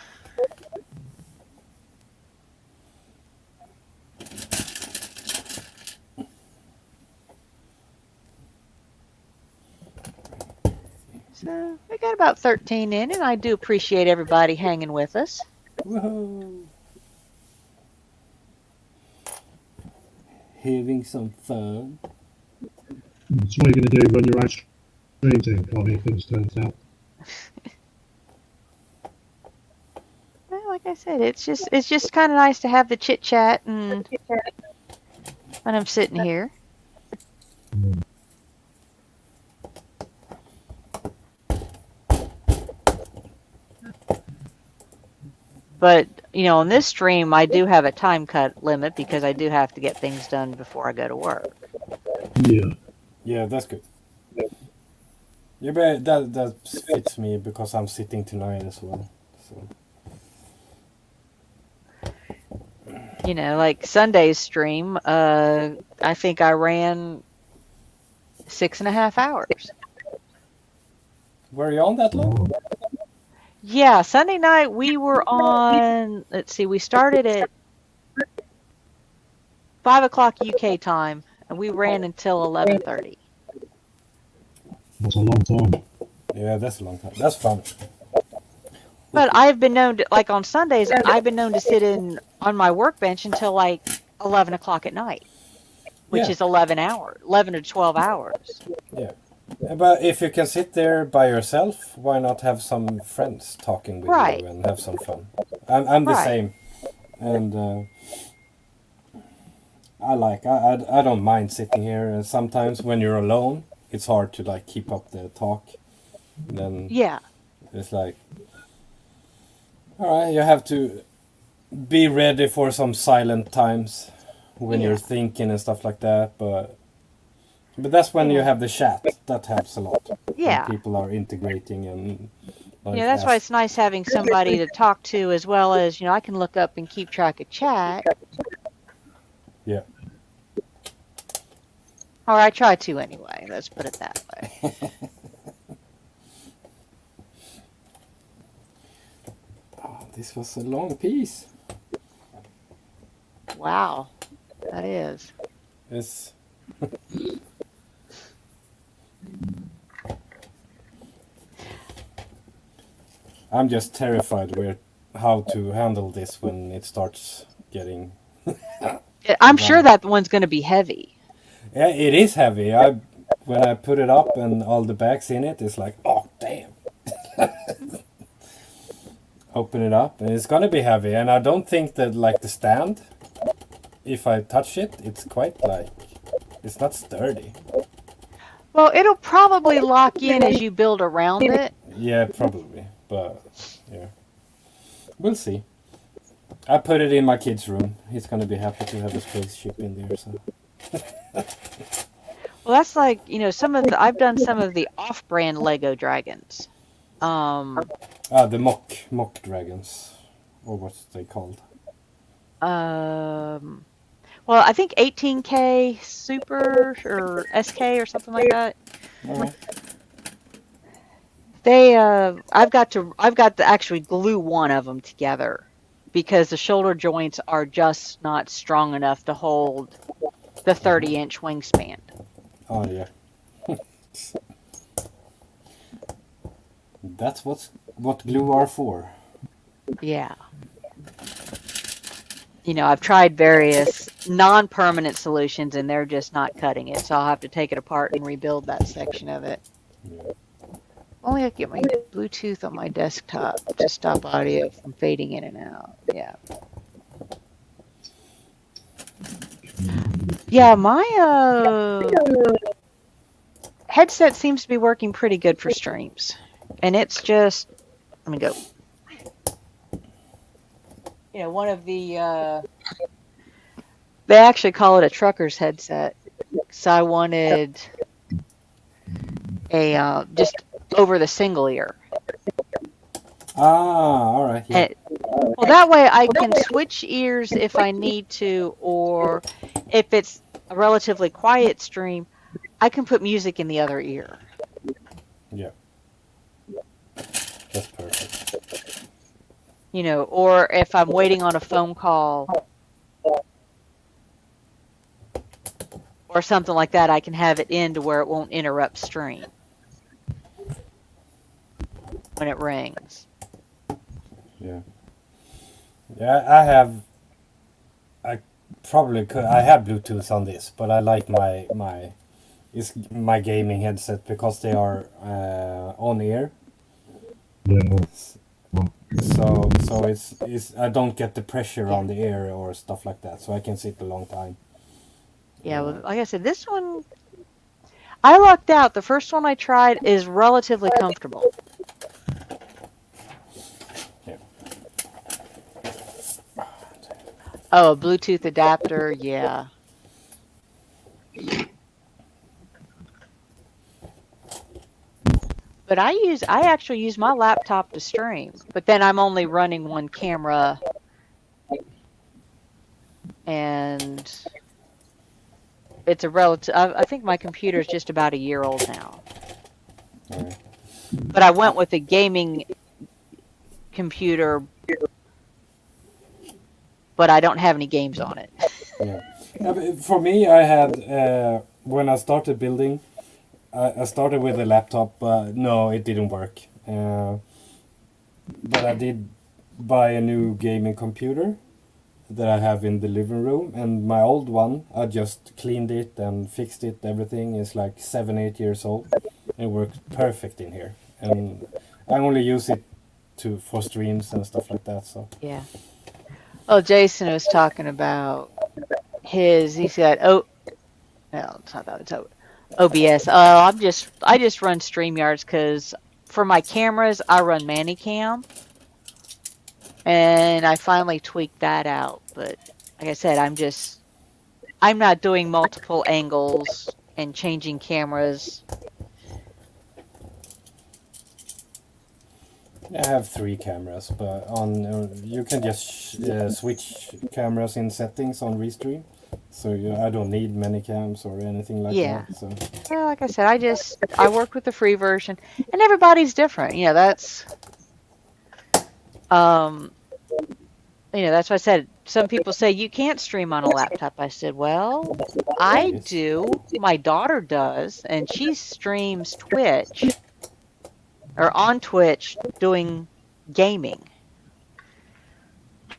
So we got about 13 in, and I do appreciate everybody hanging with us. Whoa. Having some fun. So what are you going to do? Run your own stream team, Connie, if things turns out. Well, like I said, it's just kind of nice to have the chit chat and when I'm sitting here. But, you know, on this stream, I do have a time cut limit because I do have to get things done before I go to work. Yeah. Yeah, that's good. Yeah, but that fits me because I'm sitting tonight as well. So. You know, like Sunday's stream, I think I ran 6.5 hours. Were you on that long? Yeah, Sunday night we were on, let's see, we started at 5 o'clock UK time, and we ran until 11:30. That's a long time. Yeah, that's a long time. That's fun. But I've been known to, like on Sundays, I've been known to sit in on my workbench until like 11 o'clock at night, which is 11 to 12 hours. Yeah. But if you can sit there by yourself, why not have some friends talking with you and have some fun? I'm the same, and I don't mind sitting here. And sometimes when you're alone, it's hard to like keep up the talk. Then it's like, all right, you have to be ready for some silent times when you're thinking and stuff like that, but that's when you have the chat. That helps a lot. Yeah. When people are integrating and like, Yeah, that's why it's nice having somebody to talk to, as well as, you know, I can look up and keep track of chat. Yeah. Or I try to anyway, let's put it that way. Oh, this was a long piece. Wow, that is. It's I'm just terrified with how to handle this when it starts getting. I'm sure that one's going to be heavy. Yeah, it is heavy. When I put it up and all the bags in it, it's like, oh damn. Open it up and it's gonna be heavy, and I don't think that like the stand, if I touch it, it's quite like it's not sturdy. Well, it'll probably lock in as you build around it. Yeah, probably, but yeah, we'll see. I put it in my kid's room. He's gonna be happy to have a spaceship in there. So. Well, that's like, I've done some of the off-brand Lego dragons. The mock dragons, or what's they called? Um, well, I think 18K Super or SK or something like that. All right. I've got to actually glue one of them together because the shoulder joints are just not strong enough to hold the 30-inch wingspan. Oh yeah. That's what glue are for. Yeah. I've tried various non-permanent solutions and they're just not cutting it. So I'll have to take it apart and rebuild that section of it. Yeah. Only I can get my Bluetooth on my desktop to stop audio from fading in and out. Yeah. Yeah, my headset seems to be working pretty good for streams. And it's just, let me go. One of the, they actually call it a trucker's headset. So I wanted a, just over the single ear. All right. Yeah. Well, that way I can switch ears if I need to, or if it's a relatively quiet stream, I can put music in the other ear. Yeah. That's perfect. Or if I'm waiting on a phone call or something like that, I can have it in to where it won't interrupt stream when it rings. Yeah. Yeah, I probably could. I have Bluetooth on this, but I like my gaming headset because they are on ear. Yeah. So it's I don't get the pressure on the ear or stuff like that, so I can sit a long time. Yeah, well, like I said, this one I lucked out. The first one I tried is relatively comfortable. Yeah. Oh, a Bluetooth adapter, yeah. But I actually use my laptop to stream, but then I'm only running one camera, and it's a relative. I think my computer is just about a year old now. Right. But I went with a gaming computer, but I don't have any games on it. Yeah. But for me, I had when I started building, I started with a laptop. No, it didn't work. But I did buy a new gaming computer that I have in the living room, and my old one, I just cleaned it and fixed it. Everything is like 7-8 years old. It works perfect in here, and I only use it for streams and stuff like that. So Yeah. Well, Jason was talking about he's got no, it's not that, it's OBS. I just run StreamYards because for my cameras I run Manicam, and I finally tweaked that out. But like I said, I'm not doing multiple angles and changing cameras. I have 3 cameras, but you can just switch cameras in settings on Restream. So I don't need many cams or anything like Yeah. that. So Well, like I said, I work with the free version, and everybody's different. That's that's why I said some people say you can't stream on a laptop. I said, well, I do. My daughter does, and she streams Twitch or on Twitch doing gaming.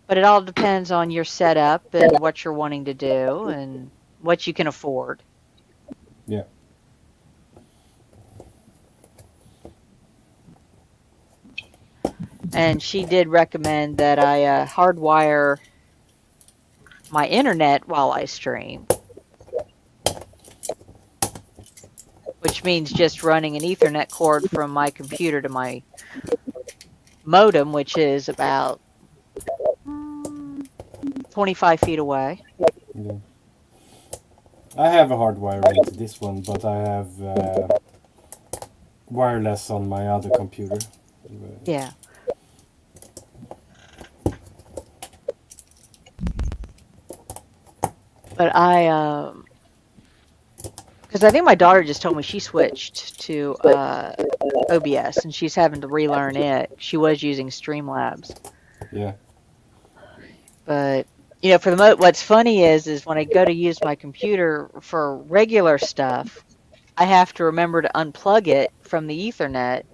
But it all depends on your setup and what you're wanting to do and what you can afford. yeah. And she did recommend that I hardwire my internet while I stream, which means just running an Ethernet cord from my computer to my modem, which is about 25 feet away. Yeah. I have a hardwire into this one, but I have wireless on my other computer. Yeah. But because I think my daughter just told me she switched to OBS and she's having to relearn it. She was using Streamlabs, Yeah. but for the what's funny is when I go to use my computer for regular stuff, I have to remember to unplug it from the Ethernet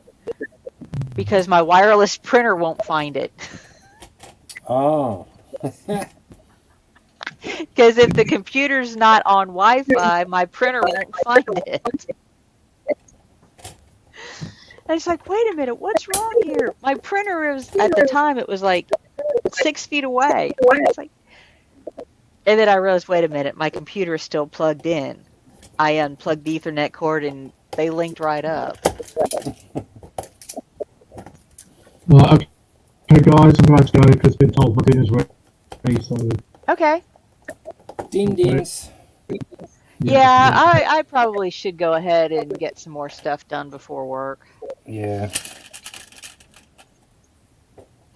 because my wireless printer won't find it. Oh. Because if the computer's not on Wi-Fi, my printer won't find it. And it's like, wait a minute, what's wrong here? My printer was, at the time, it was like 6 feet away. It's like, and then I realized, wait a minute, my computer is still plugged in. I unplugged the Ethernet cord and they linked right up. Well, okay, guys, I'm going to go because been told my dinner's ready. So Okay. Ding dings. Yeah, I probably should go ahead and get some more stuff done before work. Yeah.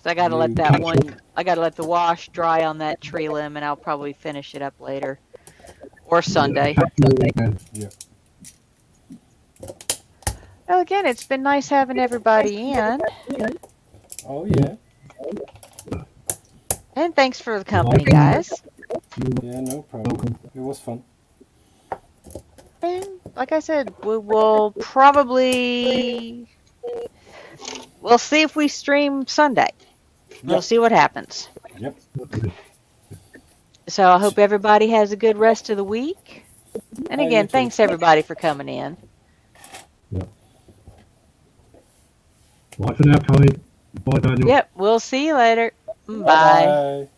So I gotta let that one, I gotta let the wash dry on that tree limb and I'll probably finish it up later. Or Sunday. Yeah. Well, again, it's been nice having everybody in. Oh yeah. And thanks for the company, guys. Yeah, no problem. It was fun. And like I said, we will probably, we'll see if we stream Sunday. We'll see what happens. Yep. So I hope everybody has a good rest of the week. And You again, too. thanks everybody for coming in. bye for now, Connie. Bye, Daniel. Yep, we'll see you later. Bye. Bye.